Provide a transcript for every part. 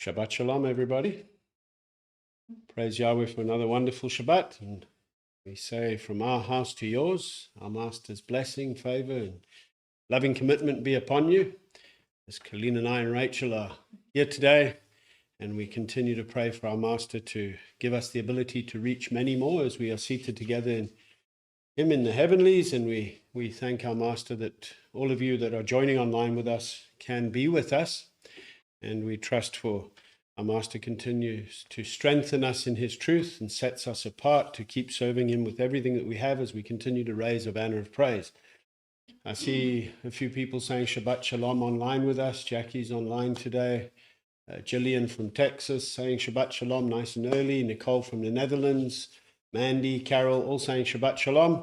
Shabbat Shalom, everybody. Praise Yahweh for another wonderful Shabbat. And we say from our house to yours, our Master's blessing, favor, and loving commitment be upon you. As Colleen and I and Rachel are here today, and we continue to pray for our Master to give us the ability to reach many more as we are seated together in Him in the heavenlies. And we thank our Master that all of you that are joining online with us can be with us. And we trust for our Master continues to strengthen us in His truth and sets us apart to keep serving Him with everything that we have as we continue to raise a banner of praise. I see a few people saying Shabbat Shalom online with us. Jackie's online today. Jillian from Texas saying Shabbat Shalom nice and early. Nicole from the Netherlands. Mandy, Carol, all saying Shabbat Shalom.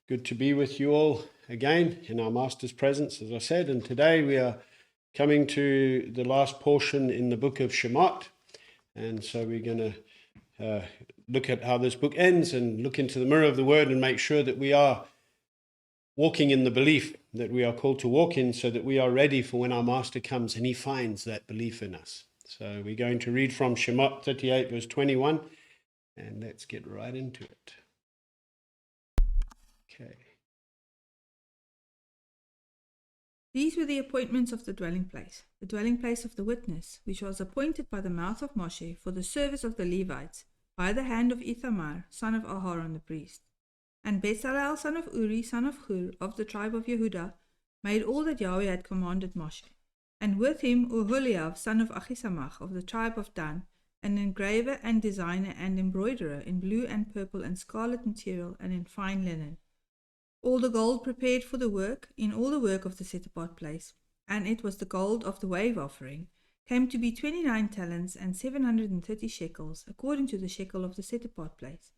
Good to be with you all again in our Master's presence, as I said. And today we are coming to the last portion in the book of Shemoth. And so we're going to look at how this book ends and look into the mirror of the word and make sure that we are walking in the belief that we are called to walk in, so that we are ready for when our Master comes and He finds that belief in us. So we're going to read from Shemoth 38 verse 21, and let's get right into it. Okay. These were the appointments of the dwelling place of the witness, which was appointed by the mouth of Moshe for the service of the Levites, by the hand of Ithamar, son of Aharon the priest. And Bezalel, son of Uri, son of Hur, of the tribe of Yehudah, made all that Yahweh had commanded Moshe. And with him Oholiab, son of Achisamach, of the tribe of Dan, an engraver and designer and embroiderer in blue and purple and scarlet material and in fine linen. All the gold prepared for the work, in all the work of the set-apart place, and it was the gold of the wave offering, came to be 29 talents and 730 shekels, according to the shekel of the set-apart place.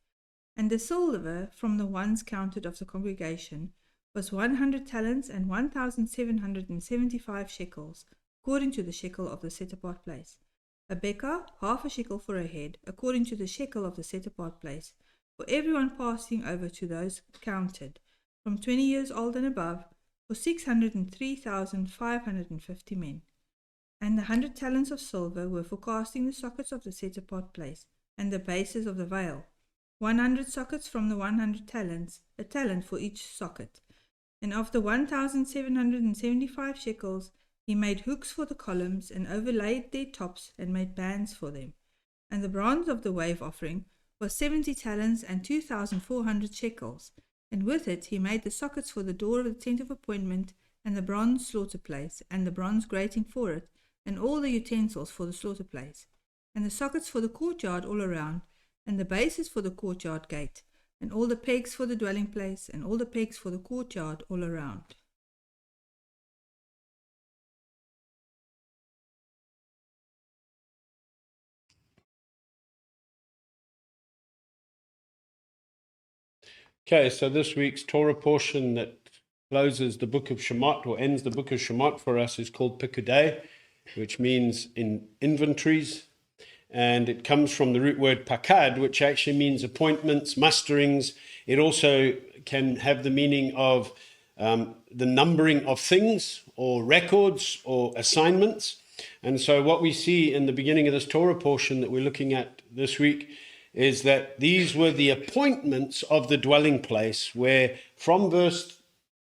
And the silver from the ones counted of the congregation was 100 talents and 1,775 shekels, according to the shekel of the set-apart place. A bekah, half a shekel for a head, according to the shekel of the set-apart place, for everyone passing over to those counted, from 20 years old and above, for 603,550 men. And the 100 talents of silver were for casting the sockets of the set-apart place, and the bases of the veil. 100 sockets from the 100 talents, a talent for each socket. And of the 1,775 shekels, he made hooks for the columns, and overlaid their tops, and made bands for them. And the bronze of the wave offering was 70 talents and 2,400 shekels. And with it he made the sockets for the door of the tent of appointment, and the bronze slaughter place, and the bronze grating for it, and all the utensils for the slaughter place, and the sockets for the courtyard all around, and the bases for the courtyard gate, and all the pegs for the dwelling place, and all the pegs for the courtyard all around. Okay, so this week's Torah portion that closes the book of Shemoth, or ends the book of Shemoth for us, is called Pequฎey, which means in inventories. And it comes from the root word pakad, which actually means appointments, musterings. It also can have the meaning of the numbering of things, or records, or assignments. And so what we see in the beginning of this Torah portion that we're looking at this week is that these were the appointments of the dwelling place, where from verse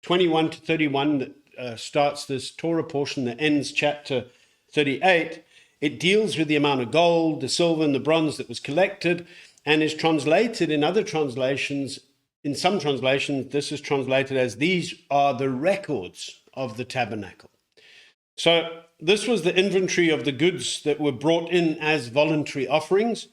21 to 31 that starts this Torah portion that ends chapter 38, it deals with the amount of gold, the silver, and the bronze that was collected, and is translated in other translations. In some translations, this is translated as these are the records of the tabernacle. So this was the inventory of the goods that were brought in as voluntary offerings.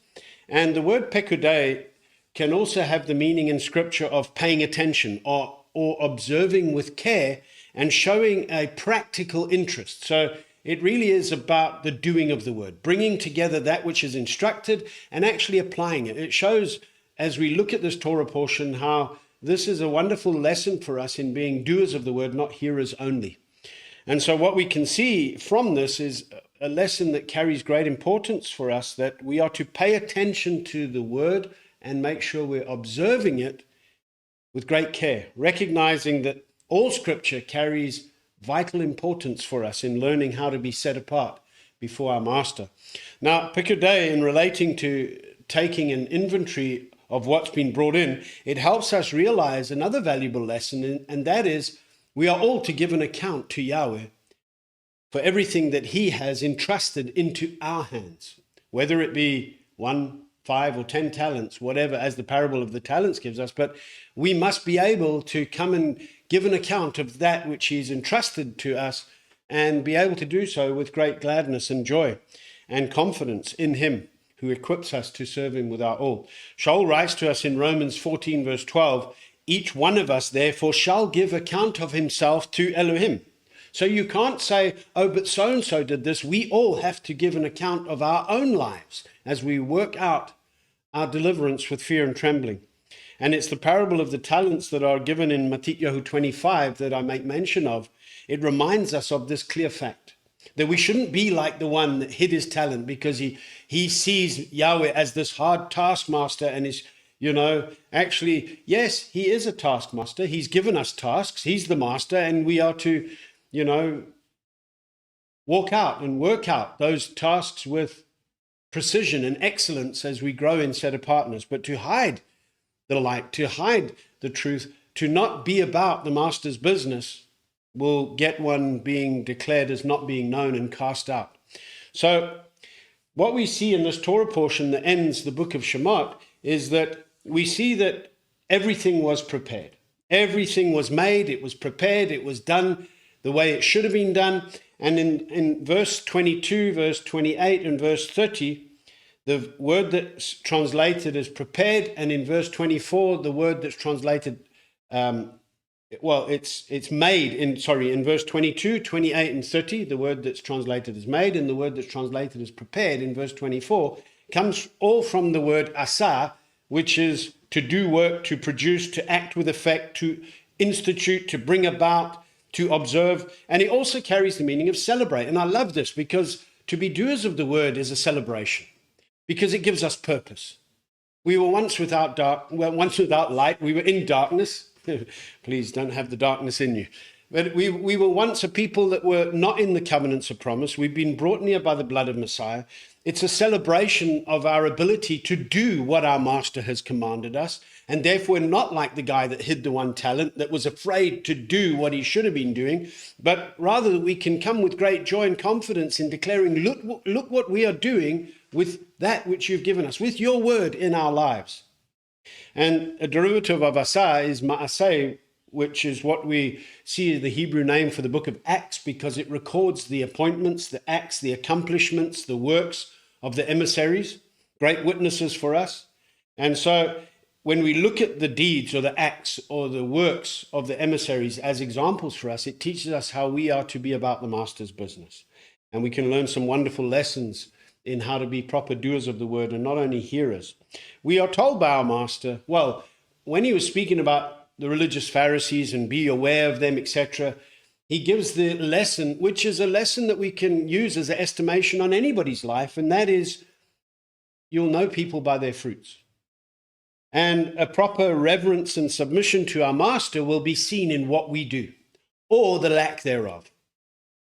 And the word Pequฎey can also have the meaning in Scripture of paying attention or observing with care and showing a practical interest. So it really is about the doing of the word, bringing together that which is instructed and actually applying it. It shows, as we look at this Torah portion, how this is a wonderful lesson for us in being doers of the word, not hearers only. And so what we can see from this is a lesson that carries great importance for us, that we are to pay attention to the word and make sure we're observing it with great care, recognizing that all Scripture carries vital importance for us in learning how to be set apart, before our master. Now, Pequฎey, in relating to taking an inventory of what's been brought in, it helps us realize another valuable lesson, and that is we are all to give an account to Yahweh for everything that he has entrusted into our hands, whether it be 1, 5, or 10 talents, whatever, as the parable of the talents gives us. But we must be able to come and give an account of that which he's entrusted to us, and be able to do so with great gladness and joy and confidence in him who equips us to serve him with our all. Shaul writes to us in Romans 14 verse 12, each one of us therefore shall give account of himself to Elohim. So you can't say, oh, but so-and-so did this. We all have to give an account of our own lives as we work out our deliverance with fear and trembling. And it's the parable of the talents that are given in Matthew 25 that I make mention of. It reminds us of this clear fact, that we shouldn't be like the one that hid his talent because he sees Yahweh as this hard taskmaster and is, actually, yes, he is a taskmaster. He's given us tasks. He's the master, and we are to, walk out and work out those tasks with precision and excellence as we grow in set apartness. But to hide the light, to hide the truth, to not be about the master's business will get one being declared as not being known and cast out. So what we see in this Torah portion that ends the book of Shemoth is that we see that everything was prepared. Everything was made, it was prepared, it was done the way it should have been done. And in verse 22, verse 28, and verse 30, the word that's translated as prepared, and in verse 24, the word that's translated, it's made, in verse 22, 28, and 30, the word that's translated as made, and the word that's translated as prepared in verse 24, comes all from the word asa, which is to do work, to produce, to act with effect, to institute, to bring about, to observe. And it also carries the meaning of celebrate. And I love this because to be doers of the word is a celebration, because it gives us purpose. We were once without light. We were in darkness. Please don't have the darkness in you. But we were once a people that were not in the covenants of promise. We've been brought near by the blood of Messiah. It's a celebration of our ability to do what our master has commanded us. And therefore, we're not like the guy that hid the one talent, that was afraid to do what he should have been doing, but rather we can come with great joy and confidence in declaring, look what we are doing with that which you've given us, with your word in our lives. And a derivative of asa is ma'aseh, which is what we see as the Hebrew name for the book of Acts, because it records the appointments, the acts, the accomplishments, the works of the emissaries, great witnesses for us. And so when we look at the deeds or the acts or the works of the emissaries as examples for us, it teaches us how we are to be about the master's business. And we can learn some wonderful lessons in how to be proper doers of the word and not only hearers. We are told by our master, when he was speaking about the religious Pharisees and be aware of them, etc., he gives the lesson, which is a lesson that we can use as an estimation on anybody's life, and that is, you'll know people by their fruits. And a proper reverence and submission to our master will be seen in what we do, or the lack thereof.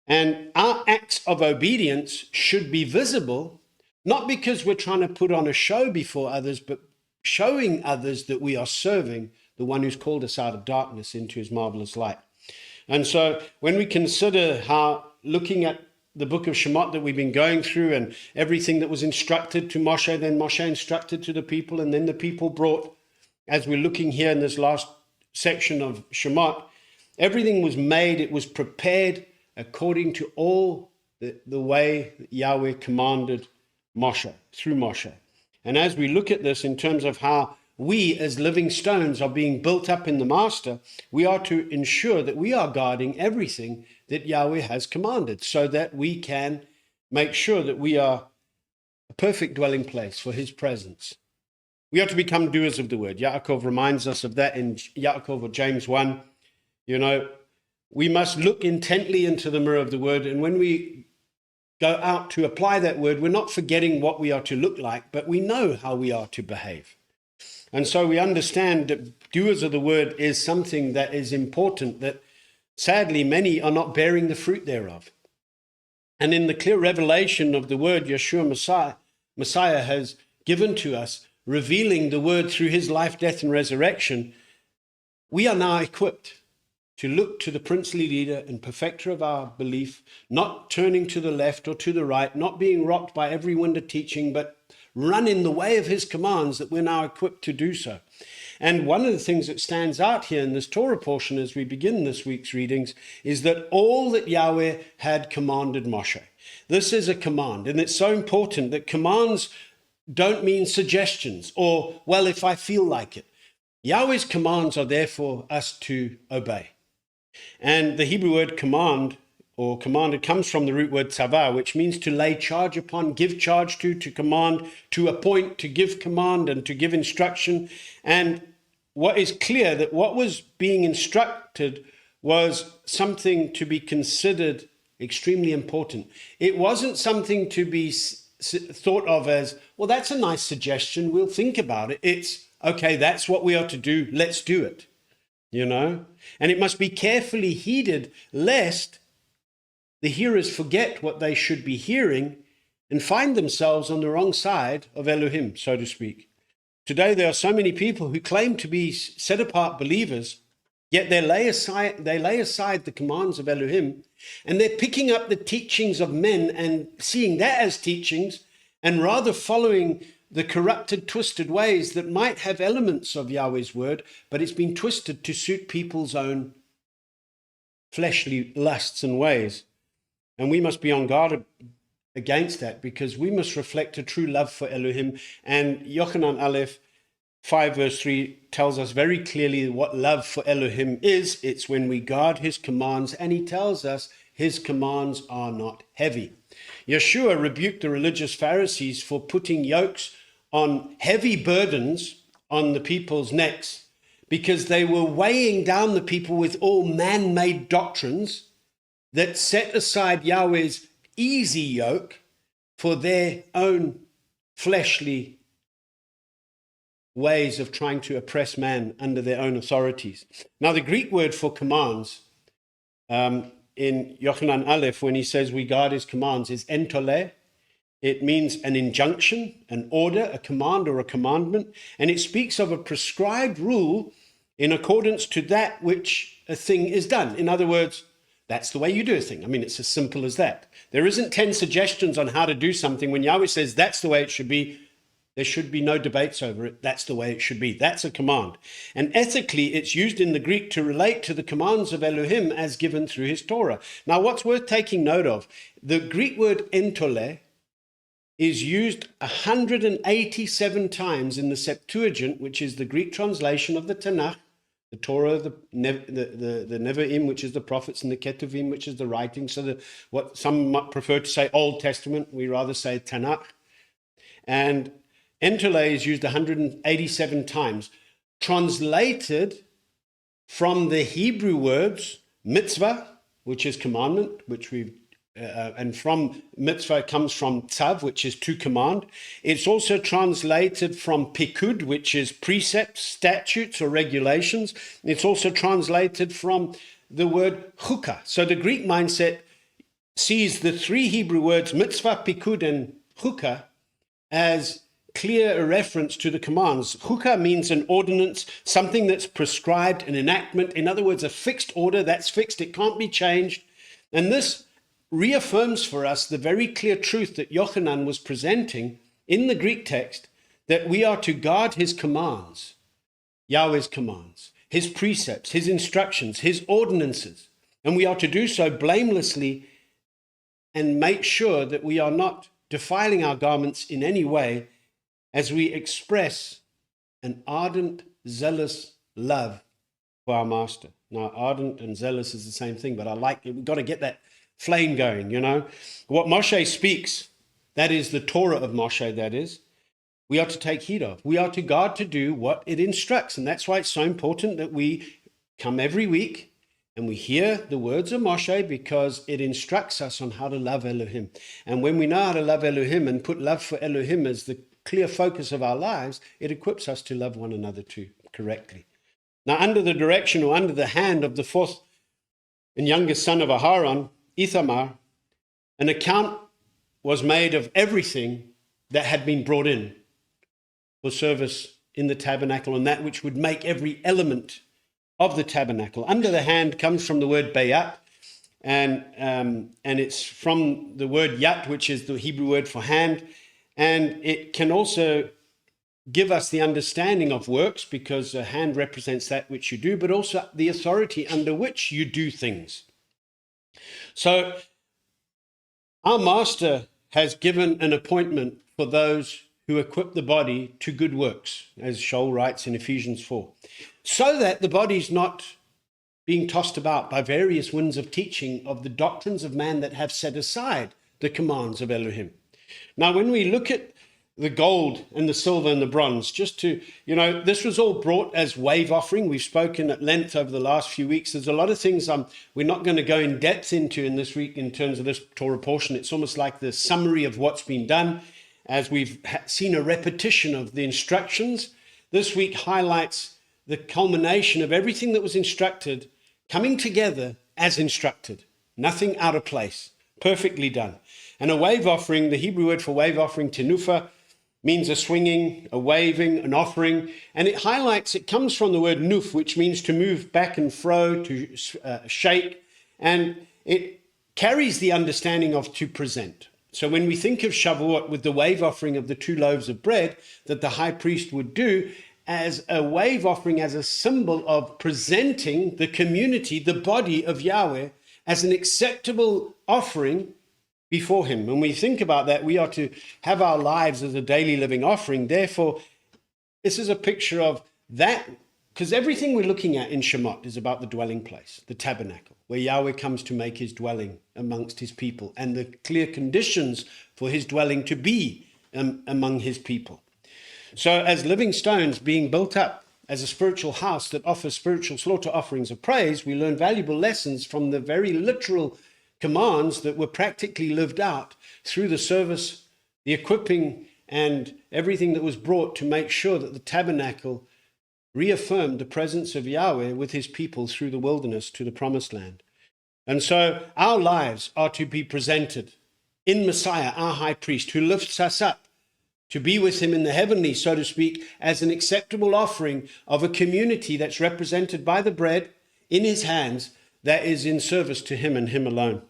And our acts of obedience should be visible, not because we're trying to put on a show before others, but showing others that we are serving the one who's called us out of darkness into his marvelous light. And so when we consider how, looking at the book of Shemoth that we've been going through and everything that was instructed to Moshe, then Moshe instructed to the people, and then the people brought, as we're looking here in this last section of Shemoth, everything was made, it was prepared according to all the way that Yahweh commanded Moshe, through Moshe. And as we look at this in terms of how we as living stones are being built up in the master, we are to ensure that we are guarding everything that Yahweh has commanded, so that we can make sure that we are a perfect dwelling place for his presence. We are to become doers of the word. Yaakov reminds us of that in Yaakov or James 1. We must look intently into the mirror of the word, and when we go out to apply that word, we're not forgetting what we are to look like, but we know how we are to behave. And so we understand that doers of the word is something that is important, that sadly many are not bearing the fruit thereof. And in the clear revelation of the word Yeshua Messiah has given to us, revealing the word through his life, death, and resurrection, we are now equipped to look to the princely leader and perfecter of our belief, not turning to the left or to the right, not being rocked by every wind of teaching, but run in the way of his commands, that we're now equipped to do so. And one of the things that stands out here in this Torah portion as we begin this week's readings is that all that Yahweh had commanded Moshe. This is a command, and it's so important that commands don't mean suggestions or, well, if I feel like it. Yahweh's commands are there for us to obey. And the Hebrew word command or commanded comes from the root word tzavah, which means to lay charge upon, give charge to command, to appoint, to give command, and to give instruction. And what is clear that what was being instructed was something to be considered extremely important. It wasn't something to be thought of as, well, that's a nice suggestion, we'll think about it. It's, okay, that's what we are to do, let's do it. You know, and it must be carefully heeded lest the hearers forget what they should be hearing and find themselves on the wrong side of Elohim, so to speak. Today, there are so many people who claim to be set apart believers, yet they lay aside the commands of Elohim, and they're picking up the teachings of men and seeing that as teachings, and rather following the corrupted, twisted ways that might have elements of Yahweh's word, but it's been twisted to suit people's own fleshly lusts and ways. And we must be on guard against that, because we must reflect a true love for Elohim. And Yochanan Aleph 5 verse 3 tells us very clearly what love for Elohim is. It's when we guard his commands, and he tells us his commands are not heavy. Yeshua rebuked the religious Pharisees for putting yokes on heavy burdens on the people's necks, because they were weighing down the people with all man-made doctrines that set aside Yahweh's easy yoke for their own fleshly ways of trying to oppress man under their own authorities. Now, the Greek word for commands in Yochanan Aleph, when he says we guard his commands, is entole. It means an injunction, an order, a command, or a commandment, and it speaks of a prescribed rule in accordance to that which a thing is done. In other words, that's the way you do a thing. I mean, it's as simple as that. There isn't 10 suggestions on how to do something. When Yahweh says that's the way it should be, there should be no debates over it. That's the way it should be. That's a command. And ethically, it's used in the Greek to relate to the commands of Elohim as given through his Torah. Now, what's worth taking note of, the Greek word entole is used 187 times in the Septuagint, which is the Greek translation of the Tanakh, the Torah, the Nevi'im, which is the prophets, and the Ketuvim, which is the writing. So what some might prefer to say Old Testament, we rather say Tanakh. And entole is used 187 times, translated from the Hebrew words mitzvah, which is commandment, which we've and from mitzvah comes from tzav, which is to command. It's also translated from Pequฎey, which is precepts, statutes, or regulations. It's also translated from the word chukah. So the Greek mindset sees the three Hebrew words mitzvah, Pequฎey, and chukah as clear reference to the commands. Chukah means an ordinance, something that's prescribed, an enactment. In other words, a fixed order that's fixed. It can't be changed. And this reaffirms for us the very clear truth that Yochanan was presenting in the Greek text, that we are to guard his commands, Yahweh's commands, his precepts, his instructions, his ordinances. And we are to do so blamelessly and make sure that we are not defiling our garments in any way as we express an ardent, zealous love for our master. Now, ardent and zealous is the same thing, but I like it. We've got to get that flame going, you know. What Moshe speaks, that is the Torah of Moshe, that is, we are to take heed of. We are to guard to do what it instructs. And that's why it's so important that we come every week and we hear the words of Moshe, because it instructs us on how to love Elohim. And when we know how to love Elohim and put love for Elohim as the clear focus of our lives, it equips us to love one another too correctly. Now, under the direction or under the hand of the fourth and youngest son of Aharon, Ithamar, An account was made of everything that had been brought in for service in the tabernacle, and that which would make every element of the tabernacle. Under the hand comes from the word bayat, and it's from the word yat, which is the Hebrew word for hand, and it can also give us the understanding of works, because a hand represents that which you do, but also the authority under which you do things. So our master has given an appointment for those who equip the body to good works, as Shaul writes in Ephesians 4, so that the body's not being tossed about by various winds of teaching of the doctrines of man that have set aside the commands of Elohim. Now, when we look at the gold and the silver and the bronze, just to, this was all brought as wave offering. We've spoken at length over the last few weeks. There's a lot of things we're not going to go in depth into in this week in terms of this Torah portion. It's almost like the summary of what's been done, as we've seen a repetition of the instructions. This week highlights the culmination of everything that was instructed coming together as instructed. Nothing out of place. Perfectly done. And a wave offering, the Hebrew word for wave offering, tenufa, means a swinging, a waving, an offering. And it comes from the word nuf, which means to move back and fro, to shake. And it carries the understanding of to present. So when we think of Shavuot with the wave offering of the 2 loaves of bread that the high priest would do, as a wave offering, as a symbol of presenting the community, the body of Yahweh, as an acceptable offering before him. When we think about that, we are to have our lives as a daily living offering. Therefore, this is a picture of that, because everything we're looking at in Shemoth is about the dwelling place, the tabernacle, where Yahweh comes to make his dwelling amongst his people, and the clear conditions for his dwelling to be among his people. So as living stones being built up as a spiritual house that offers spiritual slaughter offerings of praise, we learn valuable lessons from the very literal commands that were practically lived out through the service, the equipping, and everything that was brought to make sure that the tabernacle reaffirmed the presence of Yahweh with his people through the wilderness to the promised land. And so our lives are to be presented in Messiah, our high priest, who lifts us up to be with him in the heavenly, so to speak, as an acceptable offering of a community that's represented by the bread in his hands that is in service to him and him alone.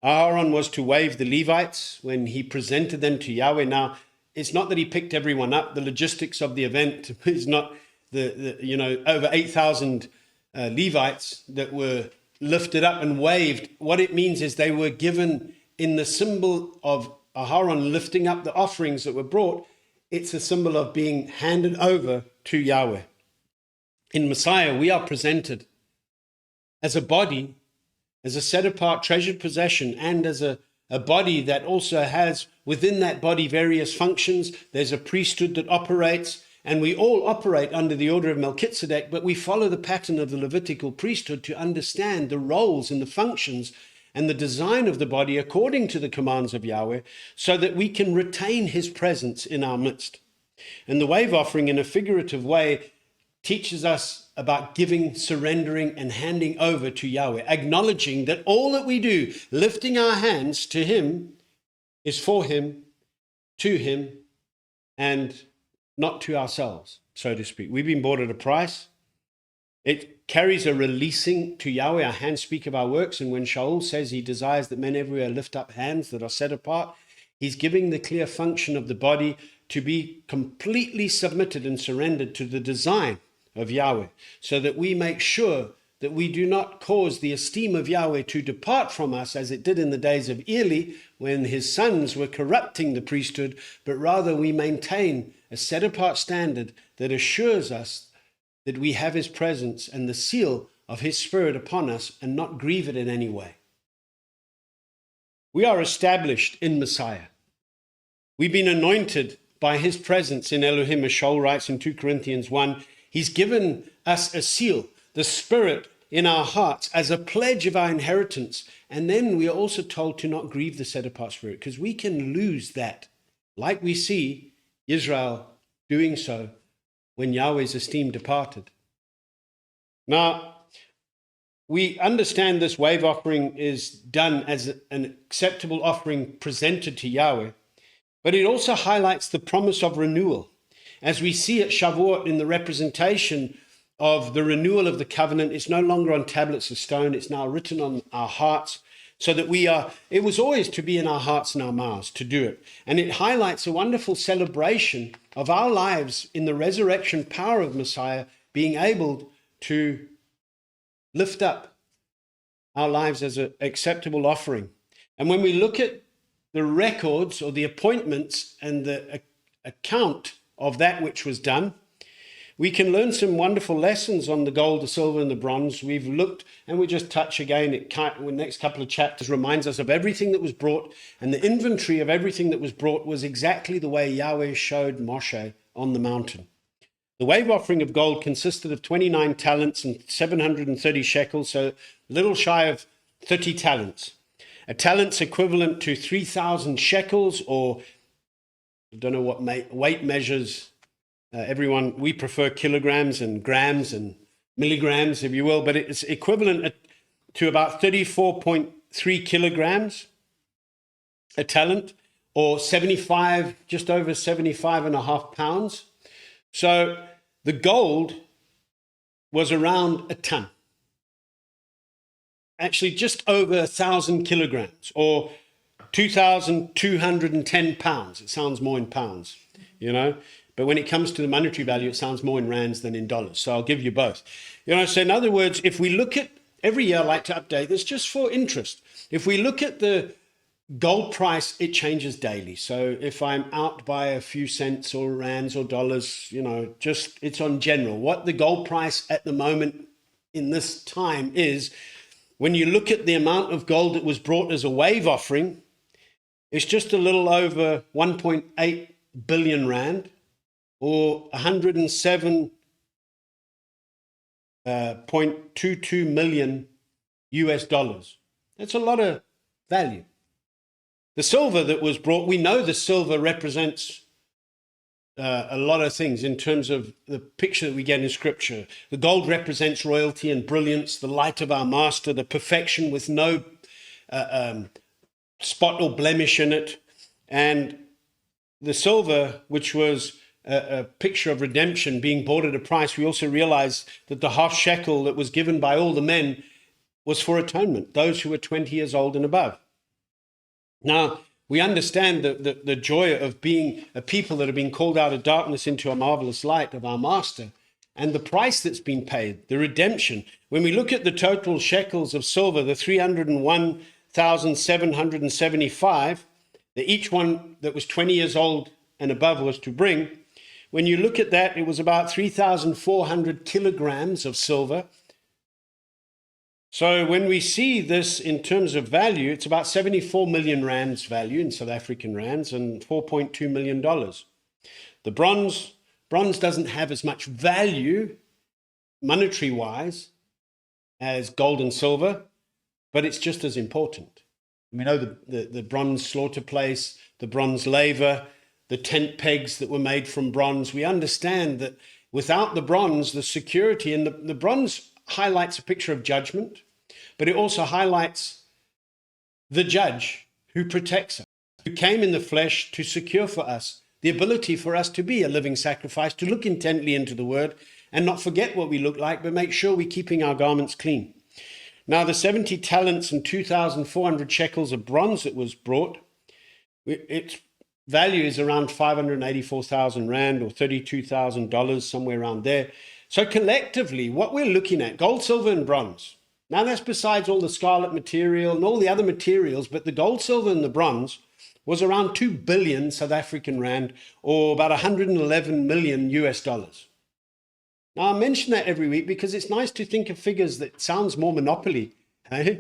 Aaron was to wave the Levites when he presented them to Yahweh. Now, it's not that he picked everyone up. The logistics of the event is not over 8,000 Levites that were lifted up and waved. What it means is they were given in the symbol of Aharon lifting up the offerings that were brought. It's a symbol of being handed over to Yahweh. In Messiah, we are presented as a body, as a set-apart treasured possession, and as a body that also has within that body various functions. There's a priesthood that operates, and we all operate under the order of Melchizedek, but we follow the pattern of the Levitical priesthood to understand the roles and the functions and the design of the body according to the commands of Yahweh, so that we can retain his presence in our midst. And the wave offering, in a figurative way, teaches us about giving, surrendering, and handing over to Yahweh, acknowledging that all that we do, lifting our hands to him, is for him, to him, and not to ourselves, so to speak. We've been bought at a price. It carries a releasing to Yahweh. Our hands speak of our works. And when Shaul says he desires that men everywhere lift up hands that are set apart, he's giving the clear function of the body to be completely submitted and surrendered to the design of Yahweh, so that we make sure that we do not cause the esteem of Yahweh to depart from us, as it did in the days of Eli, when his sons were corrupting the priesthood, but rather we maintain a set-apart standard that assures us that we have his presence and the seal of his Spirit upon us, and not grieve it in any way. We are established in Messiah. We've been anointed by his presence in Elohim, as Shaul writes in 2 Corinthians 1. He's given us a seal, the Spirit in our hearts, as a pledge of our inheritance. And then we are also told to not grieve the set-apart Spirit, because we can lose that, like we see Israel doing so when Yahweh's esteem departed. Now, we understand this wave offering is done as an acceptable offering presented to Yahweh, but it also highlights the promise of renewal. As we see at Shavuot in the representation of the renewal of the covenant, it's no longer on tablets of stone, it's now written on our hearts, so that it was always to be in our hearts and our mouths to do it. And it highlights a wonderful celebration of our lives in the resurrection power of Messiah, being able to lift up our lives as an acceptable offering. And when we look at the records or the appointments and the account of that which was done, we can learn some wonderful lessons on the gold, the silver, and the bronze. We've looked, and we just touch again, the next couple of chapters reminds us of everything that was brought, and the inventory of everything that was brought was exactly the way Yahweh showed Moshe on the mountain. The wave offering of gold consisted of 29 talents and 730 shekels, so a little shy of 30 talents. A talent's equivalent to 3,000 shekels, or I don't know what weight measures. We prefer kilograms and grams and milligrams, if you will, but it's equivalent to about 34.3 kilograms a talent, or just over 75 and a half pounds. So the gold was around a ton. Actually, just over 1,000 kilograms, or 2,210 pounds. It sounds more in pounds, But when it comes to the monetary value, it sounds more in rands than in dollars. So I'll give you both. So in other words, if we look at, every year I like to update this just for interest. If we look at the gold price, it changes daily. So if I'm out by a few cents or rands or dollars, it's on general. What the gold price at the moment in this time is, when you look at the amount of gold that was brought as a wave offering, it's just a little over 1.8 billion rand, or 107.22 million US dollars. That's a lot of value. The silver that was brought, we know the silver represents a lot of things in terms of the picture that we get in Scripture. The gold represents royalty and brilliance, the light of our Master, the perfection with no spot or blemish in it. And the silver, which was a picture of redemption being bought at a price, we also realize that the half shekel that was given by all the men was for atonement, those who were 20 years old and above. Now, we understand the joy of being a people that have been called out of darkness into a marvelous light of our Master, and the price that's been paid, the redemption. When we look at the total shekels of silver, the 301,775, that each one that was 20 years old and above was to bring, when you look at that, it was about 3,400 kilograms of silver. So when we see this in terms of value, it's about 74 million rands value in South African rands and $4.2 million. The bronze doesn't have as much value monetary-wise as gold and silver, but it's just as important. We know the bronze slaughter place, the bronze laver, the tent pegs that were made from bronze. We understand that without the bronze, the security, and the bronze highlights a picture of judgment, but it also highlights the judge who protects us, who came in the flesh to secure for us the ability for us to be a living sacrifice, to look intently into the word and not forget what we look like, but make sure we're keeping our garments clean. Now, the 70 talents and 2,400 shekels of bronze that was brought, its value is around 584,000 rand, or $32,000, somewhere around there. So collectively, what we're looking at, gold, silver, and bronze. Now, that's besides all the scarlet material and all the other materials, but the gold, silver, and the bronze was around 2 billion South African rand, or about 111 million US dollars. Now, I mention that every week because it's nice to think of figures that sounds more monopoly. Eh?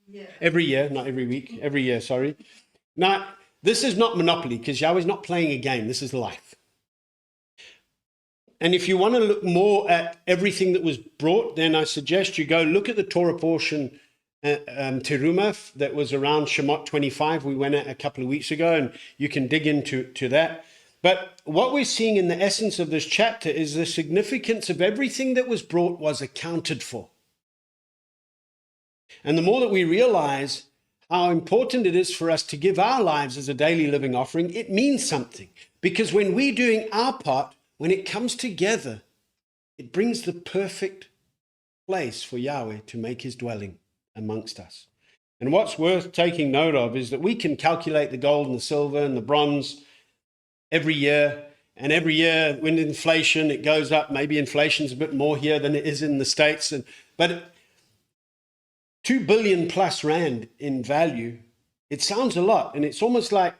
Yeah. Every year, not every week, every year, sorry. Now, this is not monopoly because Yahweh's not playing a game. This is life. And if you want to look more at everything that was brought, then I suggest you go look at the Torah portion, Terumah, that was around Shemoth 25. We went at a couple of weeks ago, and you can dig into that. But what we're seeing in the essence of this chapter is the significance of everything that was brought was accounted for. And the more that we realize how important it is for us to give our lives as a daily living offering, it means something. Because when we're doing our part, when it comes together, it brings the perfect place for Yahweh to make his dwelling amongst us. And what's worth taking note of is that we can calculate the gold and the silver and the bronze every year. And every year, when inflation, it goes up. Maybe inflation's a bit more here than it is in the States. But 2 billion plus rand in value, it sounds a lot. And it's almost like,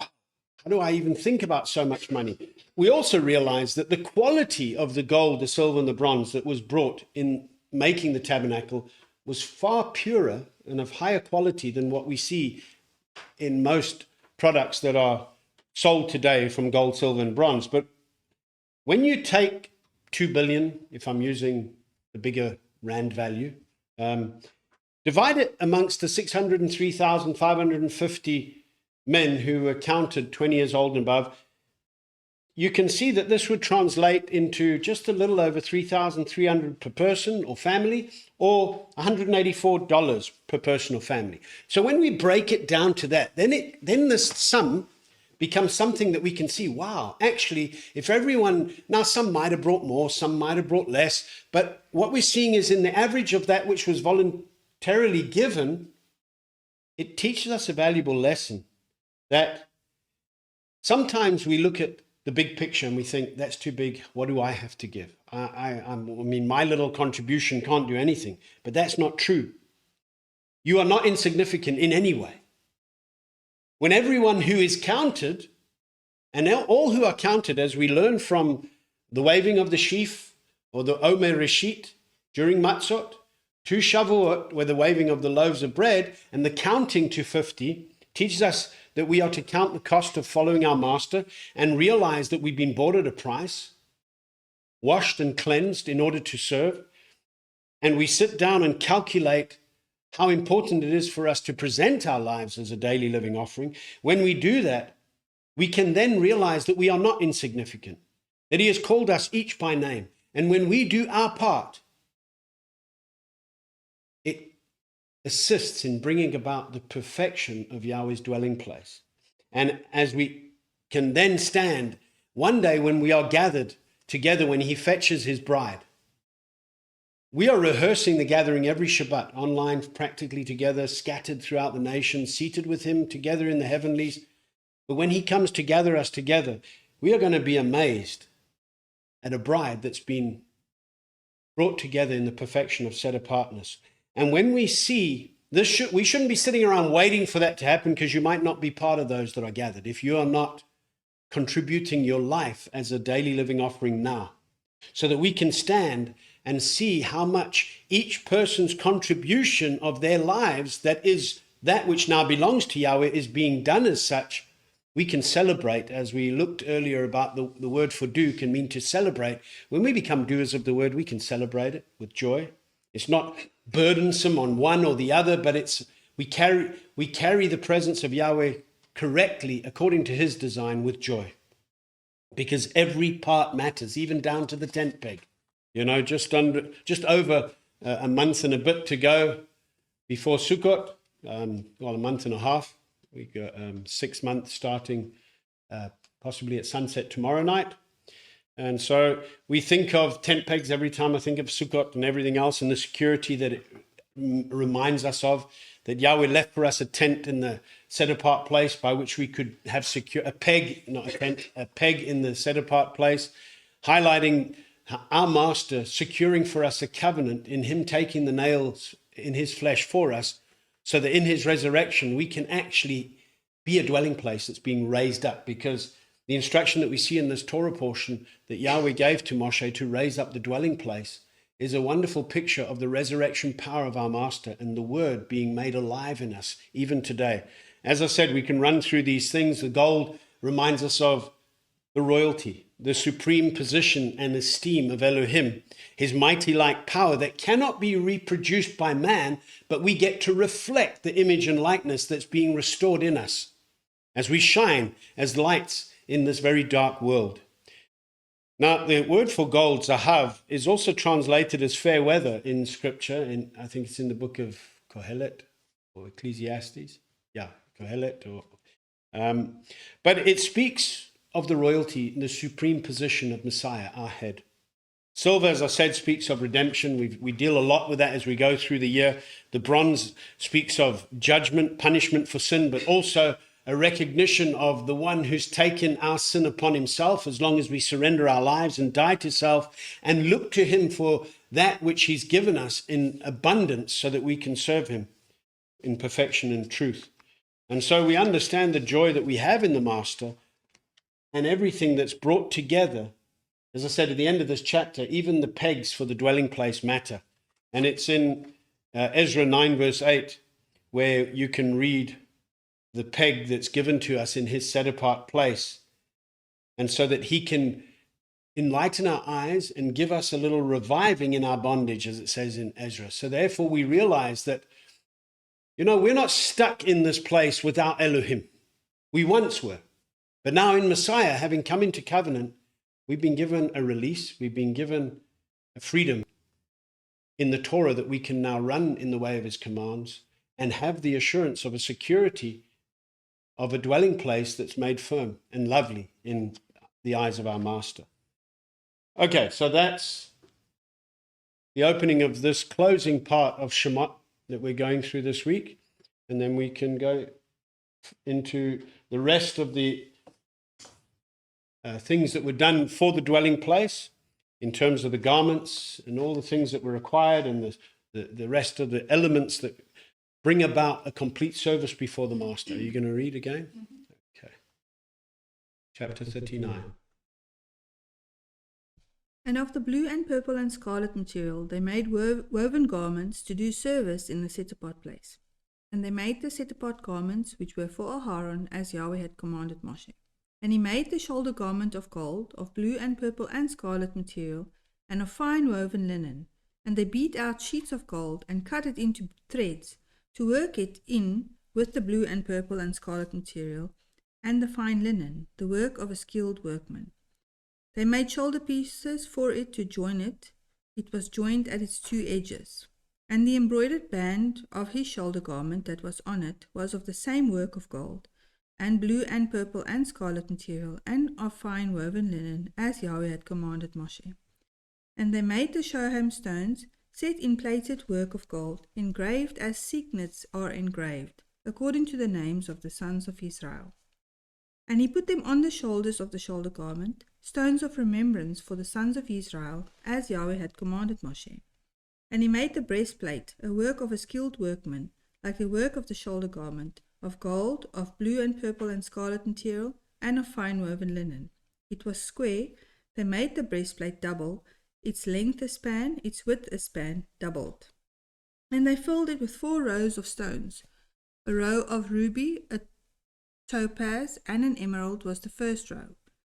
how do I even think about so much money? We also realize that the quality of the gold, the silver, and the bronze that was brought in making the tabernacle was far purer and of higher quality than what we see in most products that are sold today from gold, silver, and bronze. But when you take 2 billion, if I'm using the bigger rand value, divide it amongst the 603,550 men who were counted 20 years old and above, you can see that this would translate into just a little over 3,300 per person or family, or $184 per person or family. So when we break it down to that, then this sum becomes something that we can see, wow, actually, if everyone, now some might have brought more, some might have brought less, but what we're seeing is in the average of that which was voluntarily given, it teaches us a valuable lesson that sometimes we look at the big picture and we think, that's too big, what do I have to give? I mean, my little contribution can't do anything, but that's not true. You are not insignificant in any way. When everyone who is counted, and all who are counted, as we learn from the waving of the sheaf or the Omer Reshit during Matzot, to Shavuot, where the waving of the loaves of bread and the counting to 50 teaches us that we are to count the cost of following our master and realize that we've been bought at a price, washed and cleansed in order to serve. And we sit down and calculate how important it is for us to present our lives as a daily living offering. When we do that, we can then realize that we are not insignificant, that he has called us each by name. And when we do our part, it assists in bringing about the perfection of Yahweh's dwelling place. And as we can then stand one day when we are gathered together, when he fetches his bride, we are rehearsing the gathering every Shabbat, online, practically together, scattered throughout the nation, seated with him together in the heavenlies. But when he comes to gather us together, we are going to be amazed at a bride that's been brought together in the perfection of set apartness. And when we see this, we shouldn't be sitting around waiting for that to happen, because you might not be part of those that are gathered if you are not contributing your life as a daily living offering now, so that we can stand and see how much each person's contribution of their lives, that is that which now belongs to Yahweh, is being done as such. We can celebrate, as we looked earlier about the word for do can mean to celebrate. When we become doers of the word, we can celebrate it with joy. It's not burdensome on one or the other, but we carry the presence of Yahweh correctly according to his design with joy, because every part matters, even down to the tent peg. You know, just over a month and a bit to go before Sukkot. A month and a half. We got 6 months starting possibly at sunset tomorrow night. And so we think of tent pegs every time I think of Sukkot and everything else, and the security that it reminds us of, that Yahweh left for us a tent in the set apart place by which we could have a peg in the set apart place, highlighting our master securing for us a covenant in him taking the nails in his flesh for us, so that in his resurrection we can actually be a dwelling place that's being raised up. Because the instruction that we see in this Torah portion that Yahweh gave to Moshe to raise up the dwelling place is a wonderful picture of the resurrection power of our master and the word being made alive in us even today. As I said, we can run through these things. The gold reminds us of the royalty, the supreme position and esteem of Elohim, his mighty-like power that cannot be reproduced by man, but we get to reflect the image and likeness that's being restored in us as we shine as lights in this very dark world. Now, the word for gold, zahav, is also translated as fair weather in Scripture. I think it's in the book of Kohelet or Ecclesiastes. Yeah, Kohelet. But it speaks of the royalty and the supreme position of Messiah, our head. Silver, as I said, speaks of redemption. We deal a lot with that as we go through the year. The bronze speaks of judgment, punishment for sin, but also a recognition of the one who's taken our sin upon himself as long as we surrender our lives and die to self and look to him for that which he's given us in abundance so that we can serve him in perfection and truth. And so we understand the joy that we have in the Master and everything that's brought together. As I said at the end of this chapter, even the pegs for the dwelling place matter. And it's in Ezra 9 verse 8 where you can read the peg that's given to us in his set apart place. And so that he can enlighten our eyes and give us a little reviving in our bondage, as it says in Ezra. So therefore we realize that, we're not stuck in this place without Elohim. We once were. But now in Messiah, having come into covenant, we've been given a release. We've been given a freedom in the Torah that we can now run in the way of his commands and have the assurance of a security of a dwelling place that's made firm and lovely in the eyes of our Master. Okay, so that's the opening of this closing part of Shemoth that we're going through this week. And then we can go into the rest of the things that were done for the dwelling place in terms of the garments and all the things that were required and the rest of the elements that bring about a complete service before the Master. Are you going to read again? Okay. Chapter 39. And of the blue and purple and scarlet material they made woven garments to do service in the set-apart place. And they made the set-apart garments which were for Aharon, as Yahweh had commanded Moshe. And he made the shoulder garment of gold, of blue and purple and scarlet material, and of fine woven linen. And they beat out sheets of gold, and cut it into threads, to work it in with the blue and purple and scarlet material, and the fine linen, the work of a skilled workman. They made shoulder pieces for it to join it. It was joined at its two edges. And the embroidered band of his shoulder garment that was on it was of the same work of gold, and blue and purple and scarlet material, and of fine woven linen, as Yahweh had commanded Moshe. And they made the shoham stones, set in plated work of gold, engraved as signets are engraved, according to the names of the sons of Israel. And he put them on the shoulders of the shoulder garment, stones of remembrance for the sons of Israel, as Yahweh had commanded Moshe. And he made the breastplate, a work of a skilled workman, like the work of the shoulder garment, of gold, of blue and purple and scarlet material, and of fine woven linen. It was square. They made the breastplate double, its length a span, its width a span, doubled. And they filled it with 4 rows of stones. A row of ruby, a topaz, and an emerald was the first row,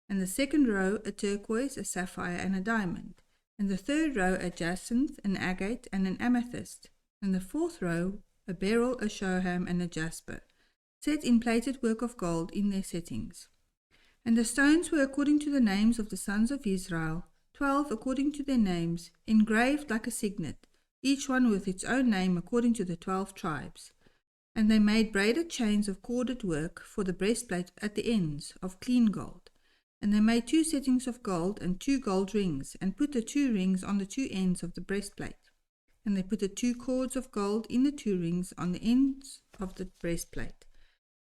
and the second row a turquoise, a sapphire, and a diamond, and the third row a jacinth, an agate, and an amethyst, and the fourth row a beryl, a shoham, and a jasper, set in plated work of gold in their settings. And the stones were according to the names of the sons of Israel, 12 according to their names, engraved like a signet, each one with its own name according to the 12 tribes. And they made braided chains of corded work for the breastplate at the ends, of clean gold. And they made 2 settings of gold and 2 gold rings, and put the 2 rings on the 2 ends of the breastplate. And they put the 2 cords of gold in the 2 rings on the ends of the breastplate.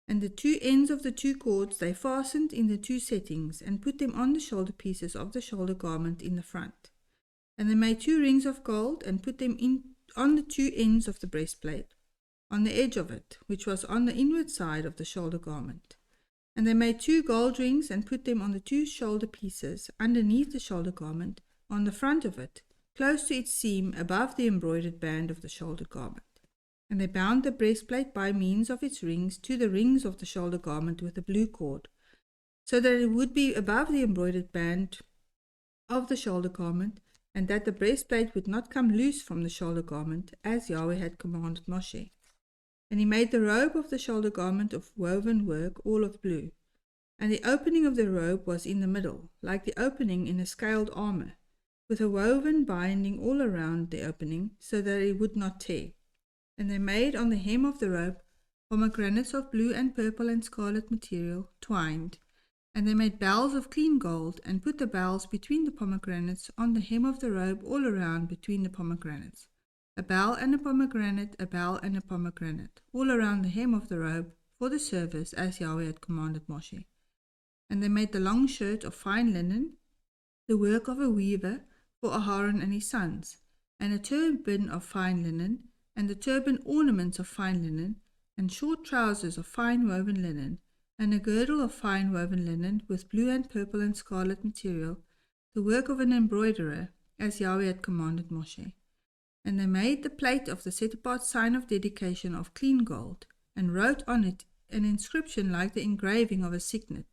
And the 2 ends of the 2 cords they fastened in the 2 settings, and put them on the shoulder pieces of the shoulder garment in the front. And they made 2 rings of gold, and put them on the 2 ends of the breastplate, on the edge of it, which was on the inward side of the shoulder garment. And they made 2 gold rings, and put them on the 2 shoulder pieces underneath the shoulder garment, on the front of it, close to its seam above the embroidered band of the shoulder garment. And they bound the breastplate by means of its rings to the rings of the shoulder garment with a blue cord, so that it would be above the embroidered band of the shoulder garment, and that the breastplate would not come loose from the shoulder garment, as Yahweh had commanded Moshe. And he made the robe of the shoulder garment of woven work, all of blue. And the opening of the robe was in the middle, like the opening in a scaled armor, with a woven binding all around the opening, so that it would not tear. And they made on the hem of the robe pomegranates of blue and purple and scarlet material, twined. And they made bells of clean gold, and put the bells between the pomegranates on the hem of the robe all around between the pomegranates. A bell and a pomegranate, a bell and a pomegranate, all around the hem of the robe, for the service, as Yahweh had commanded Moshe. And they made the long shirt of fine linen, the work of a weaver, for Aaron and his sons, and a turban of fine linen, and the turban ornaments of fine linen, and short trousers of fine woven linen, and a girdle of fine woven linen, with blue and purple and scarlet material, the work of an embroiderer, as Yahweh had commanded Moshe. And they made the plate of the set-apart sign of dedication of clean gold, and wrote on it an inscription like the engraving of a signet,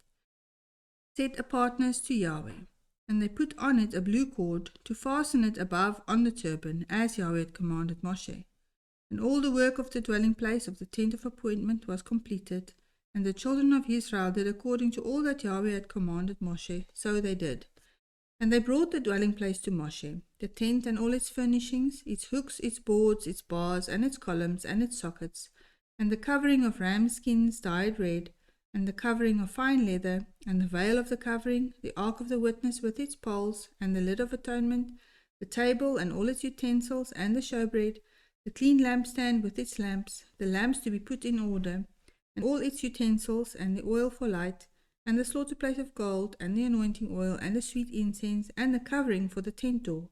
set apartness to Yahweh. And they put on it a blue cord to fasten it above on the turban, as Yahweh had commanded Moshe. And all the work of the dwelling place of the tent of appointment was completed, and the children of Israel did according to all that Yahweh had commanded Moshe, so they did. And they brought the dwelling place to Moshe, the tent and all its furnishings, its hooks, its boards, its bars, and its columns, and its sockets, and the covering of ram skins dyed red, and the covering of fine leather, and the veil of the covering, the ark of the witness with its poles, and the lid of atonement, the table and all its utensils, and the showbread, the clean lampstand with its lamps, the lamps to be put in order, and all its utensils, and the oil for light, and the slaughter plate of gold, and the anointing oil, and the sweet incense, and the covering for the tent door,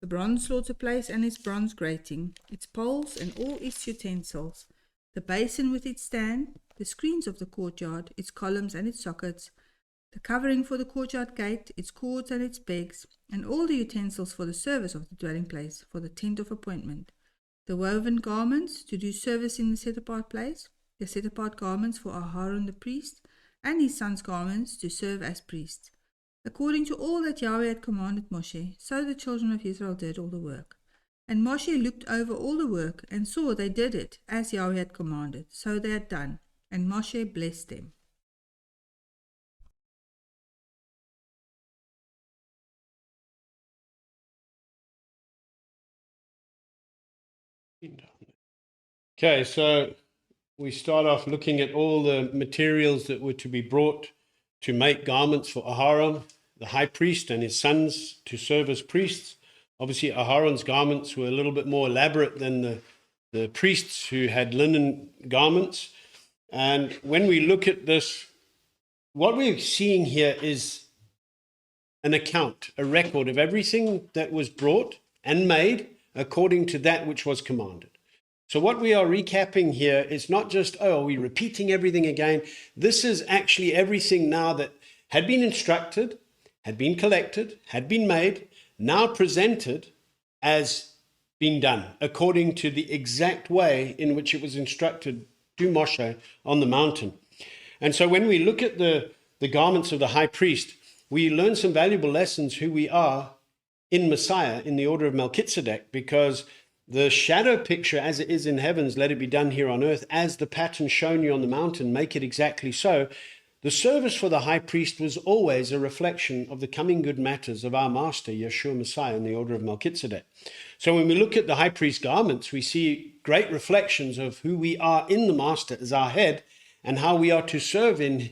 the bronze slaughter place and its bronze grating, its poles and all its utensils, the basin with its stand, the screens of the courtyard, its columns and its sockets, the covering for the courtyard gate, its cords and its pegs, and all the utensils for the service of the dwelling place, for the tent of appointment, the woven garments to do service in the set-apart place, the set-apart garments for Aaron the priest, and his sons' garments to serve as priests. According to all that Yahweh had commanded Moshe, so the children of Israel did all the work. And Moshe looked over all the work, and saw they did it, as Yahweh had commanded, so they had done. And Moshe blessed them. Okay, so we start off looking at all the materials that were to be brought to make garments for Aaron, the high priest, and his sons to serve as priests. Obviously, Aaron's garments were a little bit more elaborate than the priests who had linen garments. And when we look at this, what we're seeing here is an account, a record of everything that was brought and made according to that which was commanded. So what we are recapping here is not just, oh, are we repeating everything again? This is actually everything now that had been instructed, had been collected, had been made, now presented as being done according to the exact way in which it was instructed to Moshe on the mountain. And so when we look at the garments of the high priest, we learn some valuable lessons who we are in Messiah, in the order of Melchizedek, because the shadow picture as it is in heavens, let it be done here on earth, as the pattern shown you on the mountain, make it exactly so. The service for the high priest was always a reflection of the coming good matters of our master, Yeshua Messiah, in the order of Melchizedek. So when we look at the high priest garments, we see great reflections of who we are in the master as our head and how we are to serve in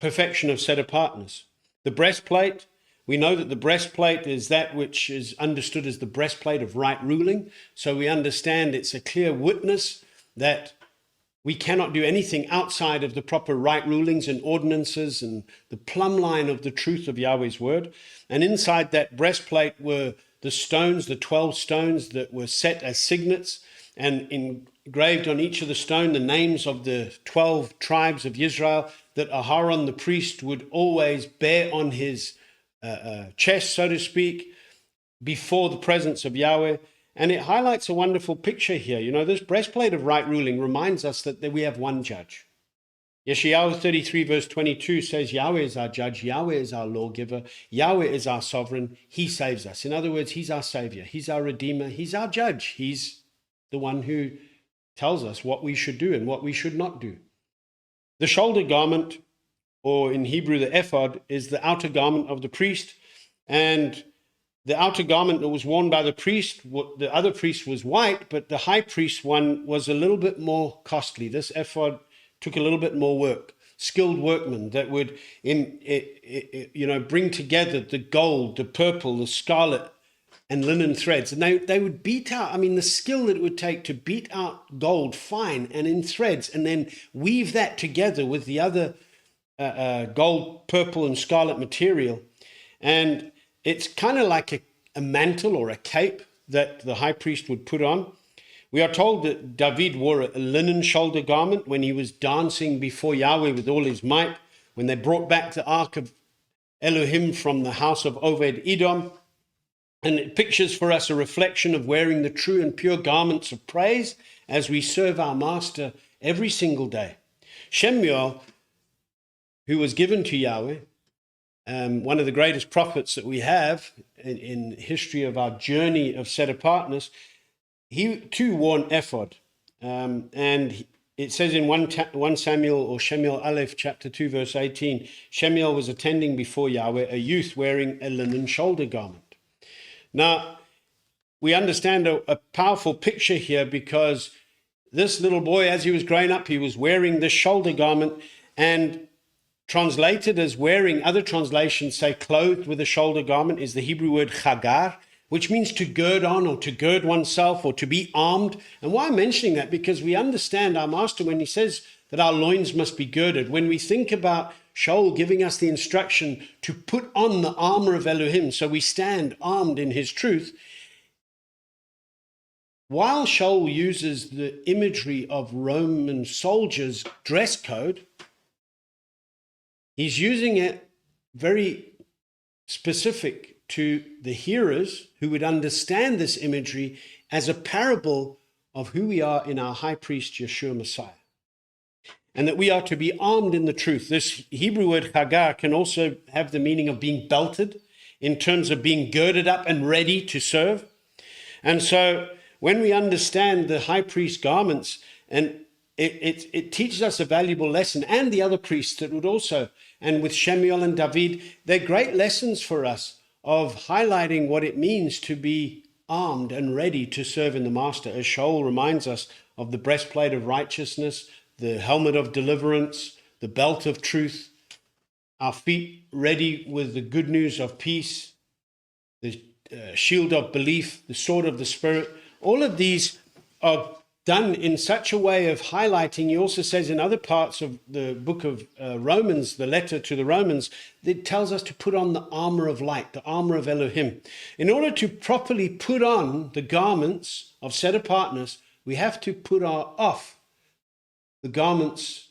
perfection of set apartness. The breastplate, we know that the breastplate is that which is understood as the breastplate of right ruling. So we understand it's a clear witness that we cannot do anything outside of the proper right rulings and ordinances and the plumb line of the truth of Yahweh's word. And inside that breastplate were the stones, the 12 stones that were set as signets, and engraved on each of the stone the names of the 12 tribes of Israel that Aaron the priest would always bear on his chest, so to speak, before the presence of Yahweh. And it highlights a wonderful picture here. You know, this breastplate of right ruling reminds us that we have one judge. Yeshayahu 33 verse 22 says, Yahweh is our judge, Yahweh is our lawgiver, Yahweh is our sovereign, he saves us. In other words, he's our savior, he's our redeemer, he's our judge. He's the one who tells us what we should do and what we should not do. The shoulder garment or in Hebrew, the ephod, is the outer garment of the priest. And the outer garment that was worn by the priest, the other priest was white, but the high priest one was a little bit more costly. This ephod took a little bit more work. Skilled workmen that would bring together the gold, the purple, the scarlet, and linen threads. And they would beat out, the skill that it would take to beat out gold fine and in threads, and then weave that together with the other gold, purple, and scarlet material. And it's kind of like a mantle or a cape that the high priest would put on. We are told that David wore a linen shoulder garment when he was dancing before Yahweh with all his might, when they brought back the ark of Elohim from the house of Oved Edom. And it pictures for us a reflection of wearing the true and pure garments of praise as we serve our master every single day. Shemoth, who was given to Yahweh, one of the greatest prophets that we have in history of our journey of set apartness, he too wore an ephod. And it says in 1 Samuel or Shemuel Aleph chapter 2 verse 18, Shemuel was attending before Yahweh, a youth wearing a linen shoulder garment. Now, we understand a powerful picture here, because this little boy, as he was growing up, he was wearing this shoulder garment, and translated as wearing, other translations say clothed with a shoulder garment, is the Hebrew word chagar, which means to gird on or to gird oneself or to be armed. And why I'm mentioning that, because we understand our master when he says that our loins must be girded. When we think about Shaul giving us the instruction to put on the armor of Elohim, so we stand armed in his truth, while Shaul uses the imagery of Roman soldiers' dress code, he's using it very specific to the hearers who would understand this imagery as a parable of who we are in our high priest, Yeshua Messiah. And that we are to be armed in the truth. This Hebrew word chagar can also have the meaning of being belted, in terms of being girded up and ready to serve. And so when we understand the high priest garments, and it teaches us a valuable lesson, and the other priests that would also, and with Shemuel and David, they're great lessons for us of highlighting what it means to be armed and ready to serve in the master. As Shaul reminds us of the breastplate of righteousness, the helmet of deliverance, the belt of truth, our feet ready with the good news of peace, the shield of belief, the sword of the Spirit. All of these are done in such a way of highlighting. He also says in other parts of the book of Romans, the letter to the Romans, it tells us to put on the armor of light, the armor of Elohim. In order to properly put on the garments of set apartness, we have to put off the garments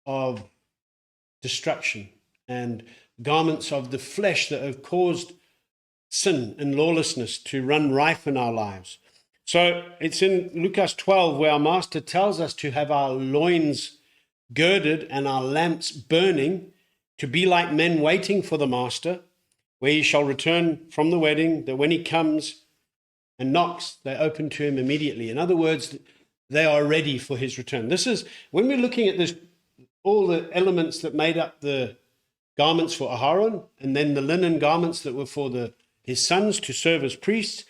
of destruction and garments of the flesh that have caused sin and lawlessness to run rife in our lives. So it's in Lucas 12 where our master tells us to have our loins girded and our lamps burning, to be like men waiting for the master, where he shall return from the wedding, that when he comes and knocks, they open to him immediately. In other words, they are ready for his return. This is, when we're looking at this, all the elements that made up the garments for Aharon, and then the linen garments that were for his sons to serve as priests,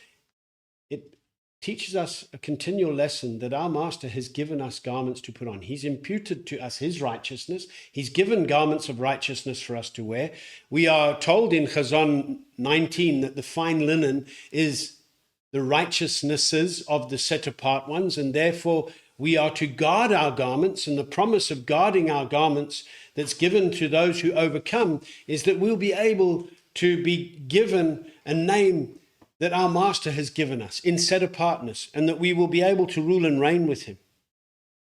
it teaches us a continual lesson that our master has given us garments to put on. He's imputed to us his righteousness. He's given garments of righteousness for us to wear. We are told in Chazon 19 that the fine linen is the righteousnesses of the set apart ones, and therefore we are to guard our garments. And the promise of guarding our garments that's given to those who overcome is that we'll be able to be given a name that our master has given us in set apartness, and that we will be able to rule and reign with him.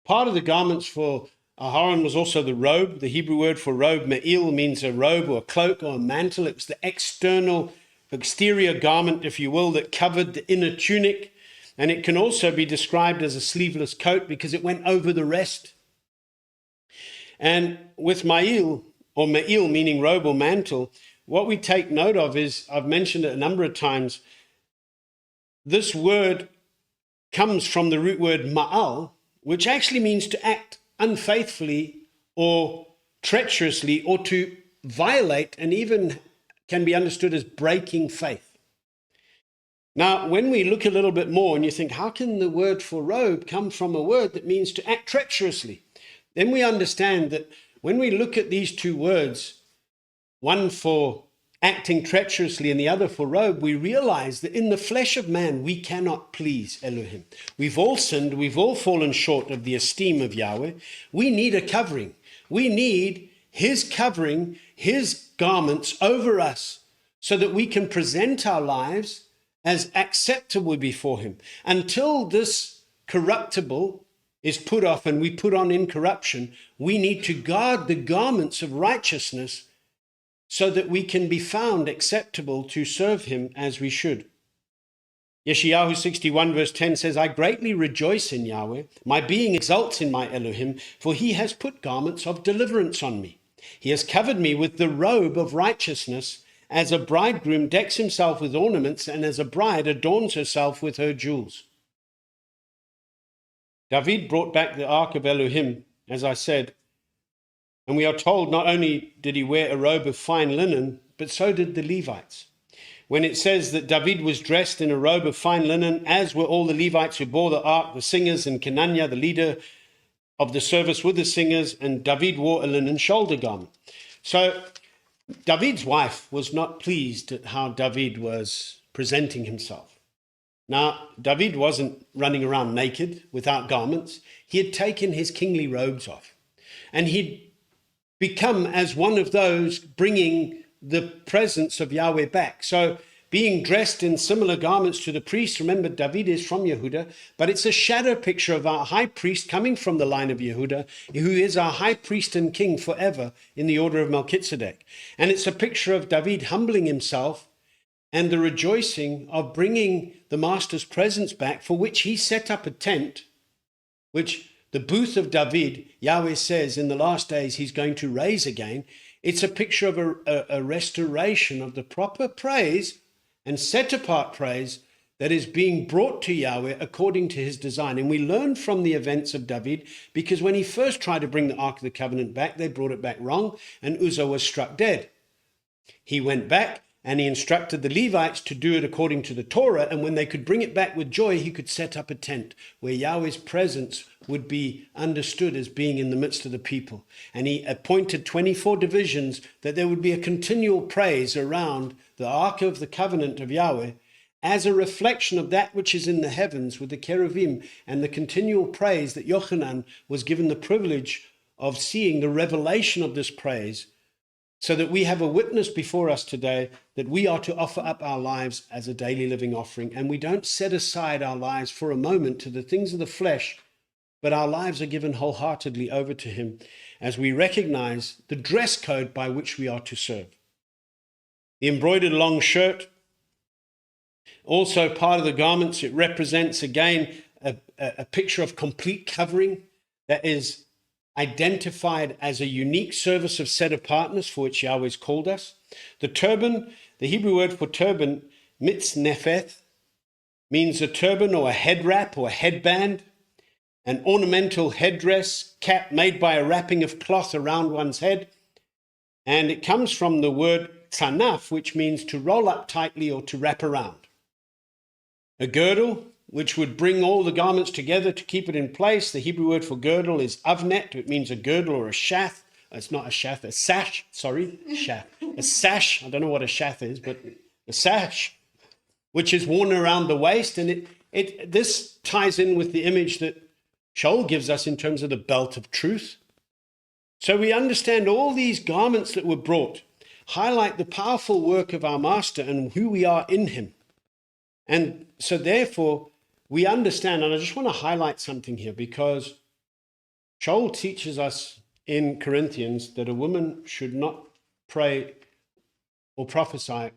Part of the garments for Aharon was also the robe. The Hebrew word for robe, me'il, means a robe or a cloak or a mantle. It was the exterior garment, if you will, that covered the inner tunic. And it can also be described as a sleeveless coat because it went over the rest. And with ma'il, or me'il, meaning robe or mantle, what we take note of is, I've mentioned it a number of times, this word comes from the root word ma'al, which actually means to act unfaithfully or treacherously or to violate, and even can be understood as breaking faith. Now, when we look a little bit more and you think, how can the word for robe come from a word that means to act treacherously? Then we understand that when we look at these two words, one for acting treacherously and the other for robe, we realize that in the flesh of man, we cannot please Elohim. We've all sinned. We've all fallen short of the esteem of Yahweh. We need a covering. We need his covering, his garments over us so that we can present our lives as acceptable before him. Until this corruptible is put off and we put on incorruption, we need to guard the garments of righteousness so that we can be found acceptable to serve him as we should. Yeshayahu 61 verse 10 says, I greatly rejoice in Yahweh. My being exults in my Elohim, for he has put garments of deliverance on me. He has covered me with the robe of righteousness, as a bridegroom decks himself with ornaments, and as a bride adorns herself with her jewels. David brought back the ark of Elohim, as I said, and we are told not only did he wear a robe of fine linen, but so did the Levites. When it says that David was dressed in a robe of fine linen, as were all the Levites who bore the ark, the singers, and Kenaniah, the leader of the service with the singers, and David wore a linen shoulder garment. So David's wife was not pleased at how David was presenting himself. Now, David wasn't running around naked without garments. He had taken his kingly robes off, and he'd become as one of those bringing the presence of Yahweh back. So being dressed in similar garments to the priest, remember David is from Yehuda, but it's a shadow picture of our high priest coming from the line of Yehuda, who is our high priest and king forever in the order of Melchizedek. And it's a picture of David humbling himself and the rejoicing of bringing the master's presence back, for which he set up a tent, which the booth of David, Yahweh says in the last days he's going to raise again. It's a picture of a restoration of the proper praise and set apart praise that is being brought to Yahweh according to his design. And we learn from the events of David, because when he first tried to bring the Ark of the Covenant back, they brought it back wrong, and Uzzah was struck dead. He went back and he instructed the Levites to do it according to the Torah, and when they could bring it back with joy, he could set up a tent where Yahweh's presence would be understood as being in the midst of the people. And he appointed 24 divisions that there would be a continual praise around the Ark of the Covenant of Yahweh as a reflection of that which is in the heavens with the cherubim, and the continual praise that Yochanan was given the privilege of seeing the revelation of this praise, so that we have a witness before us today that we are to offer up our lives as a daily living offering. And we don't set aside our lives for a moment to the things of the flesh, but our lives are given wholeheartedly over to him as we recognize the dress code by which we are to serve. The embroidered long shirt, also part of the garments, it represents again a picture of complete covering that is identified as a unique service of set apartness for which Yahweh's called us. The turban, the Hebrew word for turban, mitznefeth, means a turban or a head wrap or a headband, an ornamental headdress, cap made by a wrapping of cloth around one's head. And it comes from the word tzanaf, which means to roll up tightly or to wrap around. A girdle, which would bring all the garments together to keep it in place. The Hebrew word for girdle is avnet. It means a girdle or a shath. It's not a shath, a sash, sorry, shath. A sash, I don't know what a shath is, but a sash, which is worn around the waist. And this ties in with the image that Shaul gives us in terms of the belt of truth. So we understand all these garments that were brought highlight the powerful work of our master and who we are in him. And so therefore, we understand, and I just want to highlight something here, because Shaul teaches us in Corinthians that a woman should not pray or prophesy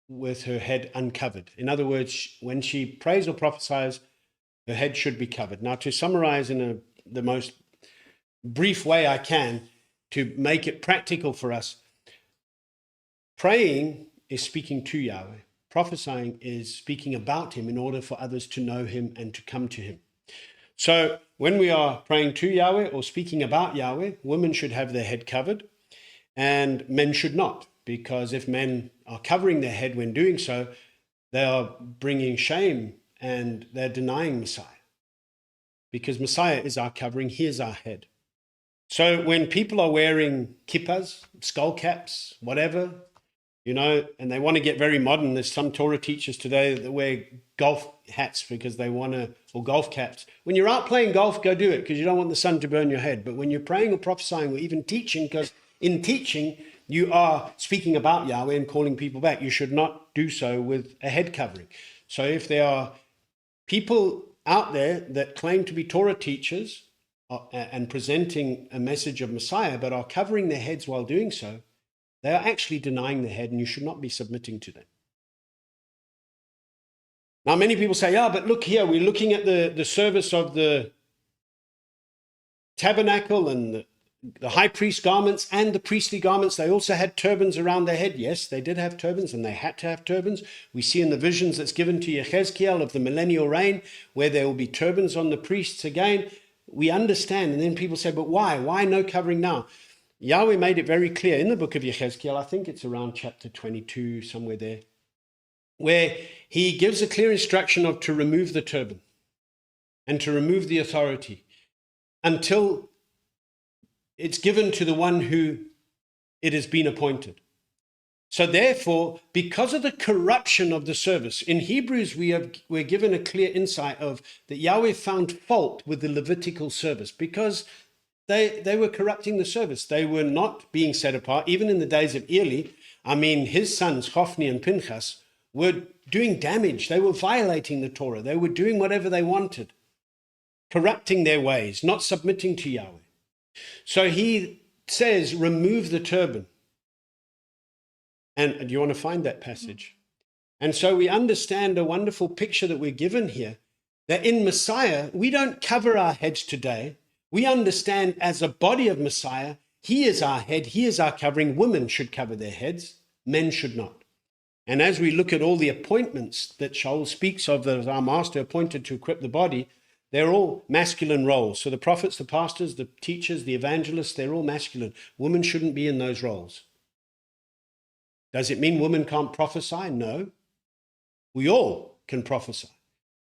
with her head uncovered. In other words, when she prays or prophesies, her head should be covered. Now, to summarize in the most brief way I can, to make it practical for us, praying is speaking to Yahweh. Prophesying is speaking about him in order for others to know him and to come to him. So when we are praying to Yahweh or speaking about Yahweh, women should have their head covered and men should not, because if men are covering their head when doing so, they are bringing shame and they're denying Messiah, because Messiah is our covering, he is our head. So when people are wearing kippas, skull caps, whatever, and they want to get very modern, there's some Torah teachers today that wear golf hats because they want to, or golf caps. When you're out playing golf, go do it because you don't want the sun to burn your head. But when you're praying or prophesying or even teaching, because in teaching, you are speaking about Yahweh and calling people back, you should not do so with a head covering. So if there are people out there that claim to be Torah teachers and presenting a message of Messiah, but are covering their heads while doing so, they are actually denying the head and you should not be submitting to them. Now, many people say, yeah, but look here, we're looking at the service of the tabernacle and the high priest garments and the priestly garments. They also had turbans around their head. Yes, they did have turbans and they had to have turbans. We see in the visions that's given to Yechezkiel of the millennial reign where there will be turbans on the priests again. We understand. And then people say, but why? Why no covering now? Yahweh made it very clear in the book of Yechezkiel, I think it's around chapter 22, somewhere there, where he gives a clear instruction of to remove the turban and to remove the authority until it's given to the one who it has been appointed. So therefore, because of the corruption of the service, in Hebrews we're given a clear insight of that Yahweh found fault with the Levitical service because they were corrupting the service. They were not being set apart. Even in the days of Eli, his sons, Hophni and Pinchas, were doing damage. They were violating the Torah. They were doing whatever they wanted, corrupting their ways, not submitting to Yahweh. So he says, remove the turban. And do you want to find that passage? And so we understand a wonderful picture that we're given here, that in Messiah, we don't cover our heads today. We understand as a body of Messiah, he is our head, he is our covering. Women should cover their heads, men should not. And as we look at all the appointments that Shaul speaks of as our master appointed to equip the body, they're all masculine roles. So the prophets, the pastors, the teachers, the evangelists, they're all masculine. Women shouldn't be in those roles. Does it mean women can't prophesy? No. We all can prophesy.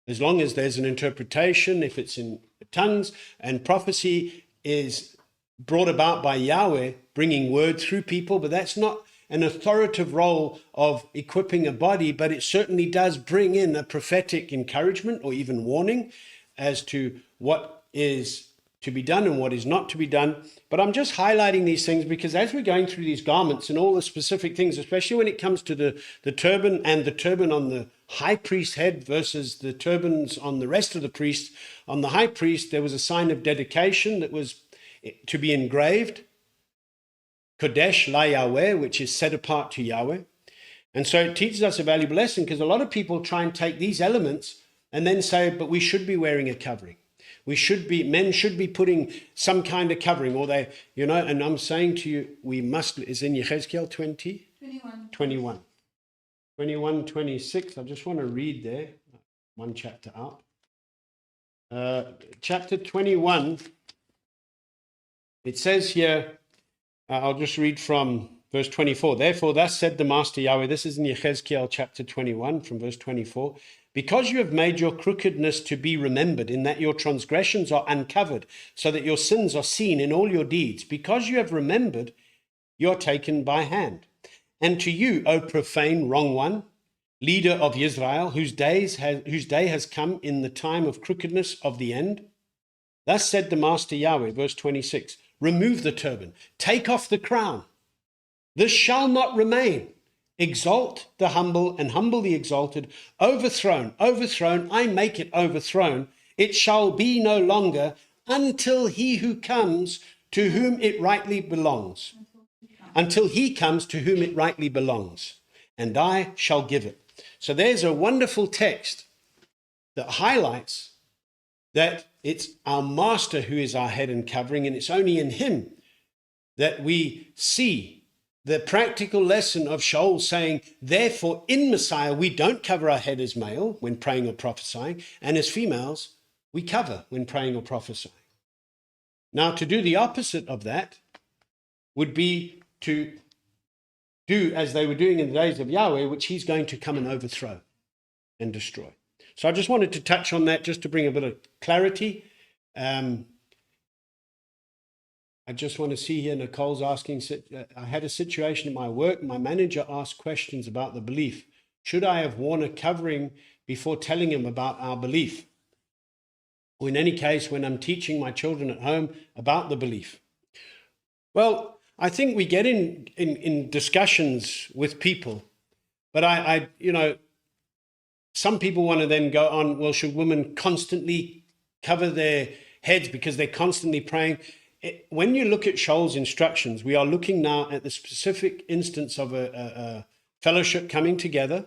As long as there's an interpretation, if it's in tongues, and prophecy is brought about by Yahweh, bringing word through people, but that's not an authoritative role of equipping a body, but it certainly does bring in a prophetic encouragement or even warning as to what is to be done and what is not to be done. But I'm just highlighting these things because as we're going through these garments and all the specific things, especially when it comes to the turban and the turban on the high priest's head versus the turbans on the rest of the priests, on the high priest, there was a sign of dedication that was to be engraved, Kodesh La Yahweh, which is set apart to Yahweh. And so it teaches us a valuable lesson because a lot of people try and take these elements and then say, but we should be wearing a covering. Men should be putting some kind of covering, or they, and I'm saying to you, we must, is in Yechezkiel 21, 26. I just want to read there, one chapter up. Chapter 21, it says here, I'll just read from verse 24. Therefore, thus said the Master Yahweh, this is in Yechezkiel chapter 21 from verse 24. Because you have made your crookedness to be remembered, in that your transgressions are uncovered, so that your sins are seen in all your deeds, because you have remembered, you are taken by hand. And to you, O profane wrong one, leader of Israel, whose day has come in the time of crookedness of the end, thus said the Master Yahweh, verse 26, remove the turban, take off the crown. This shall not remain. Exalt the humble and humble the exalted. Overthrown, I make it overthrown. It shall be no longer until he who comes to whom it rightly belongs. Until he comes to whom it rightly belongs. And I shall give it. So there's a wonderful text that highlights that it's our master who is our head and covering, and it's only in him that we see the practical lesson of Shaul saying, therefore, in Messiah, we don't cover our head as male when praying or prophesying, and as females, we cover when praying or prophesying. Now, to do the opposite of that would be to do as they were doing in the days of Yahweh, which he's going to come and overthrow and destroy. So I just wanted to touch on that just to bring a bit of clarity. I just want to see here, Nicole's asking, I had a situation at my work. My manager asked questions about the belief. Should I have worn a covering before telling him about our belief? Or in any case, when I'm teaching my children at home about the belief? Well, I think we get in discussions with people, but I some people want to then go on, well, should women constantly cover their heads because they're constantly praying? When you look at Shaul's instructions, we are looking now at the specific instance of a fellowship coming together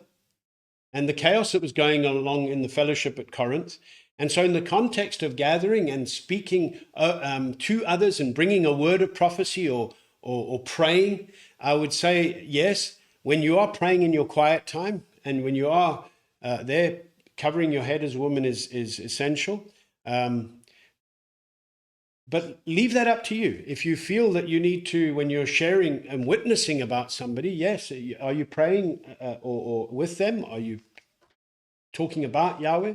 and the chaos that was going along in the fellowship at Corinth. And so in the context of gathering and speaking to others and bringing a word of prophecy or praying, I would say, yes, when you are praying in your quiet time and when you are there, covering your head as a woman is essential. But leave that up to you. If you feel that you need to, when you're sharing and witnessing about somebody, yes, are you praying or with them? Are you talking about Yahweh?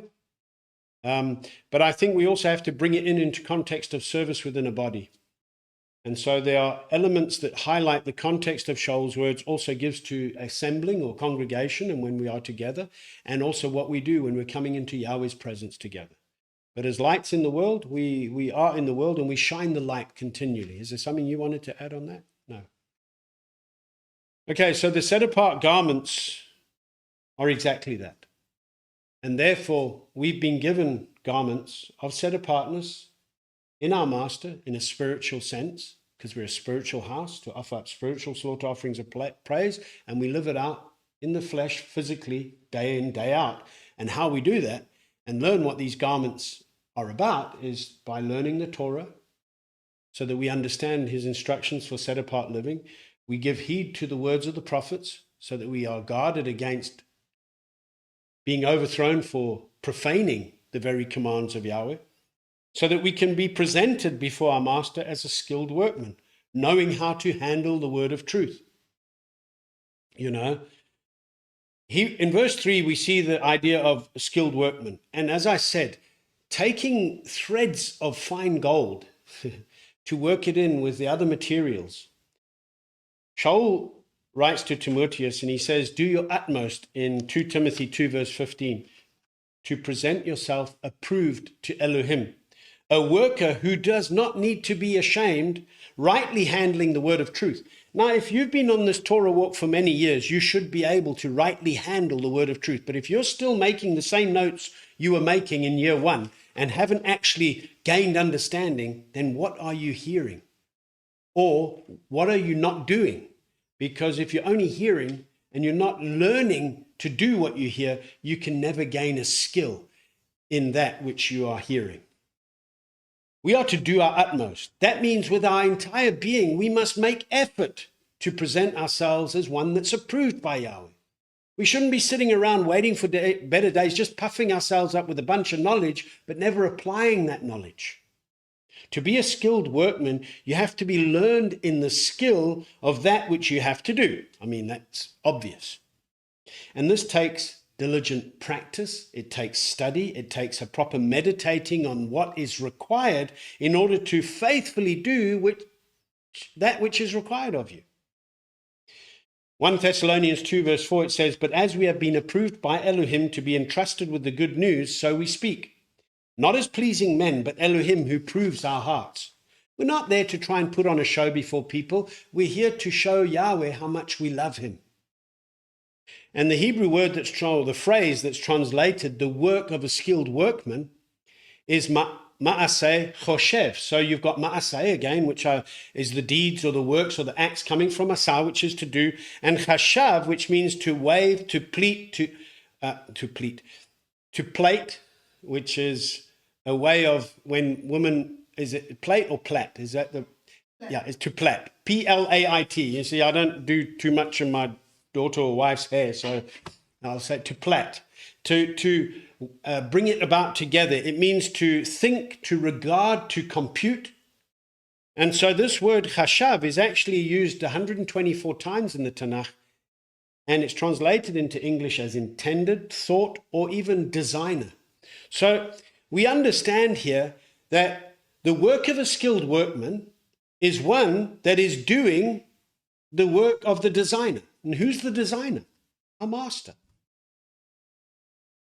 But I think we also have to bring it into context of service within a body. And so there are elements that highlight the context of Shaul's words, also gives to assembling or congregation and when we are together, and also what we do when we're coming into Yahweh's presence together. But as lights in the world, we are in the world and we shine the light continually. Is there something you wanted to add on that? No. Okay, so the set-apart garments are exactly that. And therefore, we've been given garments of set-apartness in our Master in a spiritual sense, because we're a spiritual house to offer up spiritual slaughter offerings of praise, and we live it out in the flesh physically day in, day out. And how we do that and learn what these garments are about is by learning the Torah so that we understand his instructions for set-apart living. We give heed to the words of the prophets so that we are guarded against being overthrown for profaning the very commands of Yahweh, so that we can be presented before our Master as a skilled workman, knowing how to handle the word of truth. You know, in verse 3, we see the idea of a skilled workman. And as I said, taking threads of fine gold to work it in with the other materials. Shaul writes to Timotheus and he says, do your utmost in 2 Timothy 2 verse 15 to present yourself approved to Elohim, a worker who does not need to be ashamed, rightly handling the word of truth. Now, if you've been on this Torah walk for many years, you should be able to rightly handle the word of truth. But if you're still making the same notes you were making in year one and haven't actually gained understanding, then what are you hearing? Or what are you not doing? Because if you're only hearing and you're not learning to do what you hear, you can never gain a skill in that which you are hearing. We are to do our utmost. That means with our entire being, we must make effort to present ourselves as one that's approved by Yahweh. We shouldn't be sitting around waiting for better days, just puffing ourselves up with a bunch of knowledge, but never applying that knowledge. To be a skilled workman, you have to be learned in the skill of that which you have to do. I mean, that's obvious. And this takes diligent practice, it takes study, it takes a proper meditating on what is required in order to faithfully do that which is required of you. 1 Thessalonians 2 verse 4, it says, but as we have been approved by Elohim to be entrusted with the good news, so we speak. Not as pleasing men, but Elohim who proves our hearts. We're not there to try and put on a show before people. We're here to show Yahweh how much we love him. And the Hebrew word the phrase that's translated the work of a skilled workman is ma'aseh choshev. So you've got ma'aseh again, which is the deeds or the works or the acts coming from asah, which is to do, and chashav, which means to wave, to plait, which is a way of when women, is it plait or plait? Is that the, yeah, it's to plait, Plait. You see, I don't do too much in my daughter or wife's hair, so I'll say to plait. to bring it about together. It means to think, to regard, to compute. And so this word chashav is actually used 124 times in the Tanakh, and it's translated into English as intended, thought, or even designer. So we understand here that the work of a skilled workman is one that is doing the work of the designer. And who's the designer? A master.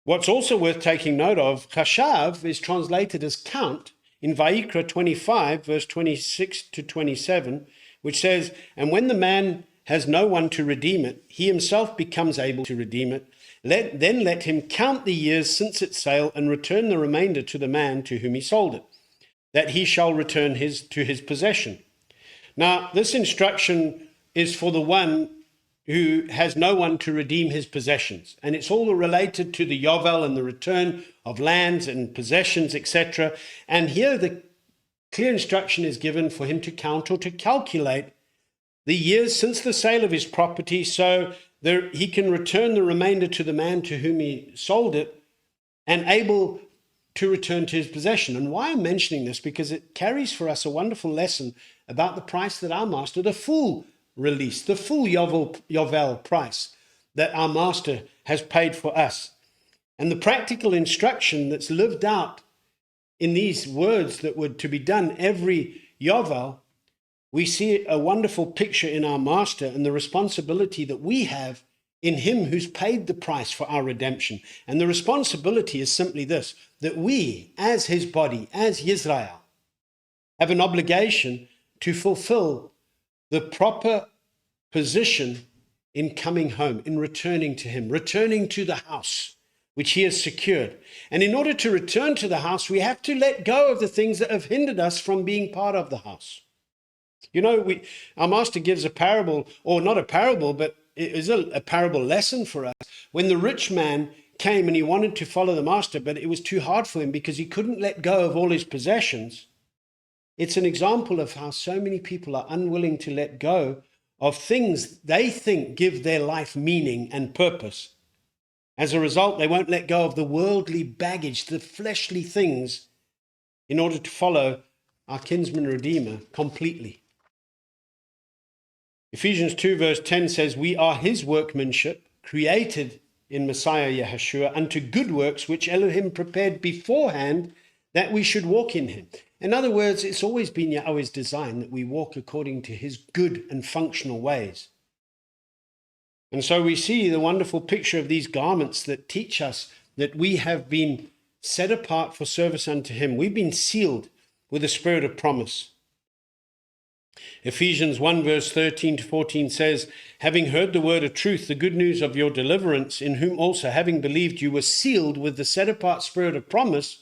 What's also worth taking note of, chashav is translated as count in Vayikra 25, verse 26 to 27, which says, "And when the man has no one to redeem it, he himself becomes able to redeem it. Then let him count the years since its sale and return the remainder to the man to whom he sold it, that he shall return to his possession." Now, this instruction is for the one who has no one to redeem his possessions. And it's all related to the Yovel and the return of lands and possessions, etc. And here the clear instruction is given for him to count or to calculate the years since the sale of his property, so he can return the remainder to the man to whom he sold it and able to return to his possession. And why I'm mentioning this, because it carries for us a wonderful lesson about the price that our master, the full release, the full Yovel price that our master has paid for us. And the practical instruction that's lived out in these words that were to be done every Yovel, we see a wonderful picture in our master and the responsibility that we have in him who's paid the price for our redemption. And the responsibility is simply this, that we, as his body, as Yisrael, have an obligation to fulfill the proper position in coming home, in returning to him, returning to the house which he has secured. And in order to return to the house, we have to let go of the things that have hindered us from being part of the house. You know, our master gives a parable, or not a parable, but it is a parable lesson for us. When the rich man came and he wanted to follow the master, but it was too hard for him because he couldn't let go of all his possessions. It's an example of how so many people are unwilling to let go of things they think give their life meaning and purpose. As a result, they won't let go of the worldly baggage, the fleshly things, in order to follow our kinsman redeemer completely. Ephesians 2 verse 10 says, "We are his workmanship, created in Messiah Yeshua, unto good works which Elohim prepared beforehand that we should walk in him." In other words, it's always been Yahweh's design that we walk according to his good and functional ways. And so we see the wonderful picture of these garments that teach us that we have been set apart for service unto him. We've been sealed with a spirit of promise. Ephesians 1 verse 13 to 14 says, "Having heard the word of truth, the good news of your deliverance, in whom also, having believed, you were sealed with the set apart spirit of promise,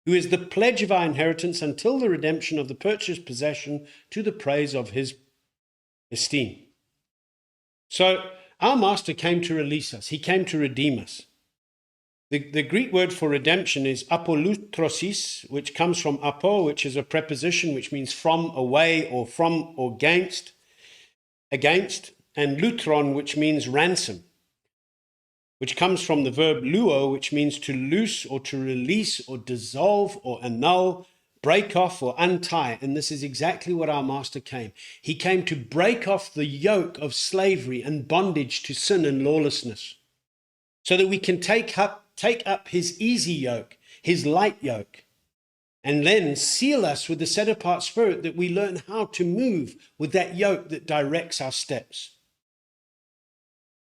who is the pledge of our inheritance until the redemption of the purchased possession, to the praise of his esteem." So our master came to release us. He came to redeem us. The Greek word for redemption is apolutrosis, which comes from apo, which is a preposition which means from, away, or from, or against, and lutron, which means ransom, which comes from the verb luo, which means to loose or to release or dissolve or annul, break off or untie. And this is exactly what our master came. He came to break off the yoke of slavery and bondage to sin and lawlessness, so that we can take up his easy yoke, his light yoke, and then seal us with the set apart spirit, that we learn how to move with that yoke that directs our steps.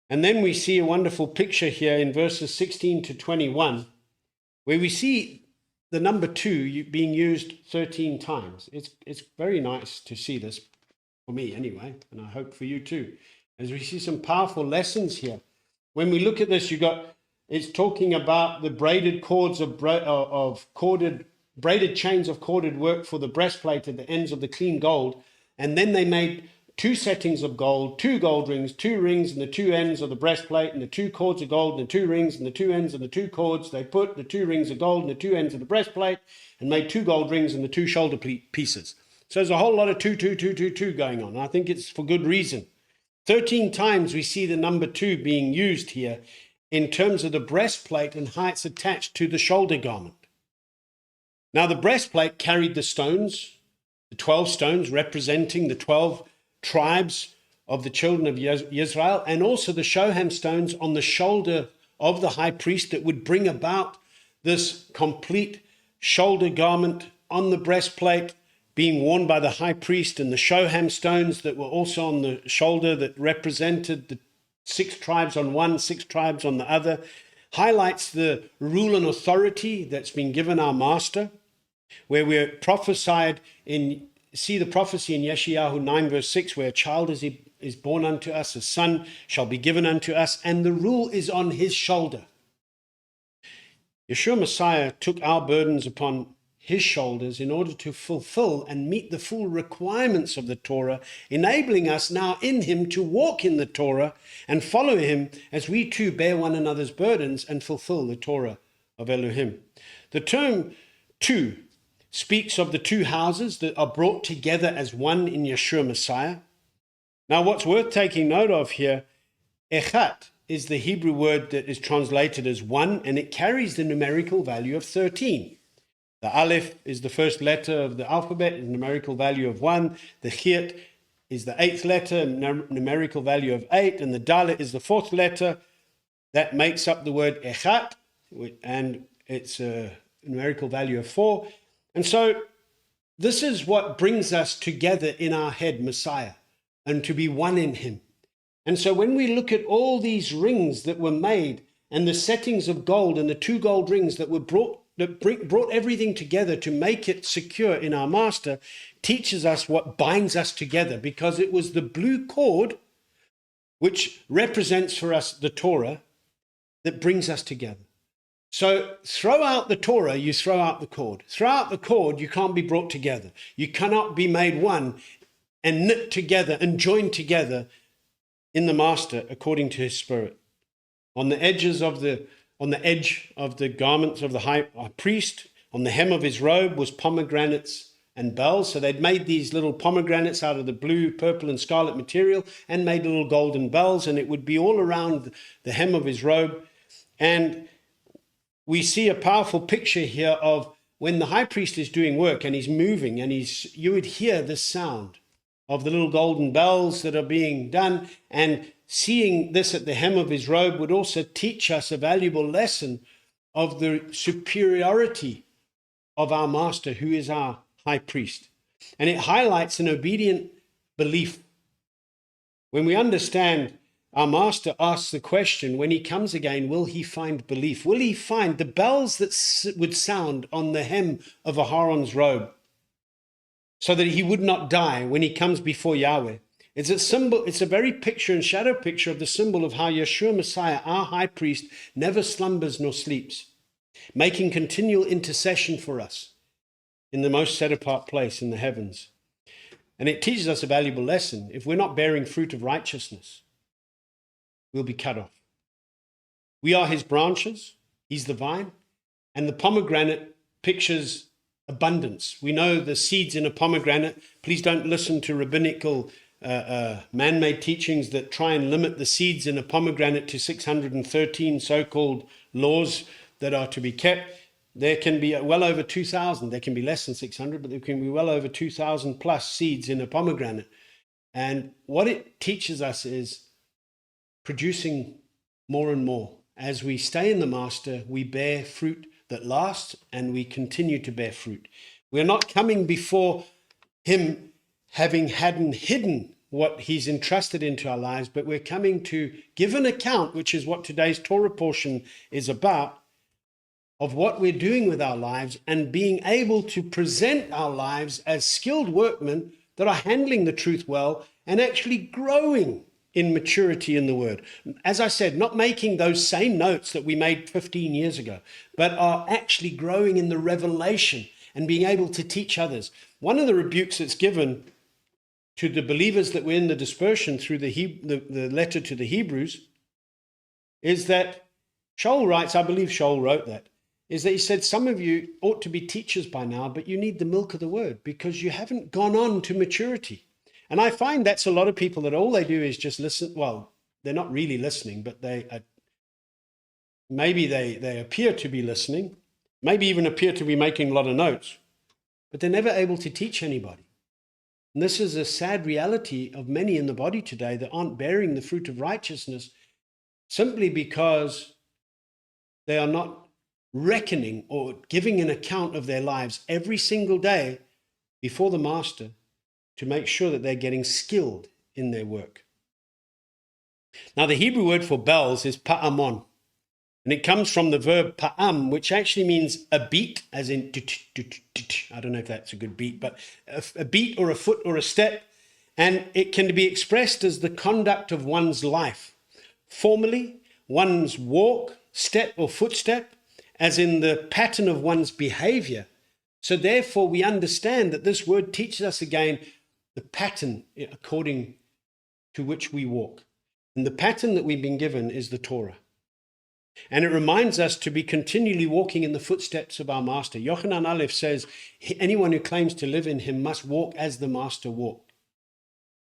And then we see a wonderful picture here in verses 16 to 21, where we see the number 2 being used 13 times. It's very nice to see this, for me anyway, and I hope for you too, as we see some powerful lessons here. When we look at this, it's talking about the braided cords braided chains of corded work for the breastplate at the ends of the clean gold, and then they made 2 settings of gold, 2 gold rings, 2 rings in the 2 ends of the breastplate, and the 2 cords of gold, and the 2 rings in the 2 ends of the 2 cords. They put the 2 rings of gold in the 2 ends of the breastplate, and made 2 gold rings in the 2 shoulder pieces. So there's a whole lot of 2, 2, 2, 2, 2 going on. I think it's for good reason. 13 times we see the number 2 being used here in terms of the breastplate and how it's attached to the shoulder garment. Now, the breastplate carried the stones, the 12 stones representing the 12 tribes of the children of Israel, and also the shoham stones on the shoulder of the high priest that would bring about this complete shoulder garment on the breastplate being worn by the high priest, and the shoham stones that were also on the shoulder that represented the 6 tribes on one, 6 tribes on the other, highlights the rule and authority that's been given our master, where we're prophesied in, see the prophecy in Yeshayahu 9 verse 6, where a child is born unto us, a son shall be given unto us, and the rule is on his shoulder. Yeshua Messiah took our burdens upon his shoulders in order to fulfill and meet the full requirements of the Torah, enabling us now in him to walk in the Torah and follow him as we too bear one another's burdens and fulfill the Torah of Elohim. The term two speaks of the 2 houses that are brought together as one in Yeshua Messiah. Now, what's worth taking note of here, echat is the Hebrew word that is translated as one, and it carries the numerical value of 13. The Aleph is the first letter of the alphabet, numerical value of 1. The Chit is the 8th letter, numerical value of 8. And the Dalet is the 4th letter. That makes up the word Echat, and it's a numerical value of 4. And so this is what brings us together in our head, Messiah, and to be one in him. And so when we look at all these rings that were made and the settings of gold and the 2 gold rings that were brought everything together to make it secure in our master, teaches us what binds us together, because it was the blue cord, which represents for us the Torah, that brings us together. So throw out the Torah, you throw out the cord. Throw out the cord, you can't be brought together. You cannot be made one and knit together and joined together in the master according to his spirit. On the edge of the garments of the high priest, on the hem of his robe, was pomegranates and bells. So they'd made these little pomegranates out of the blue, purple, and scarlet material and made little golden bells, and it would be all around the hem of his robe. And we see a powerful picture here of when the high priest is doing work and he's moving, and you would hear the sound of the little golden bells that are being done, and seeing this at the hem of his robe would also teach us a valuable lesson of the superiority of our master, who is our high priest. And it highlights an obedient belief. When we understand our master asks the question, when he comes again, will he find belief? Will he find the bells that would sound on the hem of Aharon's robe, so that he would not die when he comes before Yahweh? It's a symbol, it's a very picture and shadow picture of the symbol of how Yeshua Messiah, our high priest, never slumbers nor sleeps, making continual intercession for us in the most set apart place in the heavens. And it teaches us a valuable lesson. If we're not bearing fruit of righteousness, we'll be cut off. We are his branches, he's the vine, and the pomegranate pictures abundance. We know the seeds in a pomegranate. Please don't listen to rabbinical man-made teachings that try and limit the seeds in a pomegranate to 613 so-called laws that are to be kept. There can be well over 2,000. There can be less than 600, but there can be well over 2,000 plus seeds in a pomegranate. And what it teaches us is producing more and more. As we stay in the master, we bear fruit that lasts, and we continue to bear fruit. We're not coming before him having hadn't hidden what he's entrusted into our lives, but we're coming to give an account, which is what today's Torah portion is about, of what we're doing with our lives, and being able to present our lives as skilled workmen that are handling the truth well and actually growing in maturity in the word. As I said, not making those same notes that we made 15 years ago, but are actually growing in the revelation and being able to teach others. One of the rebukes that's given to the believers that were in the dispersion through the letter to the Hebrews is that Shaul writes, I believe Shaul wrote that, is that he said, some of you ought to be teachers by now, but you need the milk of the word because you haven't gone on to maturity. And I find that's a lot of people that all they do is just listen. Well, they're not really listening, but they are maybe they appear to be listening, maybe even appear to be making a lot of notes, but they're never able to teach anybody. And this is a sad reality of many in the body today that aren't bearing the fruit of righteousness simply because they are not reckoning or giving an account of their lives every single day before the Master to make sure that they're getting skilled in their work. Now, the Hebrew word for bells is pa'amon, and it comes from the verb pa'am, which actually means a beat, as in, I don't know if that's a good beat, but a beat or a foot or a step, and it can be expressed as the conduct of one's life. Formally, one's walk, step or footstep, as in the pattern of one's behavior. So therefore, we understand that this word teaches us again the pattern according to which we walk. And the pattern that we've been given is the Torah. And it reminds us to be continually walking in the footsteps of our Master. Yochanan Aleph says, anyone who claims to live in him must walk as the Master walked.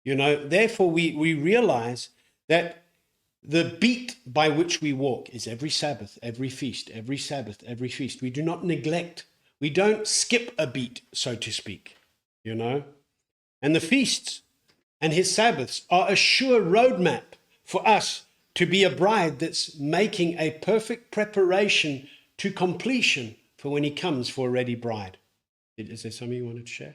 Therefore we realize that the beat by which we walk is every Sabbath, every feast, every Sabbath, every feast. We do not neglect. We don't skip a beat, so to speak, And the feasts and his Sabbaths are a sure roadmap for us to be a bride that's making a perfect preparation to completion for when he comes for a ready bride. Is there something you wanted to share?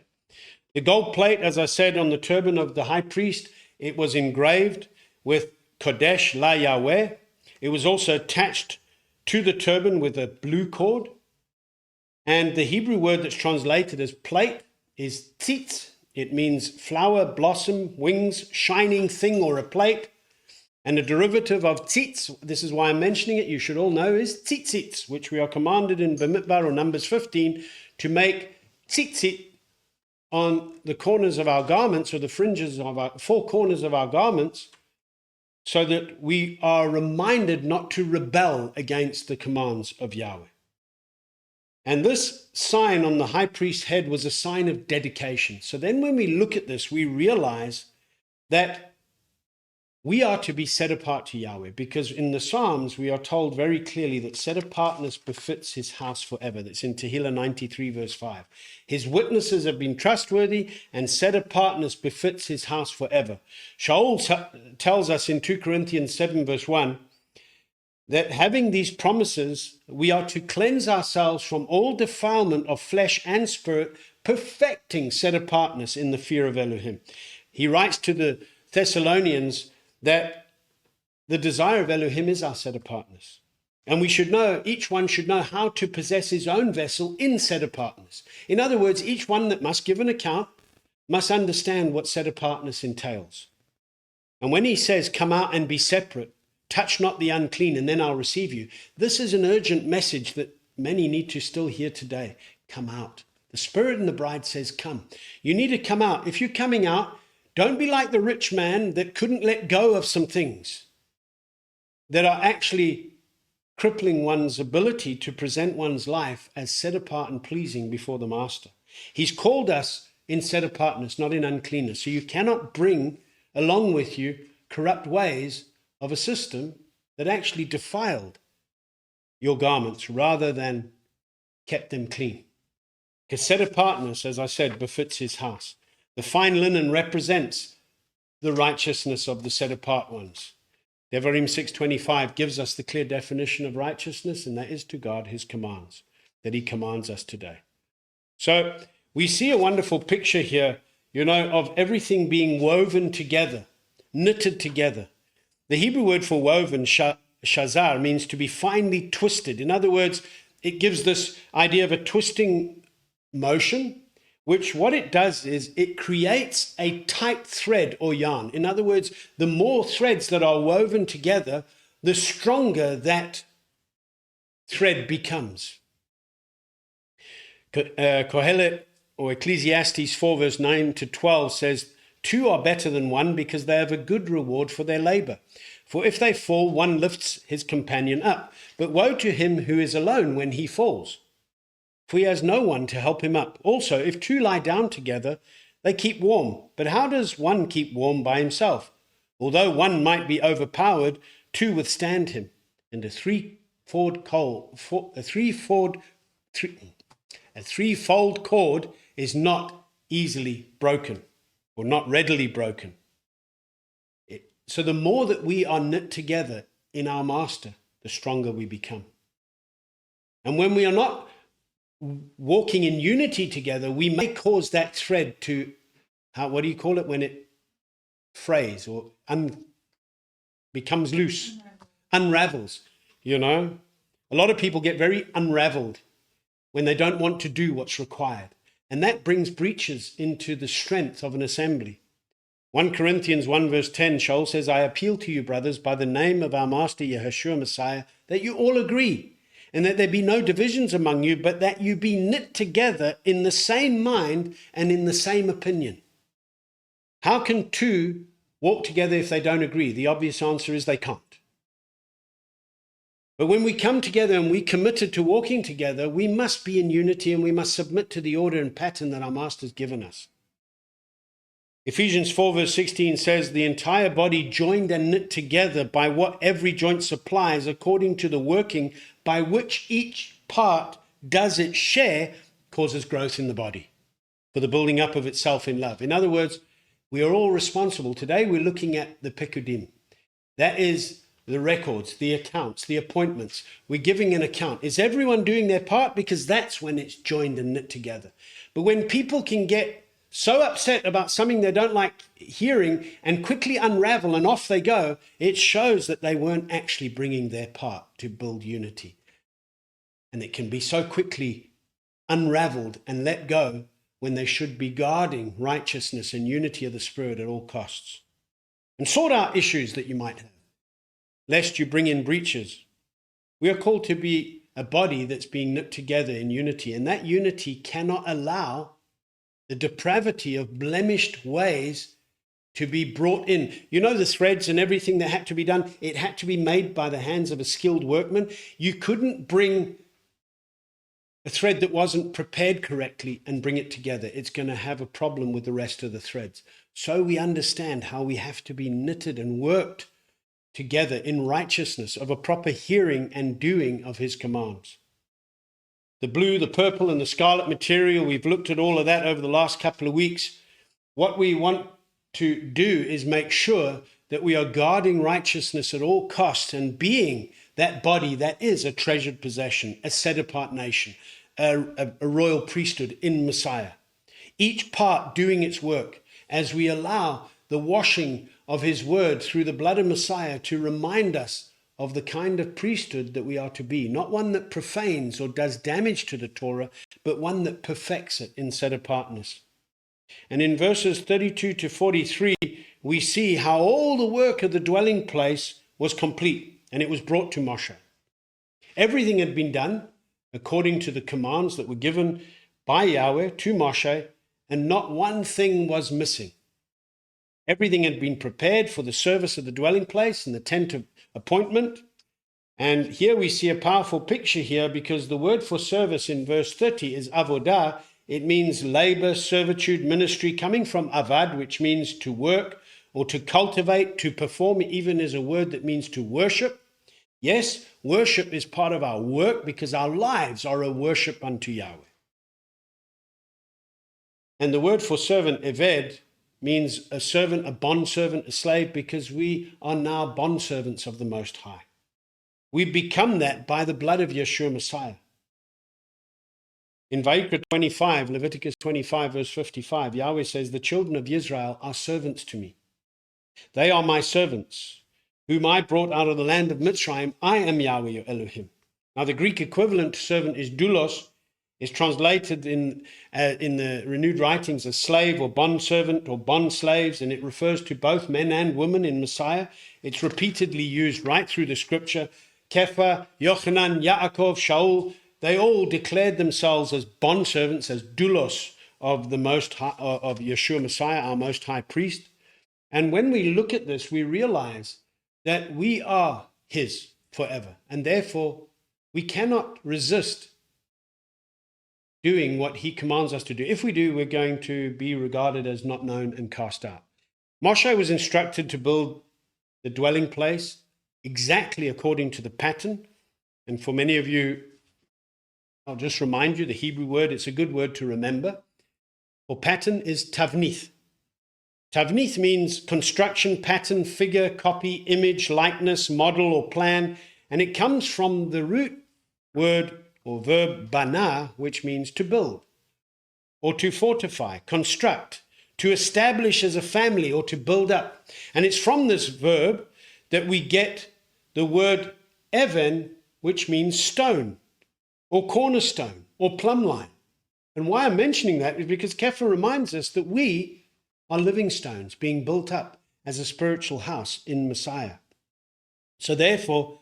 The gold plate, as I said, on the turban of the high priest, it was engraved with Kodesh La Yahweh. It was also attached to the turban with a blue cord. And the Hebrew word that's translated as plate is tzitz. It means flower, blossom, wings, shining thing, or a plate. And the derivative of tzitz, this is why I'm mentioning it, you should all know, is tzitzit, which we are commanded in Bamidbar or Numbers 15 to make tzitzit on the corners of our garments, or the fringes of our four corners of our garments, so that we are reminded not to rebel against the commands of Yahweh. And this sign on the high priest's head was a sign of dedication. So then when we look at this, we realize that we are to be set apart to Yahweh, because in the Psalms, we are told very clearly that set apartness befits his house forever. That's in Tehillah 93, verse 5. His witnesses have been trustworthy, and set apartness befits his house forever. Shaul tells us in 2 Corinthians 7, verse 1, that having these promises, we are to cleanse ourselves from all defilement of flesh and spirit, perfecting set apartness in the fear of Elohim. He writes to the Thessalonians that the desire of Elohim is our set apartness. And we should know, each one should know how to possess his own vessel in set apartness. In other words, each one that must give an account must understand what set apartness entails. And when he says, come out and be separate, touch not the unclean, and then I'll receive you. This is an urgent message that many need to still hear today. Come out. The Spirit and the bride says, come. You need to come out. If you're coming out, don't be like the rich man that couldn't let go of some things that are actually crippling one's ability to present one's life as set apart and pleasing before the Master. He's called us in set apartness, not in uncleanness. So you cannot bring along with you corrupt ways of a system that actually defiled your garments rather than kept them clean. His set apartness, as I said, befits his house. The fine linen represents the righteousness of the set apart ones. Devarim 6:25 gives us the clear definition of righteousness, and that is to guard his commands, that he commands us today. So we see a wonderful picture here, of everything being woven together, knitted together. The Hebrew word for woven, shazar, means to be finely twisted. In other words, it gives this idea of a twisting motion, which what it does is it creates a tight thread or yarn. In other words, the more threads that are woven together, the stronger that thread becomes. Kohelet or Ecclesiastes 4 verse 9 to 12 says, 2 are better than 1 because they have a good reward for their labor. For if they fall, one lifts his companion up. But woe to him who is alone when he falls, for he has no one to help him up. Also, if 2 lie down together, they keep warm. But how does one keep warm by himself? Although one might be overpowered, 2 withstand him. And a threefold cord is not easily broken or not readily broken. So the more that we are knit together in our master, the stronger we become. And when we are not walking in unity together, we may cause that thread to, what do you call it when it frays or becomes loose? Unravels, A lot of people get very unraveled when they don't want to do what's required. And that brings breaches into the strength of an assembly. 1 Corinthians 1 verse 10, Shaul says, I appeal to you, brothers, by the name of our Master Yeshua Messiah, that you all agree, and that there be no divisions among you, but that you be knit together in the same mind and in the same opinion. How can two walk together if they don't agree? The obvious answer is they can't. But when we come together and we committed to walking together, we must be in unity and we must submit to the order and pattern that our Master's given us. Ephesians 4 verse 16 says, the entire body joined and knit together by what every joint supplies, according to the working by which each part does its share, causes growth in the body for the building up of itself in love. In other words, we are all responsible. Today we're looking at the Pequฎey. That is the records, the accounts, the appointments. We're giving an account. Is everyone doing their part? Because that's when it's joined and knit together. But when people can get so upset about something they don't like hearing and quickly unravel and off they go, it shows that they weren't actually bringing their part to build unity. And it can be so quickly unraveled and let go when they should be guarding righteousness and unity of the Spirit at all costs. And sort out issues that you might have, lest you bring in breaches. We are called to be a body that's being knit together in unity, and that unity cannot allow the depravity of blemished ways to be brought in. The threads and everything that had to be done, it had to be made by the hands of a skilled workman. You couldn't bring a thread that wasn't prepared correctly and bring it together. It's going to have a problem with the rest of the threads. So we understand how we have to be knitted and worked together in righteousness of a proper hearing and doing of his commands. The blue, the purple, and the scarlet material, we've looked at all of that over the last couple of weeks. What we want to do is make sure that we are guarding righteousness at all costs and being that body that is a treasured possession, a set-apart nation, a royal priesthood in Messiah. Each part doing its work as we allow the washing of his word through the blood of Messiah to remind us of the kind of priesthood that we are to be, not one that profanes or does damage to the Torah, but one that perfects it in set-apartness. And in verses 32 to 43, we see how all the work of the dwelling place was complete, and it was brought to Moshe. Everything had been done according to the commands that were given by Yahweh to Moshe, and not one thing was missing. Everything had been prepared for the service of the dwelling place and the tent of appointment. And here we see a powerful picture here, because the word for service in verse 30 is avodah. It means labor, servitude, ministry, coming from avad, which means to work or to cultivate, to perform. It even is a word that means to worship. Yes, worship is part of our work because our lives are a worship unto Yahweh. And the word for servant, eved, means a servant, a bondservant, a slave, because we are now bondservants of the Most High. We become that by the blood of Yeshua Messiah. In Vayikra 25, Leviticus 25, verse 55, Yahweh says, the children of Israel are servants to me. They are my servants, whom I brought out of the land of Mitzrayim. I am Yahweh your Elohim. Now the Greek equivalent to servant is doulos, is translated in the renewed writings as slave or bondservant or bond slaves, and it refers to both men and women in Messiah. It's repeatedly used right through the scripture. Kepha, Yochanan, Yaakov, Shaul, they all declared themselves as bondservants, as doulos of the Most High, of Yeshua Messiah, our Most High Priest. And when we look at this, we realize that we are his forever, and therefore we cannot resist doing what he commands us to do. If we do, we're going to be regarded as not known and cast out. Moshe was instructed to build the dwelling place exactly according to the pattern And for many of you, I'll just remind you the Hebrew word, it's a good word to remember, for pattern is tavnith. Tavnith means construction, pattern, figure, copy, image, likeness, model, or plan. And it comes from the root word or verb bana, which means to build or to fortify, construct, to establish as a family or to build up. And it's from this verb that we get the word even, which means stone or cornerstone or plumb line. And why I'm mentioning that is because Kepha reminds us that we are living stones being built up as a spiritual house in Messiah. So therefore,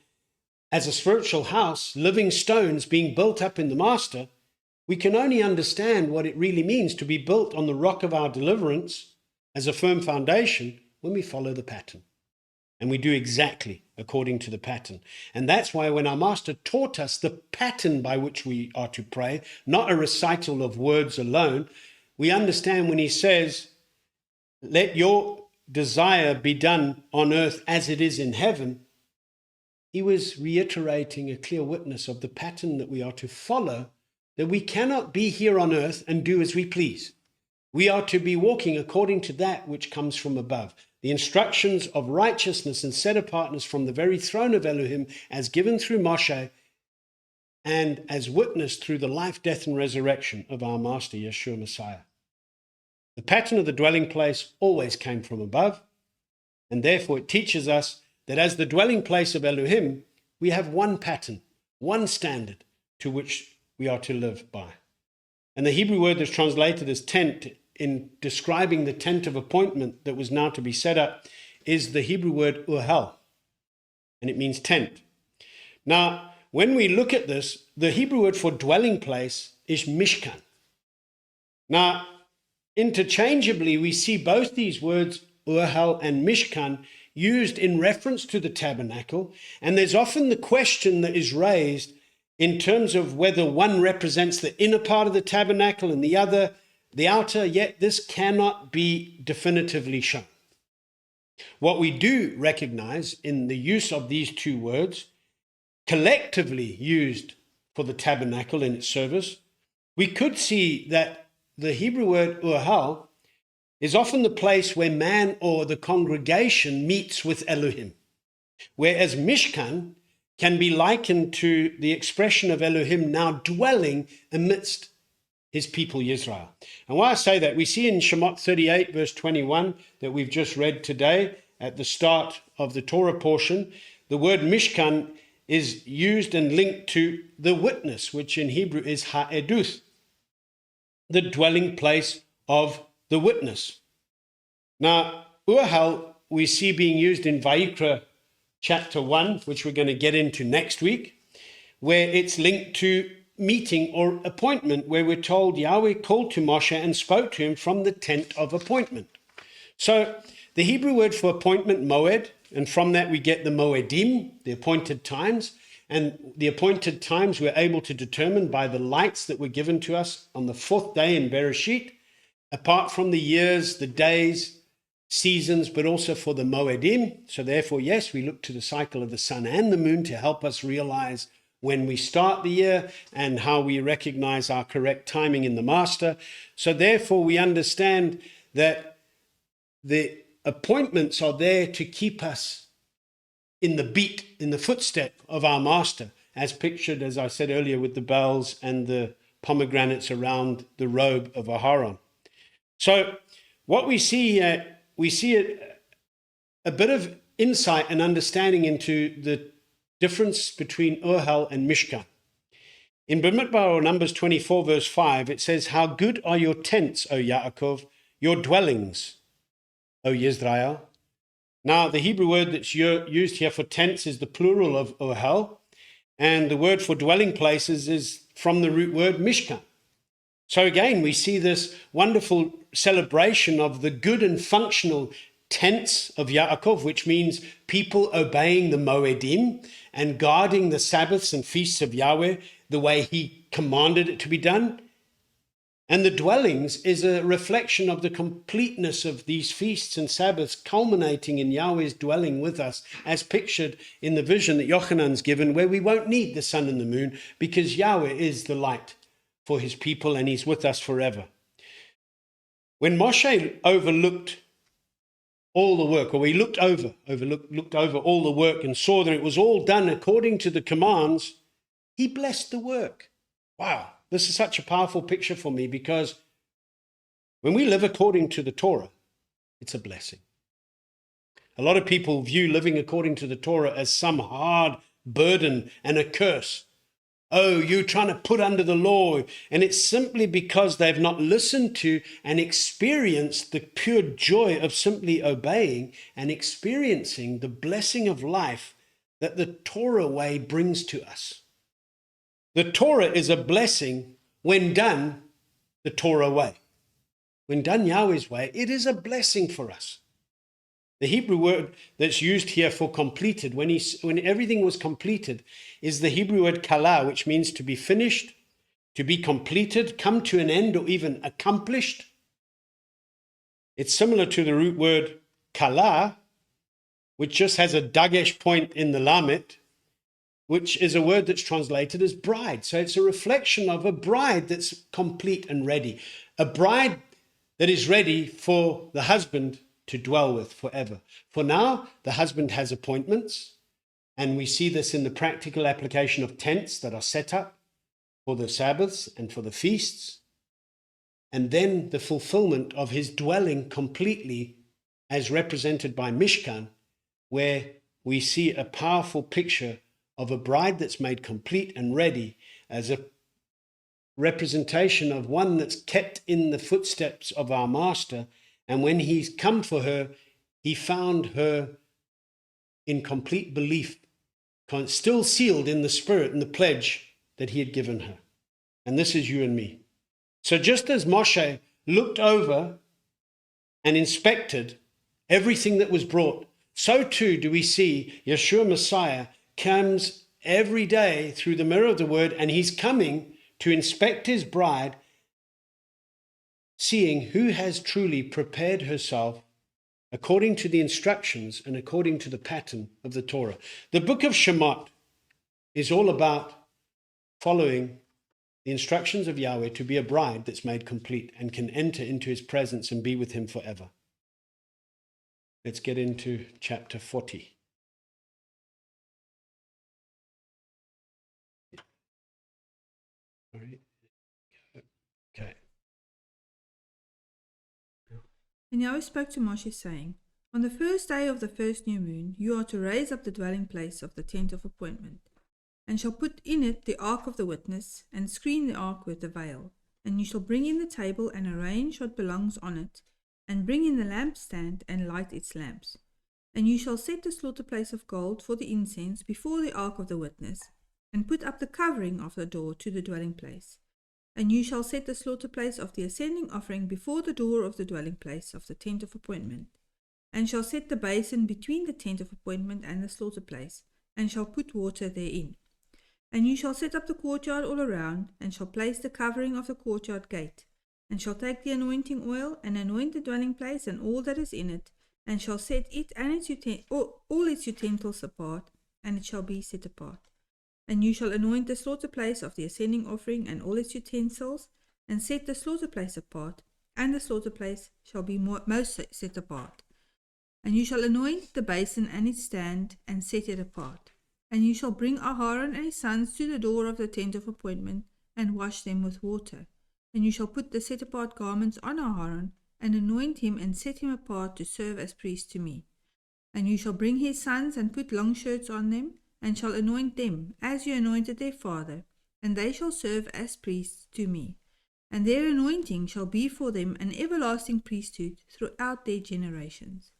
as a spiritual house, living stones being built up in the Master, we can only understand what it really means to be built on the rock of our deliverance as a firm foundation when we follow the pattern. And we do exactly according to the pattern. And that's why when our Master taught us the pattern by which we are to pray, not a recital of words alone, we understand when he says, let your desire be done on earth as it is in heaven, he was reiterating a clear witness of the pattern that we are to follow, that we cannot be here on earth and do as we please. We are to be walking according to that which comes from above. The instructions of righteousness and set apartness from the very throne of Elohim as given through Moshe and as witnessed through the life, death, and resurrection of our Master, Yeshua Messiah. The pattern of the dwelling place always came from above, and therefore it teaches us that as the dwelling place of Elohim, we have one pattern, one standard to which we are to live by. And the Hebrew word that's translated as tent in describing the tent of appointment that was now to be set up is the Hebrew word uhel, and it means tent. Now, when we look at this, the Hebrew word for dwelling place is mishkan. Now, interchangeably, we see both these words, uhel and mishkan, used in reference to the tabernacle, and there's often the question that is raised in terms of whether one represents the inner part of the tabernacle and the other the outer, yet this cannot be definitively shown. What we do recognize in the use of these two words, collectively used for the tabernacle in its service, we could see that the Hebrew word uhel is often the place where man or the congregation meets with Elohim, whereas Mishkan can be likened to the expression of Elohim now dwelling amidst his people Israel. And why I say that, we see in Shemoth 38 verse 21 that we've just read today at the start of the Torah portion, the word Mishkan is used and linked to the witness, which in Hebrew is ha'eduth, the dwelling place of the witness. Now, uhel we see being used in Vayikra chapter 1, which we're going to get into next week, where it's linked to meeting or appointment, where we're told Yahweh called to Moshe and spoke to him from the tent of appointment. So the Hebrew word for appointment, moed, and from that we get the moedim, the appointed times, and the appointed times we're able to determine by the lights that were given to us on the fourth day in Bereshit, apart from the years, the days, seasons, but also for the moedim. So therefore, yes, we look to the cycle of the sun and the moon to help us realize when we start the year and how we recognize our correct timing in the Master. So therefore, we understand that the appointments are there to keep us in the beat, in the footstep of our Master, as pictured, as I said earlier, with the bells and the pomegranates around the robe of Aharon. So what we see a bit of insight and understanding into the difference between uhel and mishkan. In Bamidbar, or Numbers 24 verse 5, it says, "How good are your tents, O Yaakov, your dwellings, O Yisrael." Now, the Hebrew word that's used here for tents is the plural of uhel, and the word for dwelling places is from the root word mishkan. So again, we see this wonderful celebration of the good and functional tents of Yaakov, which means people obeying the Moedim and guarding the Sabbaths and feasts of Yahweh the way he commanded it to be done. And the dwellings is a reflection of the completeness of these feasts and Sabbaths, culminating in Yahweh's dwelling with us, as pictured in the vision that Yochanan's given, where we won't need the sun and the moon because Yahweh is the light for his people and he's with us forever. When Moshe overlooked all the work, or he looked over all the work and saw that it was all done according to the commands, he blessed the work. Wow, this is such a powerful picture for me, because when we live according to the Torah, it's a blessing. A lot of people view living according to the Torah as some hard burden and a curse. Oh, you're trying to put under the law. And it's simply because they've not listened to and experienced the pure joy of simply obeying and experiencing the blessing of life that the Torah way brings to us. The Torah is a blessing when done the Torah way. When done Yahweh's way, it is a blessing for us. The Hebrew word that's used here for completed, when everything was completed, is the Hebrew word kala, which means to be finished, to be completed, come to an end, or even accomplished. It's similar to the root word kala, which just has a dagesh point in the lamet, which is a word that's translated as bride. So it's a reflection of a bride that's complete and ready, a bride that is ready for the husband to dwell with forever. For now, the husband has appointments, and we see this in the practical application of tents that are set up for the Sabbaths and for the feasts, and then the fulfillment of his dwelling completely as represented by Mishkan, where we see a powerful picture of a bride that's made complete and ready as a representation of one that's kept in the footsteps of our master. And when he's come for her, he found her in complete belief, still sealed in the spirit and the pledge that he had given her. And this is you and me. So just as Moshe looked over and inspected everything that was brought, so too do we see Yeshua Messiah comes every day through the mirror of the word, and he's coming to inspect his bride, seeing who has truly prepared herself according to the instructions and according to the pattern of the Torah. The book of Shemoth is all about following the instructions of Yahweh to be a bride that's made complete and can enter into his presence and be with him forever. Let's get into chapter 40. All right. Okay. And Yahweh spoke to Moshe, saying, On the first day of the first new moon, you are to raise up the dwelling place of the tent of appointment, and shall put in it the ark of the witness, and screen the ark with the veil. And you shall bring in the table, and arrange what belongs on it, and bring in the lampstand, and light its lamps. And you shall set the slaughter place of gold for the incense before the ark of the witness, and put up the covering of the door to the dwelling place. And you shall set the slaughter place of the ascending offering before the door of the dwelling place of the tent of appointment, and shall set the basin between the tent of appointment and the slaughter place, and shall put water therein. And you shall set up the courtyard all around, and shall place the covering of the courtyard gate, and shall take the anointing oil, and anoint the dwelling place and all that is in it, and shall set it and all its utensils apart, and it shall be set apart. And you shall anoint the slaughter place of the ascending offering and all its utensils, and set the slaughter place apart, and the slaughter place shall be most set apart. And you shall anoint the basin and its stand, and set it apart. And you shall bring Aharon and his sons to the door of the tent of appointment, and wash them with water. And you shall put the set apart garments on Aharon, and anoint him, and set him apart to serve as priest to me. And you shall bring his sons, and put long shirts on them, and shall anoint them, as you anointed their father, and they shall serve as priests to me. And their anointing shall be for them an everlasting priesthood throughout their generations.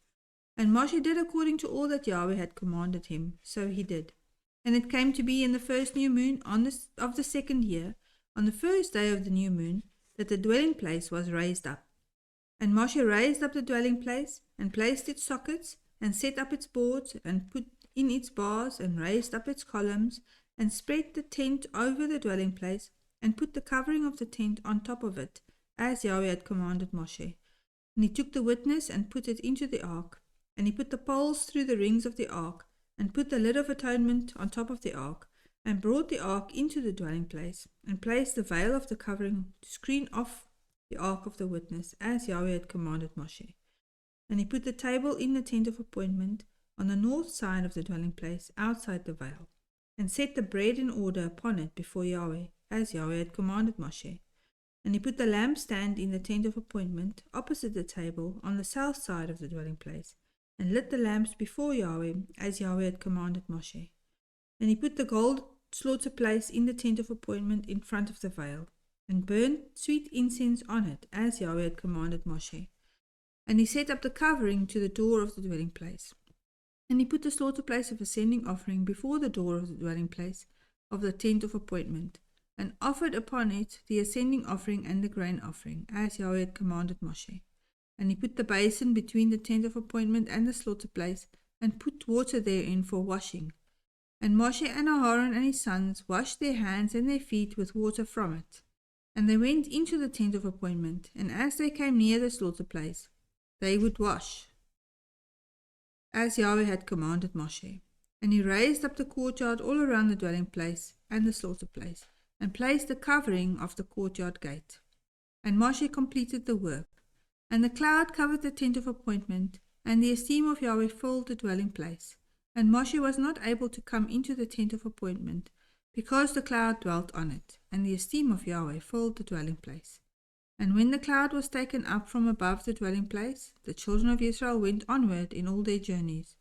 And Moshe did according to all that Yahweh had commanded him, so he did. And it came to be in the first new moon of the second year, on the first day of the new moon, that the dwelling place was raised up. And Moshe raised up the dwelling place, and placed its sockets, and set up its boards, and put in its bars, and raised up its columns, and spread the tent over the dwelling place, and put the covering of the tent on top of it, as Yahweh had commanded Moshe. And he took the witness and put it into the ark. And he put the poles through the rings of the ark, and put the lid of atonement on top of the ark, and brought the ark into the dwelling place, and placed the veil of the covering to screen off the ark of the witness, as Yahweh had commanded Moshe. And he put the table in the tent of appointment on the north side of the dwelling place, outside the veil, and set the bread in order upon it before Yahweh, as Yahweh had commanded Moshe. And he put the lampstand in the tent of appointment, opposite the table, on the south side of the dwelling place, and lit the lamps before Yahweh, as Yahweh had commanded Moshe. And he put the gold slaughter place in the tent of appointment in front of the veil, and burned sweet incense on it, as Yahweh had commanded Moshe. And he set up the covering to the door of the dwelling place. And he put the slaughter place of ascending offering before the door of the dwelling place of the tent of appointment, and offered upon it the ascending offering and the grain offering, as Yahweh had commanded Moshe. And he put the basin between the tent of appointment and the slaughter place, and put water therein for washing. And Moshe and Aaron and his sons washed their hands and their feet with water from it. And they went into the tent of appointment, and as they came near the slaughter place, they would wash, as Yahweh had commanded Moshe. And he raised up the courtyard all around the dwelling place and the slaughter place, and placed the covering of the courtyard gate. And Moshe completed the work. And the cloud covered the tent of appointment, and the esteem of Yahweh filled the dwelling place. And Moshe was not able to come into the tent of appointment, because the cloud dwelt on it, and the esteem of Yahweh filled the dwelling place. And when the cloud was taken up from above the dwelling place, the children of Israel went onward in all their journeys.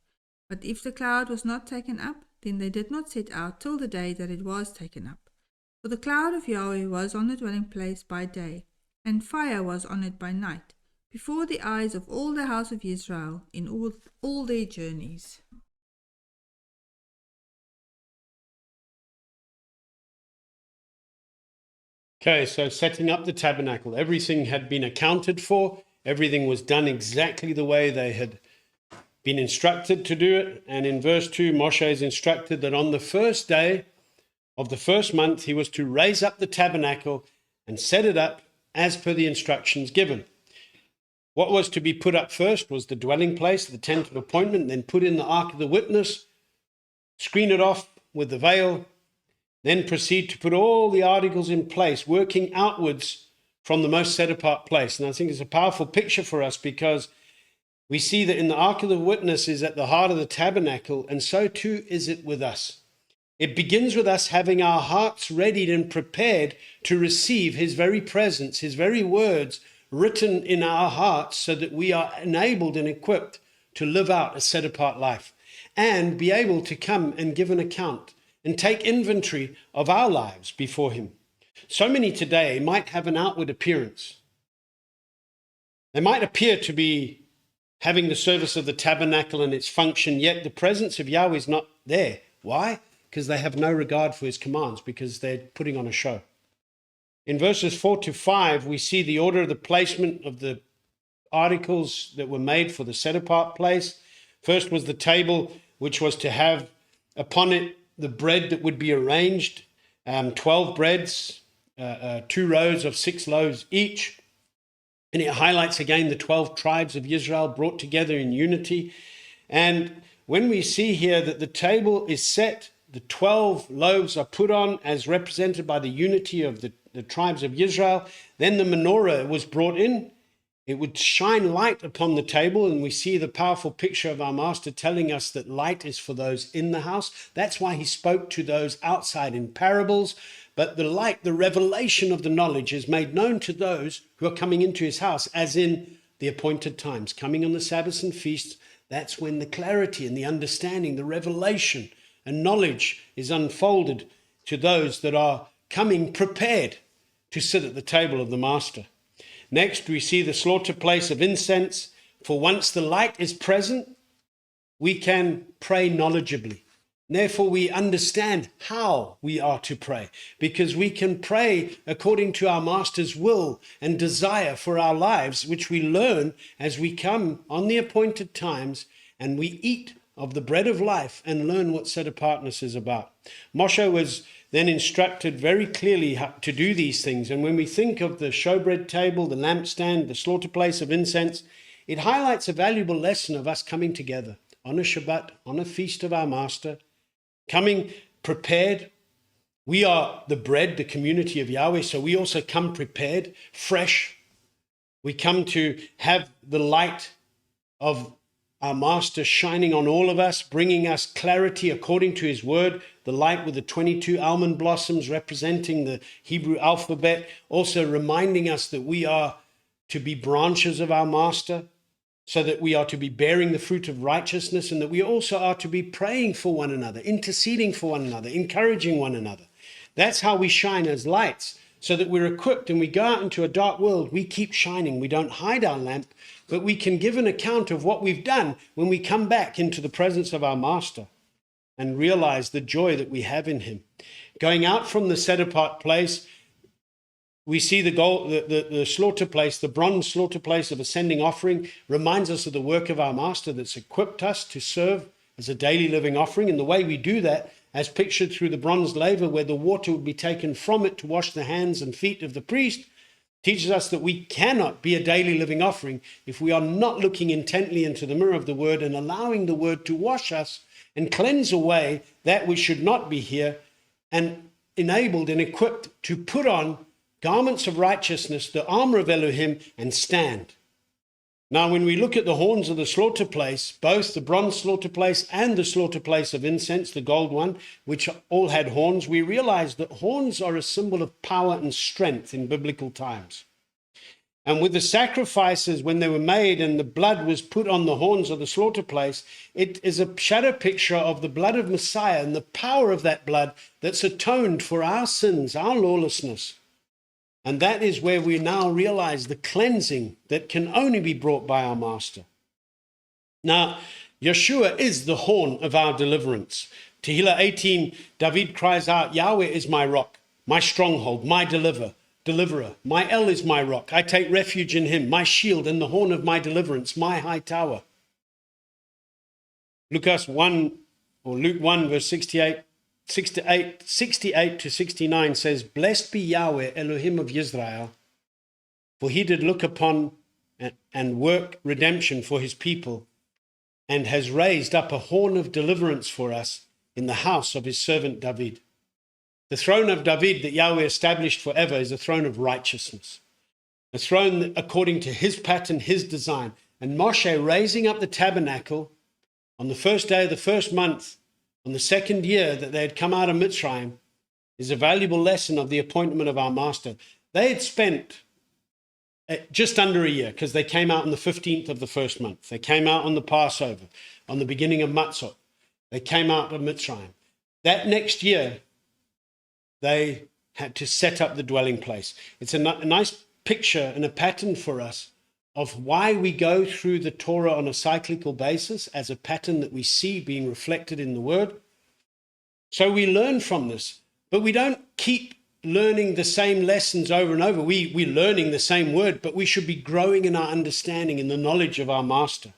But if the cloud was not taken up, then they did not set out till the day that it was taken up. For the cloud of Yahweh was on the dwelling place by day, and fire was on it by night, before the eyes of all the house of Israel in all their journeys. Okay, so setting up the tabernacle, everything had been accounted for. Everything was done exactly the way they had been instructed to do it. And in verse 2, Moshe is instructed that on the first day of the first month, he was to raise up the tabernacle and set it up as per the instructions given. What was to be put up first was the dwelling place, the tent of appointment, then put in the ark of the witness, screen it off with the veil, then proceed to put all the articles in place, working outwards from the most set apart place. And I think it's a powerful picture for us, because we see that in the ark of the witness is at the heart of the tabernacle, and so too is it with us. It begins with us having our hearts readied and prepared to receive his very presence, his very words written in our hearts, so that we are enabled and equipped to live out a set apart life and be able to come and give an account and take inventory of our lives before him. So many today might have an outward appearance. They might appear to be having the service of the tabernacle and its function, yet the presence of Yahweh is not there. Why? Because they have no regard for his commands, because they're putting on a show. In verses 4 to 5, we see the order of the placement of the articles that were made for the set-apart place. First was the table, which was to have upon it the bread that would be arranged, 12 breads, 2 rows of 6 loaves each. And it highlights again the 12 tribes of Israel brought together in unity. And when we see here that the table is set, the 12 loaves are put on as represented by the unity of the tribes of Israel, then the menorah was brought in. It would shine light upon the table, and we see the powerful picture of our master telling us that light is for those in the house. That's why he spoke to those outside in parables. But the light, the revelation of the knowledge, is made known to those who are coming into his house, as in the appointed times, coming on the Sabbaths and feasts. That's when the clarity and the understanding, the revelation and knowledge is unfolded to those that are coming prepared to sit at the table of the master. Next, we see the slaughter place of incense. For once the light is present, we can pray knowledgeably. Therefore, we understand how we are to pray, because we can pray according to our master's will and desire for our lives, which we learn as we come on the appointed times and we eat of the bread of life and learn what set apartness is about. Moshe was then instructed very clearly how to do these things. And when we think of the showbread table, the lampstand, the slaughter place of incense, it highlights a valuable lesson of us coming together on a Shabbat, on a feast of our Master, coming prepared. We are the bread, the community of Yahweh, so we also come prepared, fresh. We come to have the light of our Master shining on all of us, bringing us clarity according to his word, the light with the 22 almond blossoms representing the Hebrew alphabet, also reminding us that we are to be branches of our Master, so that we are to be bearing the fruit of righteousness, and that we also are to be praying for one another, interceding for one another, encouraging one another. That's how we shine as lights, so that we're equipped and we go out into a dark world. We keep shining. We don't hide our lamp, but we can give an account of what we've done when we come back into the presence of our Master and realize the joy that we have in him. Going out from the set-apart place, we see the slaughter place, the bronze slaughter place of ascending offering, reminds us of the work of our Master that's equipped us to serve as a daily living offering. And the way we do that, as pictured through the bronze laver, where the water would be taken from it to wash the hands and feet of the priest, teaches us that we cannot be a daily living offering if we are not looking intently into the mirror of the word and allowing the word to wash us and cleanse away that which should not be here, and enabled and equipped to put on garments of righteousness, the armor of Elohim, and stand. Now, when we look at the horns of the slaughter place, both the bronze slaughter place and the slaughter place of incense, the gold one, which all had horns, we realize that horns are a symbol of power and strength in biblical times. And with the sacrifices, when they were made and the blood was put on the horns of the slaughter place, it is a shadow picture of the blood of Messiah and the power of that blood that's atoned for our sins, our lawlessness. And that is where we now realize the cleansing that can only be brought by our Master. Now, Yeshua is the horn of our deliverance. Tehillah 18, David cries out, Yahweh is my rock, my stronghold, my deliverer. My El is my rock. I take refuge in him, my shield and the horn of my deliverance, my high tower. Luke 1, verse 68 to 69 says, Blessed be Yahweh, Elohim of Israel, for he did look upon and work redemption for his people, and has raised up a horn of deliverance for us in the house of his servant David. The throne of David that Yahweh established forever is a throne of righteousness, a throne according to his pattern, his design. And Moshe raising up the tabernacle on the first day of the first month, on the second year that they had come out of Mitzrayim, is a valuable lesson of the appointment of our Master. They had spent just under a year, because they came out on the 15th of the first month. They came out on the Passover, on the beginning of Matzot. They came out of Mitzrayim. That next year, they had to set up the dwelling place. It's a nice picture and a pattern for us of why we go through the Torah on a cyclical basis, as a pattern that we see being reflected in the word. So we learn from this, but we don't keep learning the same lessons over and over. We're learning the same word, but we should be growing in our understanding, in the knowledge of our Master.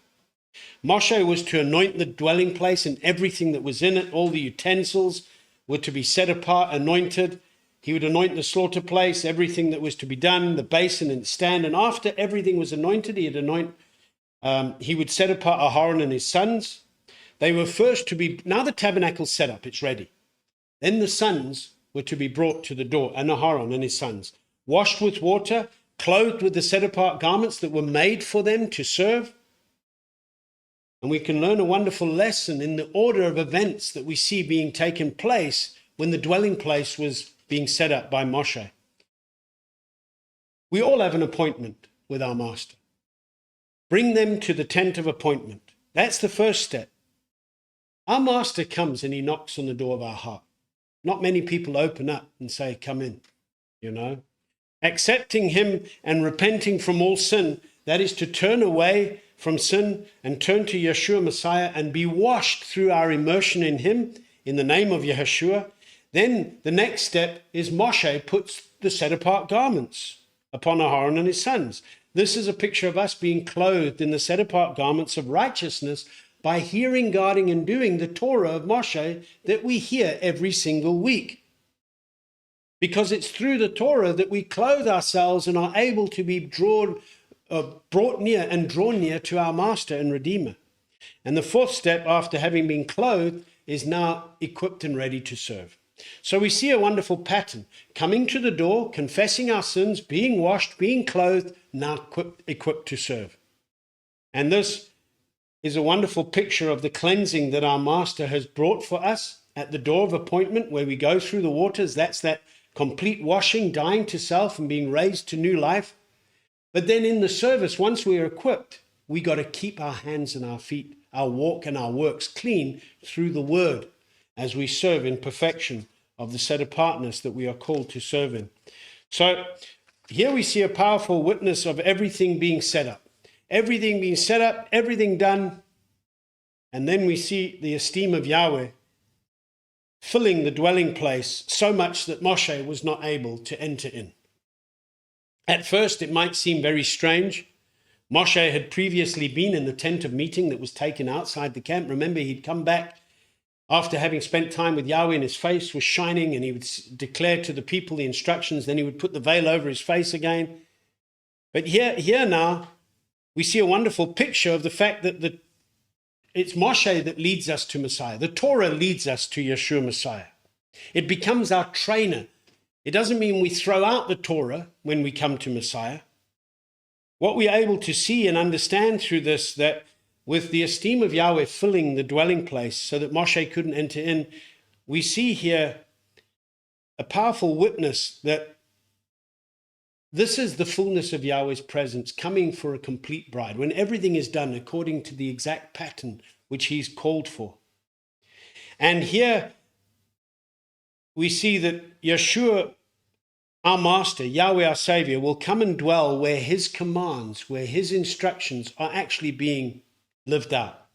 Moshe was to anoint the dwelling place and everything that was in it. All the utensils were to be set apart, anointed. He would anoint the slaughter place, everything that was to be done, the basin and stand. And after everything was anointed, he would set apart Aaron and his sons. They were first to be, now the tabernacle's set up, it's ready. Then the sons were to be brought to the door, and Aaron and his sons, washed with water, clothed with the set apart garments that were made for them to serve. And we can learn a wonderful lesson in the order of events that we see being taken place when the dwelling place was being set up by Moshe. We all have an appointment with our Master. Bring them to the tent of appointment. That's the first step. Our Master comes and he knocks on the door of our heart. Not many people open up and say, come in, Accepting him and repenting from all sin, that is to turn away from sin and turn to Yeshua Messiah and be washed through our immersion in him in the name of Yeshua. Then the next step is Moshe puts the set-apart garments upon Aaron and his sons. This is a picture of us being clothed in the set-apart garments of righteousness by hearing, guarding, and doing the Torah of Moshe that we hear every single week. because it's through the Torah that we clothe ourselves and are able to be brought near and drawn near to our Master and Redeemer. And the fourth step, after having been clothed, is now equipped and ready to serve. So we see a wonderful pattern. Coming to the door, confessing our sins, being washed, being clothed, now equipped to serve. And this is a wonderful picture of the cleansing that our Master has brought for us at the door of appointment, where we go through the waters. That's that complete washing, dying to self and being raised to new life. But then in the service, once we are equipped, we got to keep our hands and our feet, our walk and our works clean through the word as we serve in perfection of the set apartness that we are called to serve in. So here we see a powerful witness of everything being set up. Everything being set up, everything done. And then we see the esteem of Yahweh filling the dwelling place so much that Moshe was not able to enter in. At first, it might seem very strange. Moshe had previously been in the tent of meeting that was taken outside the camp. Remember, he'd come back after having spent time with Yahweh, and his face was shining, and he would declare to the people the instructions. Then he would put the veil over his face again. But here now, we see a wonderful picture of the fact that it's Moshe that leads us to Messiah. The Torah leads us to Yeshua Messiah. It becomes our trainer. It doesn't mean we throw out the Torah when we come to Messiah. What we are able to see and understand through this, that with the esteem of Yahweh filling the dwelling place so that Moshe couldn't enter in, we see here a powerful witness that this is the fullness of Yahweh's presence coming for a complete bride, when everything is done according to the exact pattern which he's called for. And here we see that Yeshua, our Master, Yahweh, our Savior, will come and dwell where his commands, where his instructions are actually being lived out.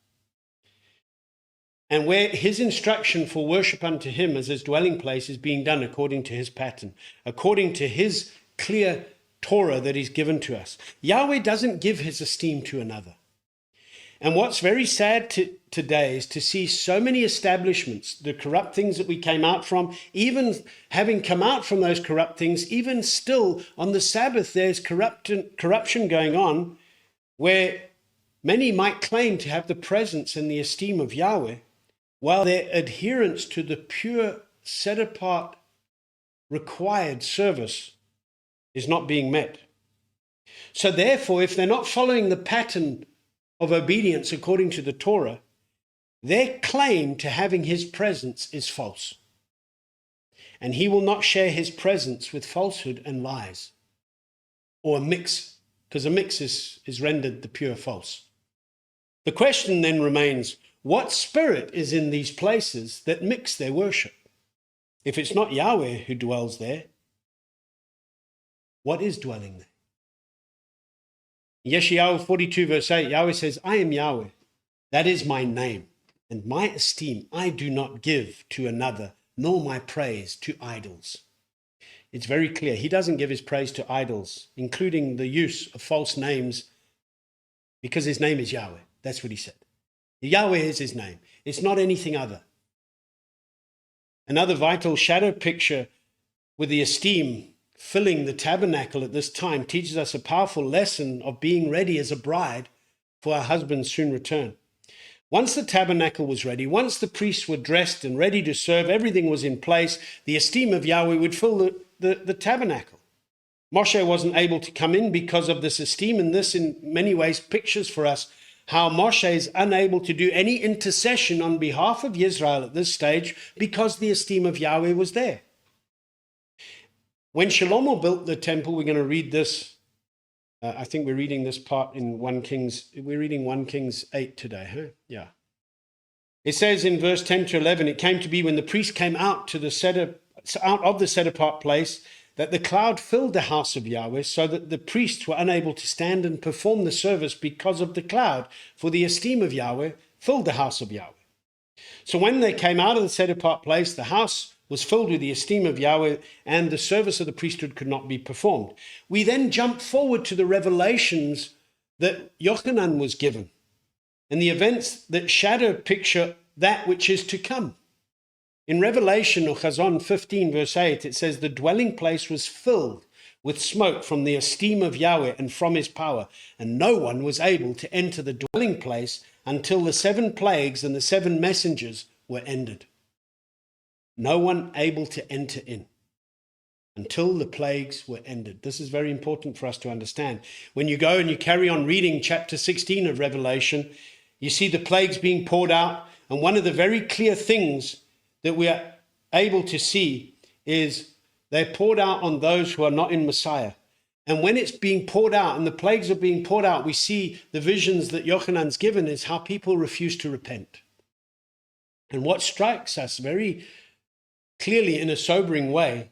And where his instruction for worship unto him as his dwelling place is being done according to his pattern, according to his clear Torah that he's given to us. Yahweh doesn't give his esteem to another. And what's very sad today is to see so many establishments, the corrupt things that we came out from, even having come out from those corrupt things, even still on the Sabbath, there's corruption going on, where many might claim to have the presence and the esteem of Yahweh, while their adherence to the pure, set-apart, required service is not being met. So therefore, if they're not following the pattern of obedience according to the Torah, their claim to having his presence is false. And he will not share his presence with falsehood and lies, or a mix, because a mix is rendered the pure false. The question then remains, what spirit is in these places that mix their worship? If it's not Yahweh who dwells there, what is dwelling there? Yeshayahu 42 verse 8, Yahweh says, I am Yahweh, that is my name, and my esteem I do not give to another, nor my praise to idols. It's very clear. He doesn't give his praise to idols, including the use of false names, because his name is Yahweh. That's what he said. Yahweh is his name. It's not anything other. Another vital shadow picture with the esteem filling the tabernacle at this time teaches us a powerful lesson of being ready as a bride for our husband's soon return. Once the tabernacle was ready, once the priests were dressed and ready to serve, everything was in place, the esteem of Yahweh would fill the tabernacle. Moshe wasn't able to come in because of this esteem, and this in many ways pictures for us how Moshe is unable to do any intercession on behalf of Israel at this stage because the esteem of Yahweh was there. When Shlomo built the temple, we're going to read this. I think we're reading this part in 1 Kings. We're reading 1 Kings 8 today, huh? Yeah. It says in verse 10 to 11, it came to be when the priest came out of the set apart place that the cloud filled the house of Yahweh, so that the priests were unable to stand and perform the service because of the cloud, for the esteem of Yahweh filled the house of Yahweh. So when they came out of the set apart place, the house was filled with the esteem of Yahweh, and the service of the priesthood could not be performed. We then jump forward to the revelations that Yochanan was given, and the events that shadow picture that which is to come. In Revelation or Chazon 15 verse 8, it says, the dwelling place was filled with smoke from the esteem of Yahweh and from his power, and no one was able to enter the dwelling place until the 7 plagues and the 7 messengers were ended. No one able to enter in until the plagues were ended. This is very important for us to understand. When you go and you carry on reading chapter 16 of Revelation, you see the plagues being poured out, and one of the very clear things that we are able to see is they're poured out on those who are not in Messiah. And when it's being poured out and the plagues are being poured out, we see the visions that Yochanan's given is how people refuse to repent. And what strikes us very clearly in a sobering way,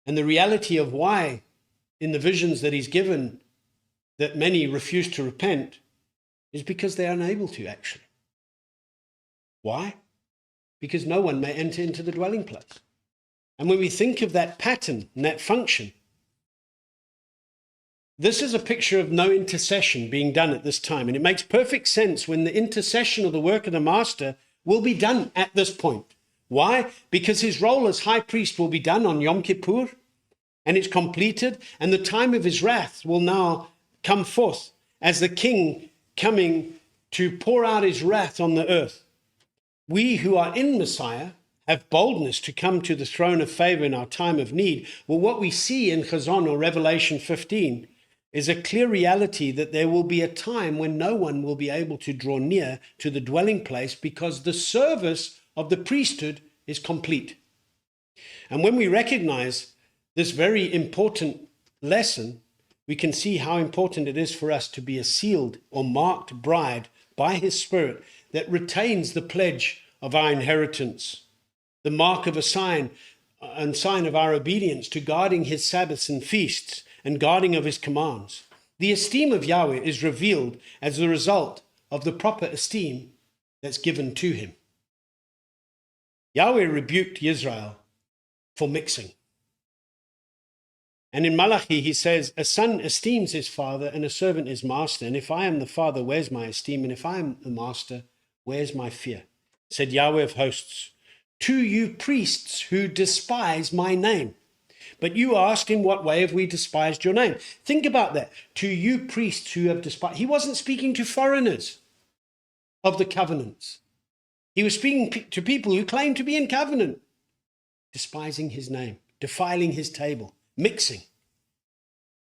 and the reality of why in the visions that he's given that many refuse to repent, is because they're unable to actually. Why? Because no one may enter into the dwelling place. And when we think of that pattern and that function, this is a picture of no intercession being done at this time. And it makes perfect sense when the intercession of the work of the Master will be done at this point. Why? Because his role as high priest will be done on Yom Kippur, and it's completed, and the time of his wrath will now come forth as the king coming to pour out his wrath on the earth. We who are in Messiah have boldness to come to the throne of favor in our time of need. Well, what we see in Chazon or Revelation 15 is a clear reality that there will be a time when no one will be able to draw near to the dwelling place because the service of the priesthood is complete. And when we recognize this very important lesson, we can see how important it is for us to be a sealed or marked bride by his Spirit that retains the pledge of our inheritance, the mark of a sign of our obedience to guarding his Sabbaths and feasts and guarding of his commands. The esteem of Yahweh is revealed as the result of the proper esteem that's given to him. Yahweh rebuked Israel for mixing. And in Malachi, he says, a son esteems his father and a servant his master. And if I am the father, where's my esteem? And if I am the master, where's my fear? Said Yahweh of hosts, to you priests who despise my name. But you asked, in what way have we despised your name? Think about that. To you priests who have despised. He wasn't speaking to foreigners of the covenants. He was speaking to people who claimed to be in covenant, despising his name, defiling his table, mixing,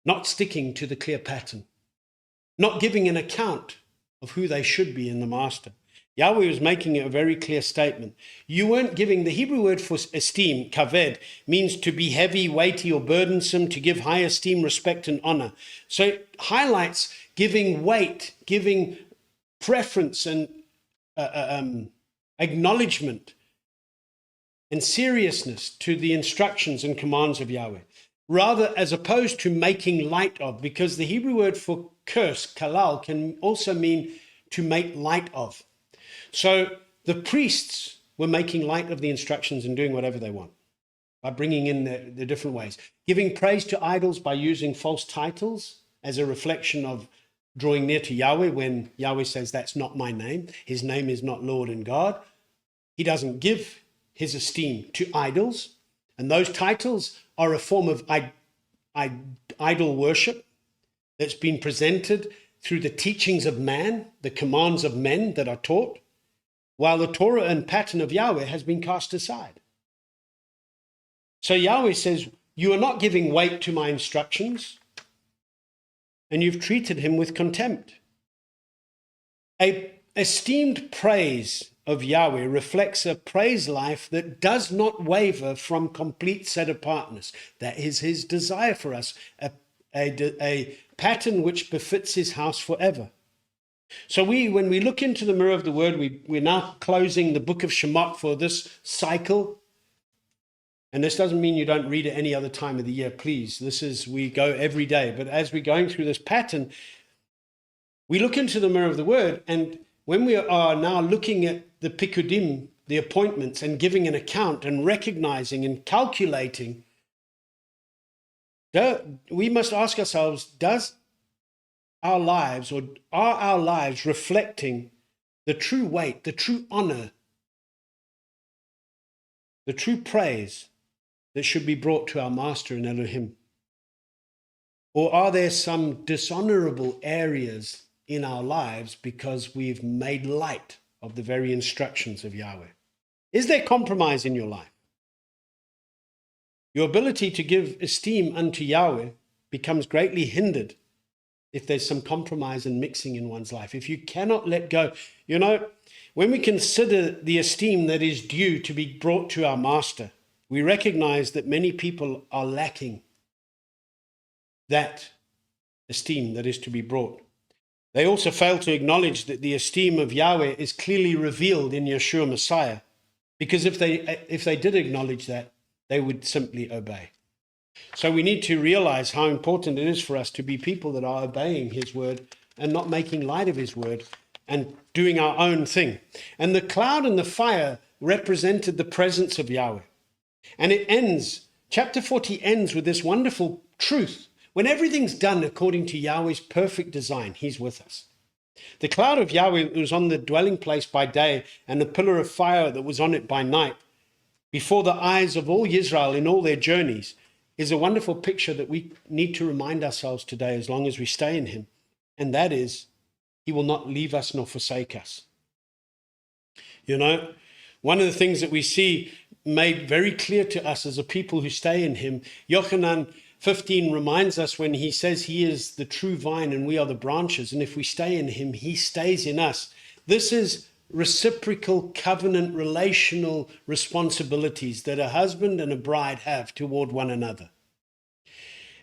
not sticking to the clear pattern, not giving an account of who they should be in the master. Yahweh was making a very clear statement. You weren't giving, the Hebrew word for esteem, kaved, means to be heavy, weighty, or burdensome, to give high esteem, respect, and honor. So it highlights giving weight, giving preference and acknowledgement and seriousness to the instructions and commands of Yahweh, rather as opposed to making light of, because the Hebrew word for curse, kalal, can also mean to make light of. So the priests were making light of the instructions and doing whatever they want by bringing in the different ways. Giving praise to idols by using false titles as a reflection of drawing near to Yahweh, when Yahweh says, that's not my name. His name is not Lord and God. He doesn't give his esteem to idols. And those titles are a form of idol worship that's been presented through the teachings of man, the commands of men that are taught, while the Torah and pattern of Yahweh has been cast aside. So Yahweh says, you are not giving weight to my instructions, and you've treated him with contempt. A esteemed praise of Yahweh reflects a praise life that does not waver from complete set-apartness. That is his desire for us, a pattern which befits his house forever. So when we look into the mirror of the word, we're now closing the book of Shemoth for this cycle. And this doesn't mean you don't read it any other time of the year, please. We go every day. But as we're going through this pattern, we look into the mirror of the word. And when we are now looking at the Pequฎey, the appointments, and giving an account and recognizing and calculating, we must ask ourselves, are our lives reflecting the true weight, the true honor the true praise that should be brought to our Master and Elohim? Or are there some dishonorable areas in our lives because we've made light of the very instructions of Yahweh? Is there compromise in your life? Your ability to give esteem unto Yahweh becomes greatly hindered if there's some compromise and mixing in one's life. If you cannot let go, when we consider the esteem that is due to be brought to our Master, we recognize that many people are lacking that esteem that is to be brought. They also fail to acknowledge that the esteem of Yahweh is clearly revealed in Yeshua Messiah, because if they did acknowledge that, they would simply obey. So we need to realize how important it is for us to be people that are obeying his word and not making light of his word and doing our own thing. And the cloud and the fire represented the presence of Yahweh. And it ends, chapter 40 ends with this wonderful truth. When everything's done according to Yahweh's perfect design, he's with us. The cloud of Yahweh was on the dwelling place by day, and the pillar of fire that was on it by night, before the eyes of all Israel in all their journeys, is a wonderful picture that we need to remind ourselves today as long as we stay in him. And that is, he will not leave us nor forsake us. One of the things that we see made very clear to us as a people who stay in him, Yochanan 15 reminds us when he says he is the true vine and we are the branches, and if we stay in him, he stays in us. This is reciprocal covenant relational responsibilities that a husband and a bride have toward one another.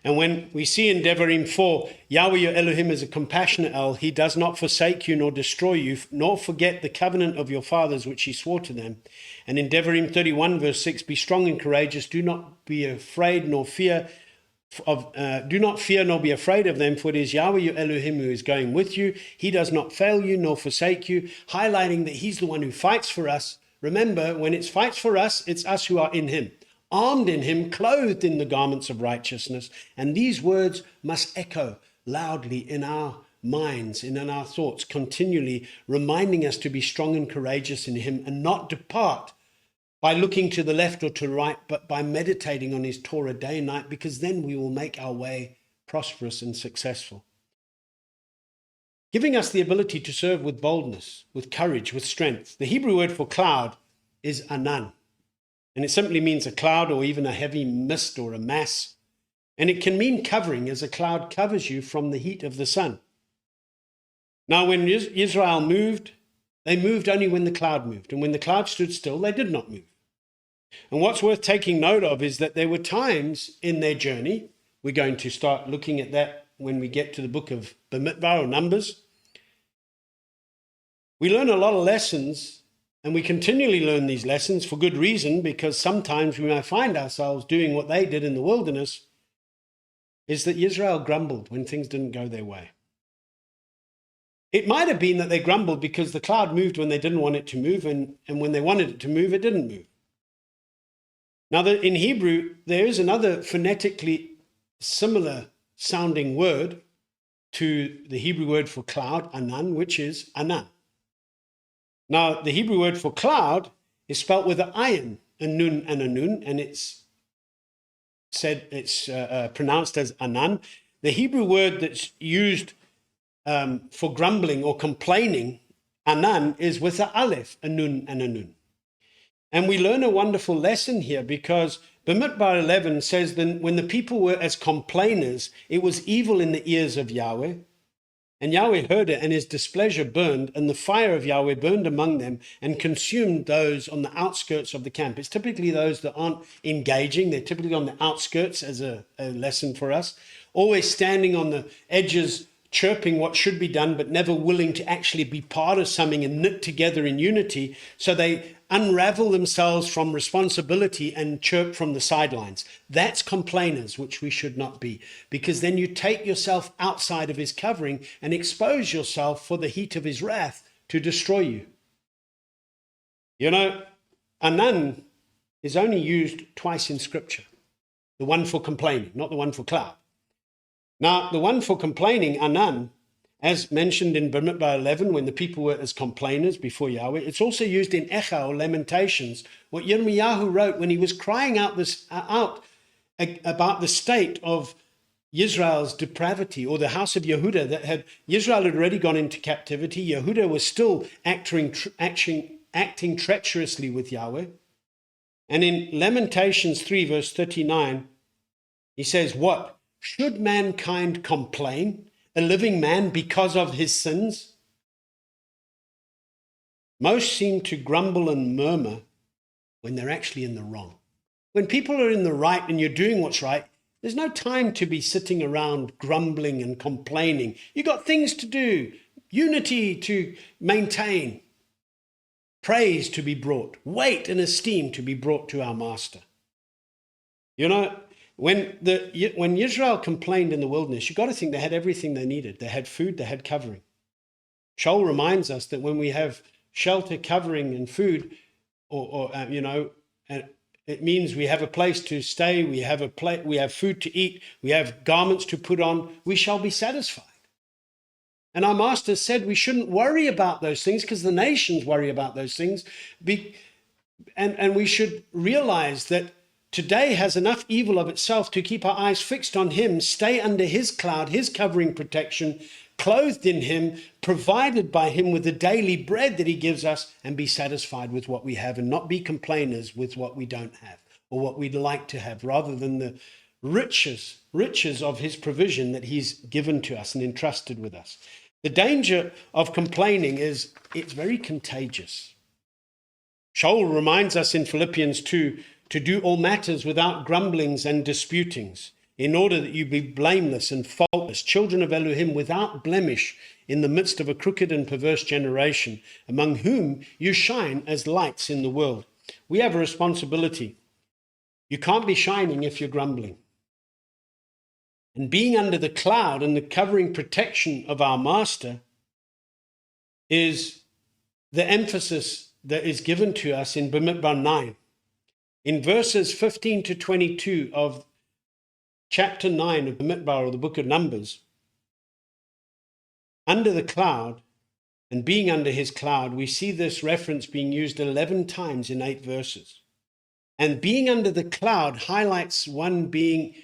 And when we see in Devarim 4, Yahweh your Elohim is a compassionate El. He does not forsake you nor destroy you, nor forget the covenant of your fathers which he swore to them. And in Devarim 31 verse 6, be strong and courageous. Do not be afraid nor fear do not fear nor be afraid of them, for it is Yahweh your Elohim who is going with you. He does not fail you nor forsake you, highlighting that he's the one who fights for us. Remember, when it's fights for us, it's us who are in him, armed in him, clothed in the garments of righteousness. And these words must echo loudly in our minds and in our thoughts, continually reminding us to be strong and courageous in him and not depart by looking to the left or to the right, but by meditating on his Torah day and night, because then we will make our way prosperous and successful. Giving us the ability to serve with boldness, with courage, with strength. The Hebrew word for cloud is anan, and it simply means a cloud or even a heavy mist or a mass. And it can mean covering, as a cloud covers you from the heat of the sun. Now, when Israel moved, they moved only when the cloud moved. And when the cloud stood still, they did not move. And what's worth taking note of is that there were times in their journey, we're going to start looking at that when we get to the book of Bamidbar or Numbers. We learn a lot of lessons, and we continually learn these lessons for good reason, because sometimes we might find ourselves doing what they did in the wilderness, is that Israel grumbled when things didn't go their way. It might have been that they grumbled because the cloud moved when they didn't want it to move, and when they wanted it to move, it didn't move. Now, in Hebrew, there is another phonetically similar sounding word to the Hebrew word for cloud, anan, which is anan. Now, the Hebrew word for cloud is spelt with an ayin, a nun and a nun, and it's pronounced as anan. The Hebrew word that's used for grumbling or complaining, anan, is with an aleph, a nun and a nun. And we learn a wonderful lesson here, because Bamidbar 11 says that when the people were as complainers, it was evil in the ears of Yahweh. And Yahweh heard it, and his displeasure burned, and the fire of Yahweh burned among them and consumed those on the outskirts of the camp. It's typically those that aren't engaging. They're typically on the outskirts, as a lesson for us, always standing on the edges, chirping what should be done, but never willing to actually be part of something and knit together in unity. So they unravel themselves from responsibility and chirp from the sidelines. That's complainers, which we should not be, because then you take yourself outside of his covering and expose yourself for the heat of his wrath to destroy you. Anan is only used twice in Scripture. The one for complaining, not the one for cloud. Now, the one for complaining, anan, as mentioned in Bamidbar 11, when the people were as complainers before Yahweh. It's also used in Echa, or Lamentations, what Yirmiyahu wrote when he was crying out about the state of Israel's depravity, or the house of Yehuda, Israel had already gone into captivity. Yehuda was still acting treacherously with Yahweh. And in Lamentations 3, verse 39, he says, what? Should mankind complain, a living man, because of his sins? Most seem to grumble and murmur when they're actually in the wrong. When people are in the right and you're doing what's right, there's no time to be sitting around grumbling and complaining. You've got things to do, unity to maintain, praise to be brought, weight and esteem to be brought to our master. You know, when Israel complained in the wilderness, you've got to think they had everything they needed. They had food, they had covering. Shaul reminds us that when we have shelter, covering, and food, it means we have a place to stay, we have food to eat, we have garments to put on, we shall be satisfied. And our master said we shouldn't worry about those things because the nations worry about those things. And we should realize that today has enough evil of itself to keep our eyes fixed on him, stay under his cloud, his covering protection, clothed in him, provided by him with the daily bread that he gives us, and be satisfied with what we have and not be complainers with what we don't have or what we'd like to have, rather than the riches of his provision that he's given to us and entrusted with us. The danger of complaining is it's very contagious. Shaul reminds us in Philippians 2 to do all matters without grumblings and disputings, in order that you be blameless and faultless, children of Elohim without blemish, in the midst of a crooked and perverse generation, among whom you shine as lights in the world. We have a responsibility. You can't be shining if you're grumbling. And being under the cloud and the covering protection of our master is the emphasis that is given to us in Bamidbar 9. In verses 15 to 22 of chapter 9 of Bamidbar, or the book of Numbers, under the cloud and being under his cloud, we see this reference being used 11 times in 8 verses. And being under the cloud highlights one being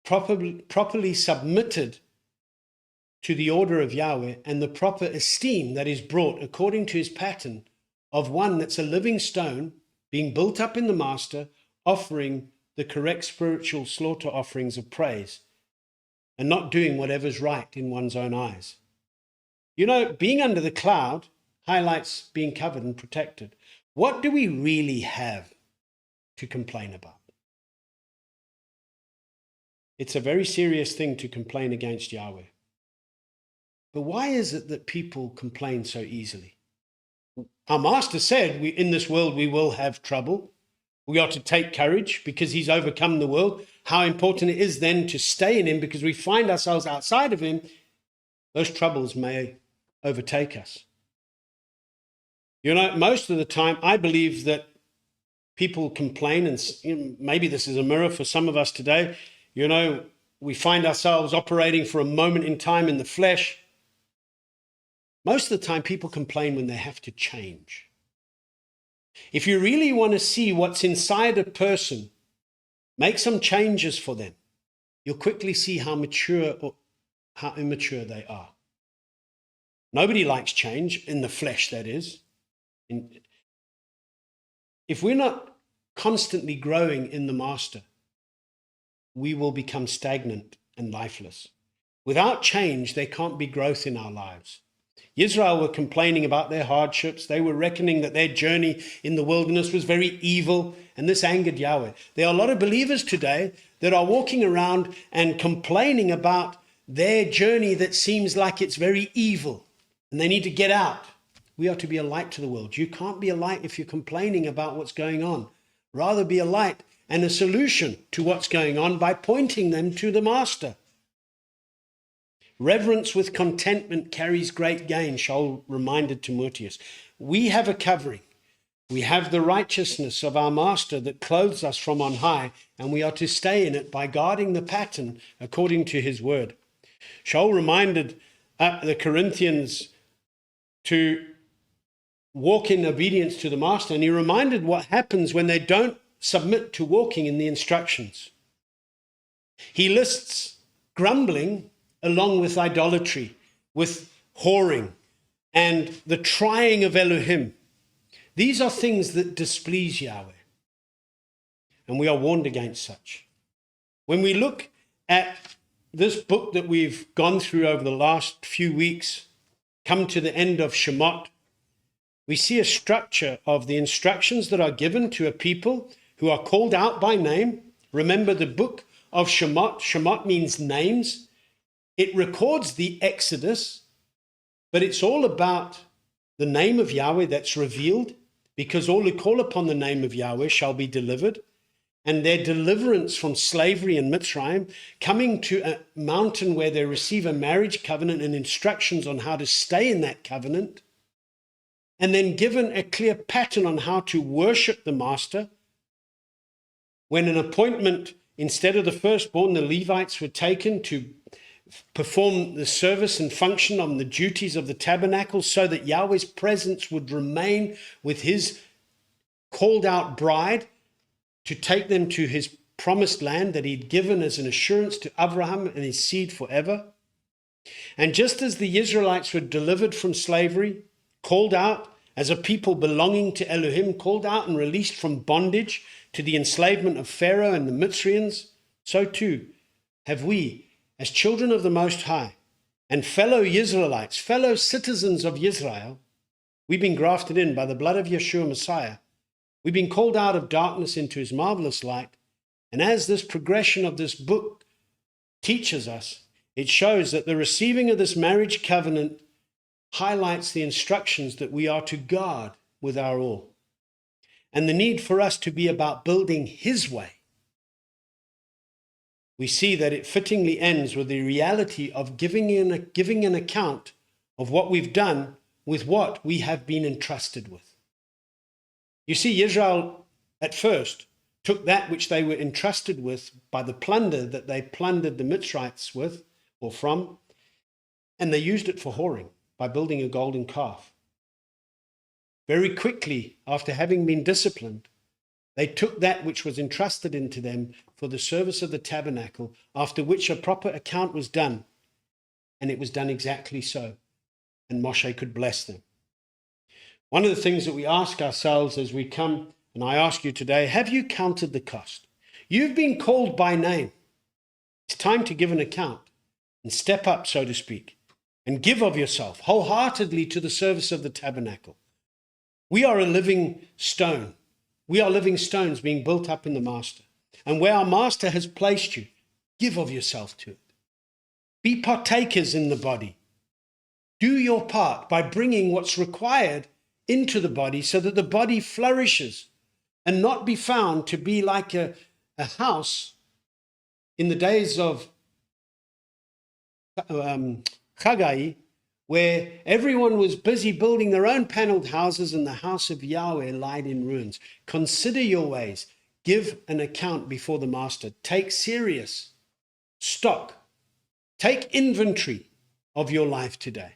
properly submitted to the order of Yahweh and the proper esteem that is brought according to his pattern of one that's a living stone being built up in the master, offering the correct spiritual slaughter offerings of praise and not doing whatever's right in one's own eyes. You know, being under the cloud highlights being covered and protected. What do we really have to complain about? It's a very serious thing to complain against Yahweh. But why is it that people complain so easily? Our master said, in this world we will have trouble. We are to take courage because he's overcome the world. How important it is then to stay in him, because we find ourselves outside of him, those troubles may overtake us. You know, most of the time, I believe that people complain, and maybe this is a mirror for some of us today. You know, we find ourselves operating for a moment in time in the flesh. Most of the time, people complain when they have to change. If you really want to see what's inside a person, make some changes for them. You'll quickly see how mature or how immature they are. Nobody likes change, in the flesh, that is. If we're not constantly growing in the master, we will become stagnant and lifeless. Without change, there can't be growth in our lives. Israel were complaining about their hardships. They were reckoning that their journey in the wilderness was very evil, and this angered Yahweh. There are a lot of believers today that are walking around and complaining about their journey that seems like it's very evil, and they need to get out. We are to be a light to the world. You can't be a light if you're complaining about what's going on. Rather be a light and a solution to what's going on by pointing them to the master. Reverence with contentment carries great gain, Shaul reminded Timotheus. We have a covering. We have the righteousness of our master that clothes us from on high, and we are to stay in it by guarding the pattern according to his word. Shaul reminded the Corinthians to walk in obedience to the master, and he reminded what happens when they don't submit to walking in the instructions. He lists grumbling along with idolatry, with whoring, and the trying of Elohim. These are things that displease Yahweh, and we are warned against such. When we look at this book that we've gone through over the last few weeks, come to the end of Shemoth, we see a structure of the instructions that are given to a people who are called out by name. Remember the book of Shemoth. Shemoth means names. It records the Exodus, but it's all about the name of Yahweh that's revealed, because all who call upon the name of Yahweh shall be delivered. And their deliverance from slavery in Mitzrayim, coming to a mountain where they receive a marriage covenant and instructions on how to stay in that covenant, and then given a clear pattern on how to worship the master. When an appointment, instead of the firstborn, the Levites were taken to perform the service and function on the duties of the tabernacle, so that Yahweh's presence would remain with his called out bride, to take them to his promised land that he'd given as an assurance to Abraham and his seed forever. And just as the Israelites were delivered from slavery, called out as a people belonging to Elohim, called out and released from bondage to the enslavement of Pharaoh and the Mitzrians, so too have we, as children of the Most High and fellow Israelites, fellow citizens of Israel, we've been grafted in by the blood of Yeshua Messiah. We've been called out of darkness into his marvelous light. And as this progression of this book teaches us, it shows that the receiving of this marriage covenant highlights the instructions that we are to guard with our all, and the need for us to be about building his way. We see that it fittingly ends with the reality of giving an account of what we've done with what we have been entrusted with. You see, Israel at first took that which they were entrusted with by the plunder that they plundered the Mitzrites with or from, and they used it for whoring by building a golden calf. Very quickly, after having been disciplined, they took that which was entrusted into them for the service of the tabernacle, after which a proper account was done, and it was done exactly so, and Moshe could bless them. One of the things that we ask ourselves as we come, and I ask you today, have you counted the cost? You've been called by name. It's time to give an account and step up, so to speak, and give of yourself wholeheartedly to the service of the tabernacle. We are a living stone. We are living stones being built up in the master. And where our master has placed you, give of yourself to it. Be partakers in the body. Do your part by bringing what's required into the body so that the body flourishes, and not be found to be like a house in the days of Chagai, where everyone was busy building their own paneled houses and the house of Yahweh lied in ruins. Consider your ways. Give an account before the master. Take serious stock. Take inventory of your life today,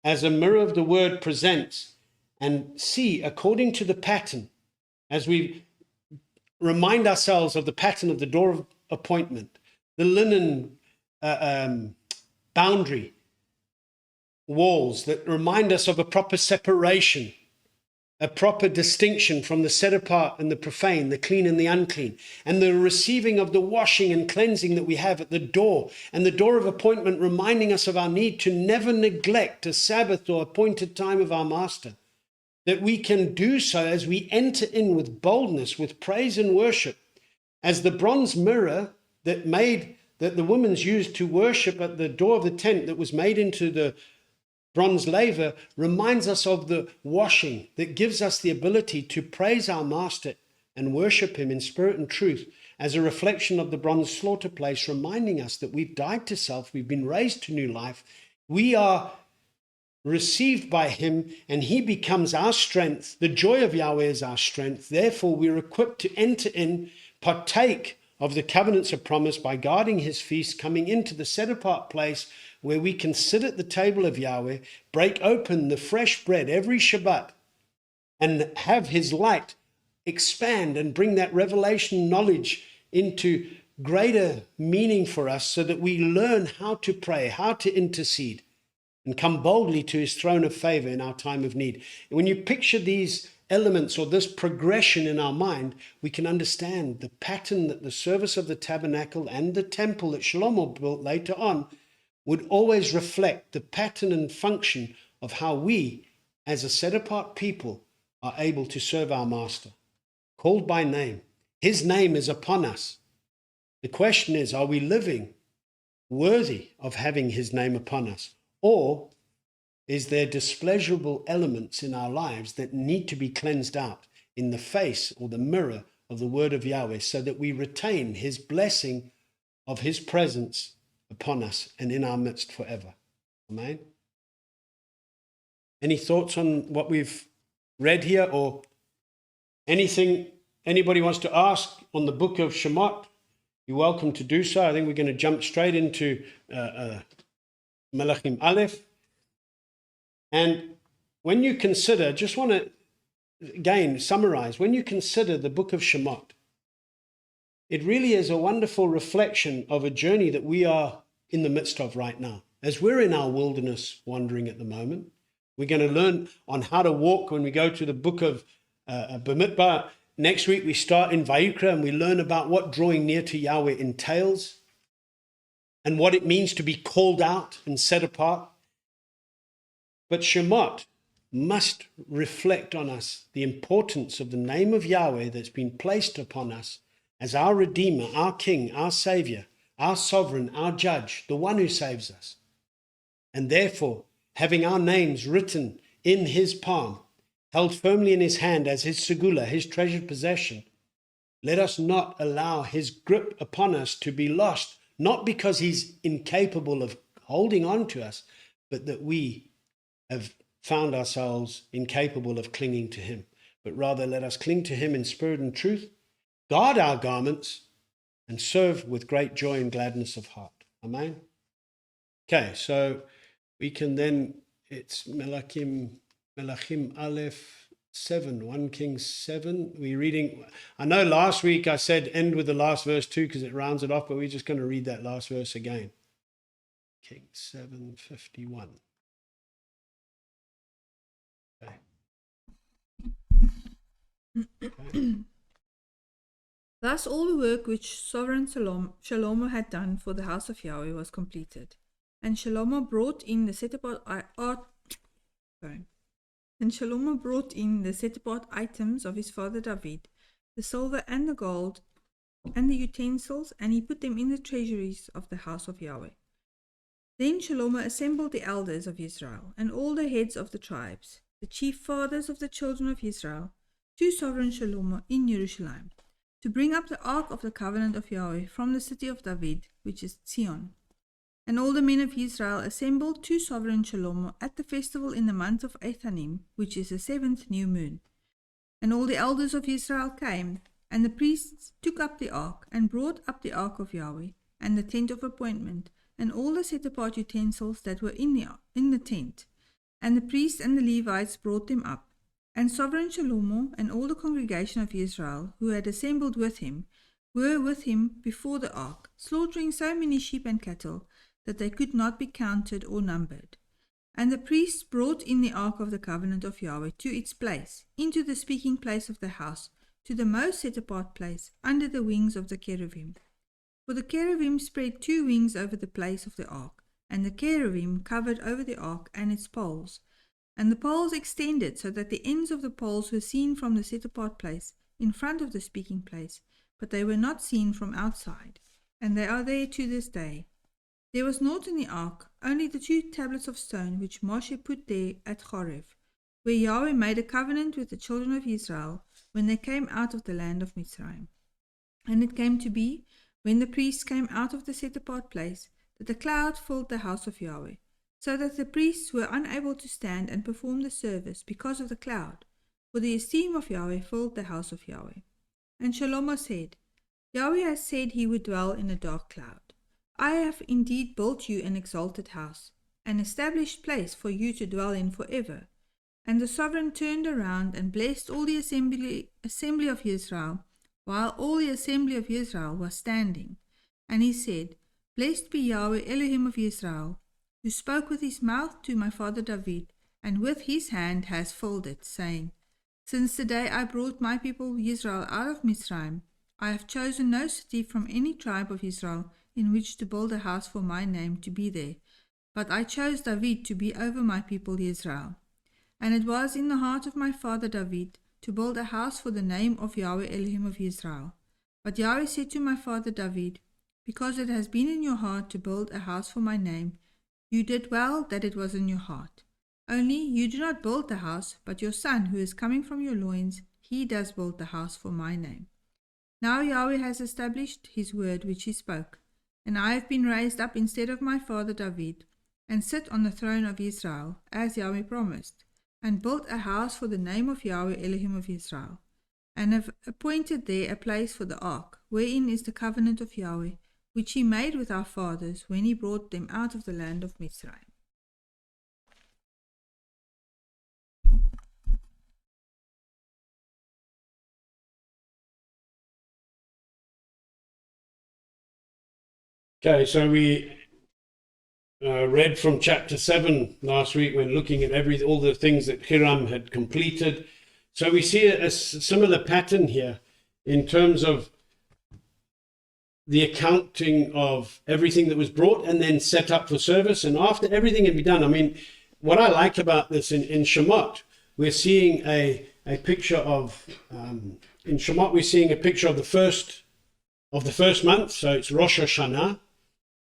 as a mirror of the word presents, and see according to the pattern, as we remind ourselves of the pattern of the door of appointment, the linen boundary walls that remind us of a proper separation, a proper distinction from the set apart and the profane, the clean and the unclean, and the receiving of the washing and cleansing that we have at the door, and the door of appointment reminding us of our need to never neglect a Sabbath or appointed time of our master, that we can do so as we enter in with boldness, with praise and worship, as the bronze mirror that the women's used to worship at the door of the tent that was made into the bronze laver reminds us of the washing that gives us the ability to praise our master and worship him in spirit and truth, as a reflection of the bronze slaughter place, reminding us that we've died to self, we've been raised to new life, we are received by him, and he becomes our strength. The joy of Yahweh is our strength. Therefore, we're equipped to enter in, partake of the covenants of promise by guarding his feast, coming into the set apart place where we can sit at the table of Yahweh, break open the fresh bread every Shabbat, and have his light expand and bring that revelation knowledge into greater meaning for us, so that we learn how to pray, how to intercede, and come boldly to his throne of favor in our time of need. And when you picture these elements or this progression in our mind, we can understand the pattern that the service of the tabernacle and the temple that Shlomo built later on would always reflect the pattern and function of how we, as a set-apart people, are able to serve our master, called by name. His name is upon us. The question is, are we living worthy of having his name upon us? Or is there displeasurable elements in our lives that need to be cleansed out in the face or the mirror of the word of Yahweh, so that we retain his blessing of his presence upon us and in our midst forever? Amen. Any thoughts on what we've read here, or anything anybody wants to ask on the book of Shemoth? You're welcome to do so. I think we're going to jump straight into Melachim Aleph. And when you consider, just want to again summarize, when you consider the book of Shemoth, it really is a wonderful reflection of a journey that we are in the midst of right now. As we're in our wilderness wandering at the moment, we're going to learn on how to walk when we go to the book of Bamidbar. Next week we start in Vayikra, and we learn about what drawing near to Yahweh entails and what it means to be called out and set apart. But Shemoth must reflect on us the importance of the name of Yahweh that's been placed upon us as our Redeemer, our King, our Savior, our Sovereign, our Judge, the one who saves us. And therefore, having our names written in his palm, held firmly in his hand as his segula, his treasured possession, let us not allow his grip upon us to be lost, not because he's incapable of holding on to us, but that we have found ourselves incapable of clinging to him. But rather let us cling to him in spirit and truth, guard our garments, and serve with great joy and gladness of heart. Amen. Okay, so we can then, it's Melachim Aleph 7, 1 Kings 7. We're reading, I know last week I said end with the last verse too, because it rounds it off, but we're just going to read that last verse again. Kings 7:51. Okay. Thus all the work which sovereign Shlomo had done for the house of Yahweh was completed. And Shlomo brought in the set-apart items of his father David, the silver and the gold, and the utensils, and he put them in the treasuries of the house of Yahweh. Then Shlomo assembled the elders of Israel, and all the heads of the tribes, the chief fathers of the children of Israel, to sovereign Shlomo in Jerusalem, to bring up the ark of the covenant of Yahweh from the city of David, which is Zion. And all the men of Israel assembled to sovereign Shlomo at the festival in the month of Ethanim, which is the 7th new moon. And all the elders of Israel came, and the priests took up the ark, and brought up the ark of Yahweh, and the tent of appointment, and all the set-apart utensils that were in the tent. And the priests and the Levites brought them up. And sovereign Shlomo and all the congregation of Israel, who had assembled with him, were with him before the ark, slaughtering so many sheep and cattle, that they could not be counted or numbered. And the priests brought in the ark of the covenant of Yahweh to its place, into the speaking place of the house, to the most set-apart place, under the wings of the cherubim. For the cherubim spread 2 wings over the place of the ark, and the cherubim covered over the ark and its poles. And the poles extended so that the ends of the poles were seen from the set-apart place, in front of the speaking place, but they were not seen from outside. And they are there to this day. There was naught in the ark, only the 2 tablets of stone which Moshe put there at Horeb, where Yahweh made a covenant with the children of Israel when they came out of the land of Mitzrayim. And it came to be, when the priests came out of the set-apart place, that the cloud filled the house of Yahweh, so that the priests were unable to stand and perform the service because of the cloud, for the esteem of Yahweh filled the house of Yahweh. And Shlomo said, Yahweh has said he would dwell in a dark cloud. I have indeed built you an exalted house, an established place for you to dwell in forever. And the sovereign turned around and blessed all the assembly of Israel, while all the assembly of Israel was standing. And he said, Blessed be Yahweh Elohim of Israel, who spoke with his mouth to my father David, and with his hand has filled it, saying, Since the day I brought my people Israel out of Mizraim, I have chosen no city from any tribe of Israel in which to build a house for my name to be there, but I chose David to be over my people Israel. And it was in the heart of my father David to build a house for the name of Yahweh Elohim of Israel. But Yahweh said to my father David, Because it has been in your heart to build a house for my name, you did well that it was in your heart. Only you do not build the house, but your son who is coming from your loins, he does build the house for my name. Now Yahweh has established his word which he spoke, and I have been raised up instead of my father David, and sit on the throne of Israel, as Yahweh promised, and built a house for the name of Yahweh Elohim of Israel, and have appointed there a place for the ark, wherein is the covenant of Yahweh, which he made with our fathers when he brought them out of the land of Mizraim. Okay, so we read from chapter 7 last week when looking at all the things that Hiram had completed. So we see a similar pattern here in terms of the accounting of everything that was brought and then set up for service. And after everything had been done, I mean, what I like about this in Shemoth, we're seeing a picture of, in Shemoth, we're seeing a picture of the first month. So it's Rosh Hashanah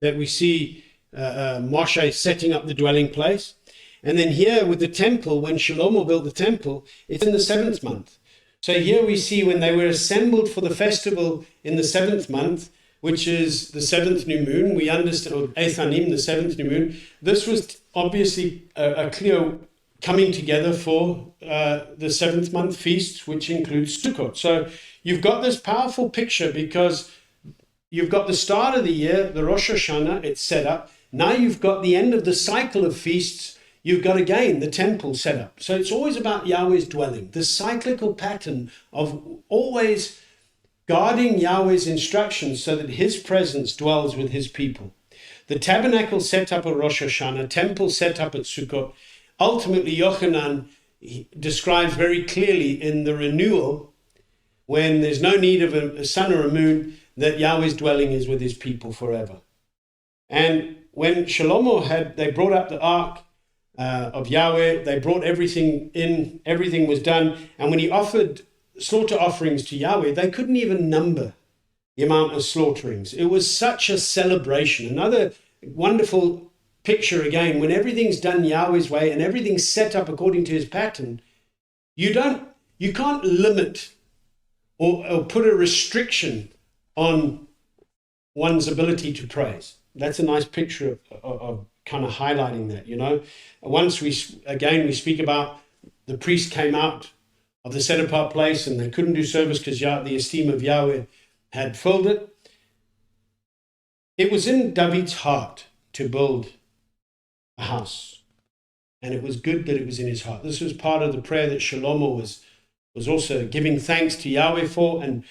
that we see Moshe setting up the dwelling place. And then here with the temple, when Shlomo built the temple, it's in the 7th month. So here we see when they were assembled for the festival in the 7th month, which is the 7th new moon, we understand, or Ethanim, the 7th new moon. This was obviously a clear coming together for the 7th month feast, which includes Sukkot. So you've got this powerful picture because you've got the start of the year, the Rosh Hashanah, it's set up. Now you've got the end of the cycle of feasts. You've got again the temple set up. So it's always about Yahweh's dwelling, the cyclical pattern of always guarding Yahweh's instructions so that his presence dwells with his people. The tabernacle set up at Rosh Hashanah, temple set up at Sukkot. Ultimately, Yochanan describes very clearly in the renewal, when there's no need of a sun or a moon, that Yahweh's dwelling is with his people forever. And when Shlomo they brought up the ark of Yahweh, they brought everything in, everything was done. And when he offered slaughter offerings to Yahweh, they couldn't even number the amount of slaughterings. It was such a celebration. Another wonderful picture again, when everything's done Yahweh's way and everything's set up according to his pattern, you can't limit or put a restriction on one's ability to praise. That's a nice picture of kind of highlighting that, you know. Once we speak about the priest came out of the set apart place and they couldn't do service because the esteem of Yahweh had filled it. It was in David's heart to build a house, and it was good that it was in his heart. This was part of the prayer that Shlomo was also giving thanks to Yahweh for, and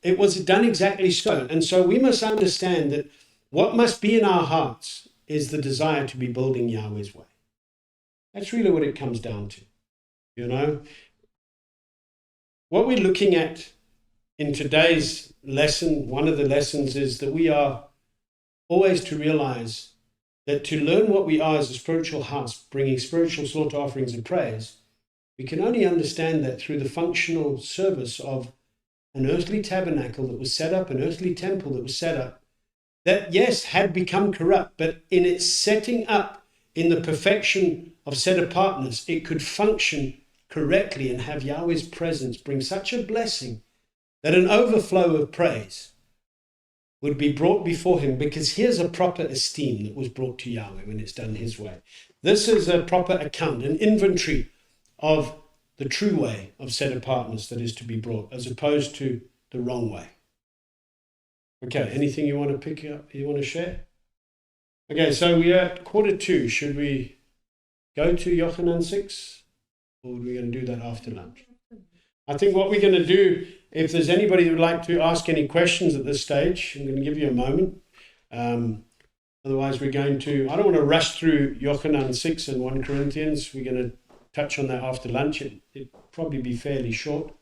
it was done exactly so. And so we must understand that what must be in our hearts is the desire to be building Yahweh's way. That's really what it comes down to. You know, what we're looking at in today's lesson, one of the lessons is that we are always to realize that to learn what we are as a spiritual house, bringing spiritual slaughter offerings and prayers, we can only understand that through the functional service of an earthly tabernacle that was set up, an earthly temple that was set up, that, yes, had become corrupt, but in its setting up, in the perfection of set apartness, it could function correctly and have Yahweh's presence bring such a blessing that an overflow of praise would be brought before him, because here's a proper esteem that was brought to Yahweh when it's done his way. This is a proper account, an inventory of the true way of set apartness that is to be brought, as opposed to the wrong way. Okay, anything you want to pick up, you want to share? Okay, so we are at 1:45. Should we go to Yochanan 6? Or are we going to do that after lunch? I think what we're going to do, if there's anybody who would like to ask any questions at this stage, I'm going to give you a moment. Otherwise, we're going to, I don't want to rush through Yochanan 6 and 1 Corinthians. We're going to touch on that after lunch. It'll probably be fairly short.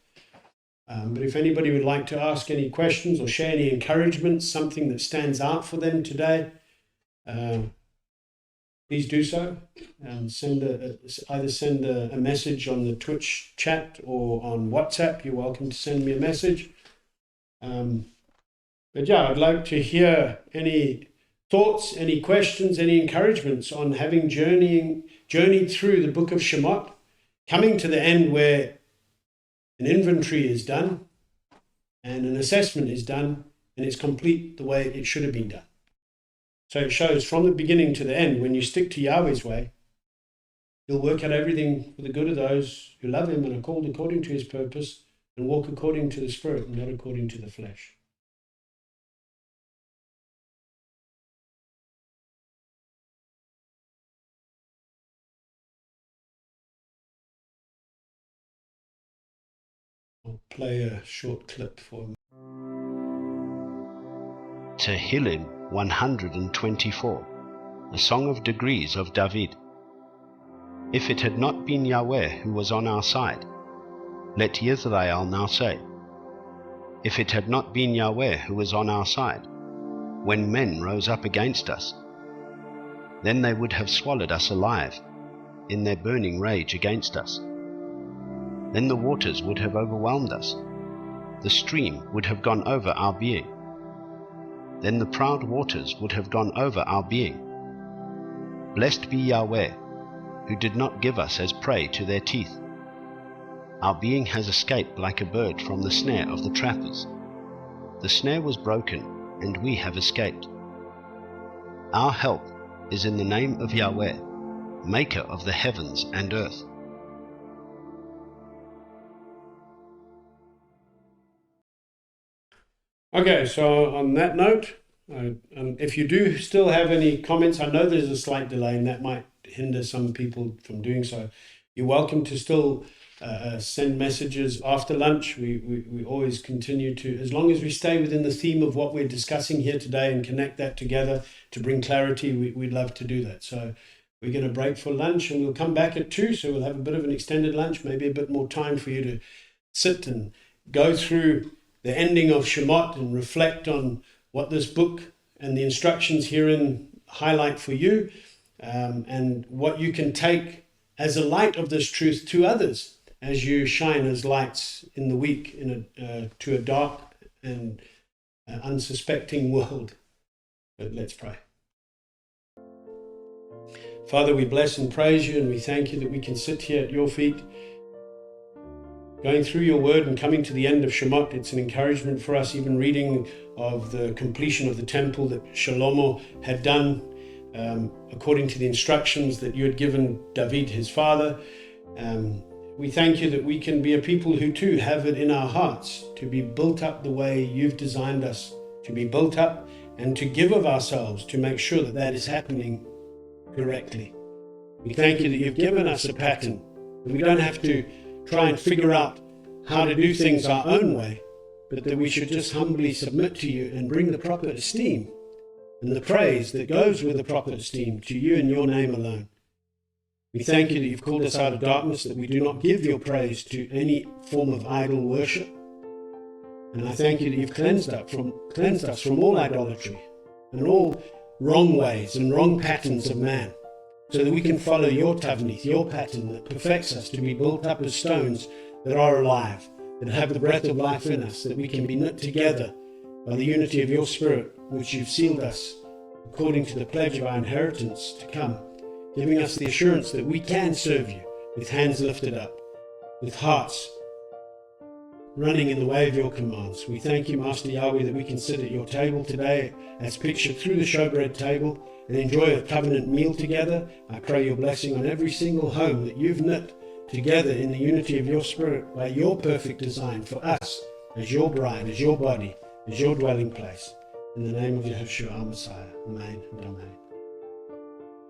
But if anybody would like to ask any questions or share any encouragement, something that stands out for them today, please do so. Either send a message on the Twitch chat or on WhatsApp. You're welcome to send me a message. But yeah, I'd like to hear any thoughts, any questions, any encouragements on having journeyed through the book of Shemoth, coming to the end where an inventory is done and an assessment is done, and it's complete the way it should have been done. So it shows from the beginning to the end, when you stick to Yahweh's way, He'll work out everything for the good of those who love Him and are called according to His purpose and walk according to the Spirit and not according to the flesh. I'll play a short clip for him. Tehillim 124, a song of degrees of David. If it had not been Yahweh who was on our side, let Yisrael now say, if it had not been Yahweh who was on our side, when men rose up against us, then they would have swallowed us alive in their burning rage against us. Then the waters would have overwhelmed us, the stream would have gone over our being. Then the proud waters would have gone over our being. Blessed be Yahweh, who did not give us as prey to their teeth. Our being has escaped like a bird from the snare of the trappers. The snare was broken, and we have escaped. Our help is in the name of Yahweh, maker of the heavens and earth. Okay, so on that note, if you do still have any comments, I know there's a slight delay and that might hinder some people from doing so. You're welcome to still send messages after lunch. We always continue to, as long as we stay within the theme of what we're discussing here today and connect that together to bring clarity, we'd love to do that. So we're going to break for lunch and we'll come back at 2, so we'll have a bit of an extended lunch, maybe a bit more time for you to sit and go through the ending of Shemoth and reflect on what this book and the instructions herein highlight for you, and what you can take as a light of this truth to others as you shine as lights in the week to a dark and unsuspecting world. But let's pray. Father, we bless and praise you, and we thank you that we can sit here at your feet, going through your word and coming to the end of Shemoth. It's an encouragement for us, even reading of the completion of the temple that Shlomo had done according to the instructions that you had given David, his father. We thank you that we can be a people who too have it in our hearts to be built up the way you've designed us to be built up, and to give of ourselves to make sure that that is happening correctly. We thank you that you've given us a pattern, that we don't have to try and figure out how to do things our own way, but that we should just humbly submit to you and bring the proper esteem and the praise that goes with the proper esteem to you in your name alone. We thank you that you've called us out of darkness, that we do not give your praise to any form of idol worship. And I thank you that you've cleansed us from all idolatry and all wrong ways and wrong patterns of man, so that we can follow your tavnith, your pattern that perfects us to be built up as stones that are alive, that have the breath of life in us, that we can be knit together by the unity of your Spirit, which you've sealed us according to the pledge of our inheritance to come, giving us the assurance that we can serve you with hands lifted up, with hearts running in the way of your commands. We thank you, Master Yahweh, that we can sit at your table today as pictured through the showbread table and enjoy a covenant meal together. I pray your blessing on every single home that you've knit together in the unity of your Spirit by your perfect design for us as your bride, as your body, as your dwelling place. In the name of Yeshua, our Messiah. Amen and amen.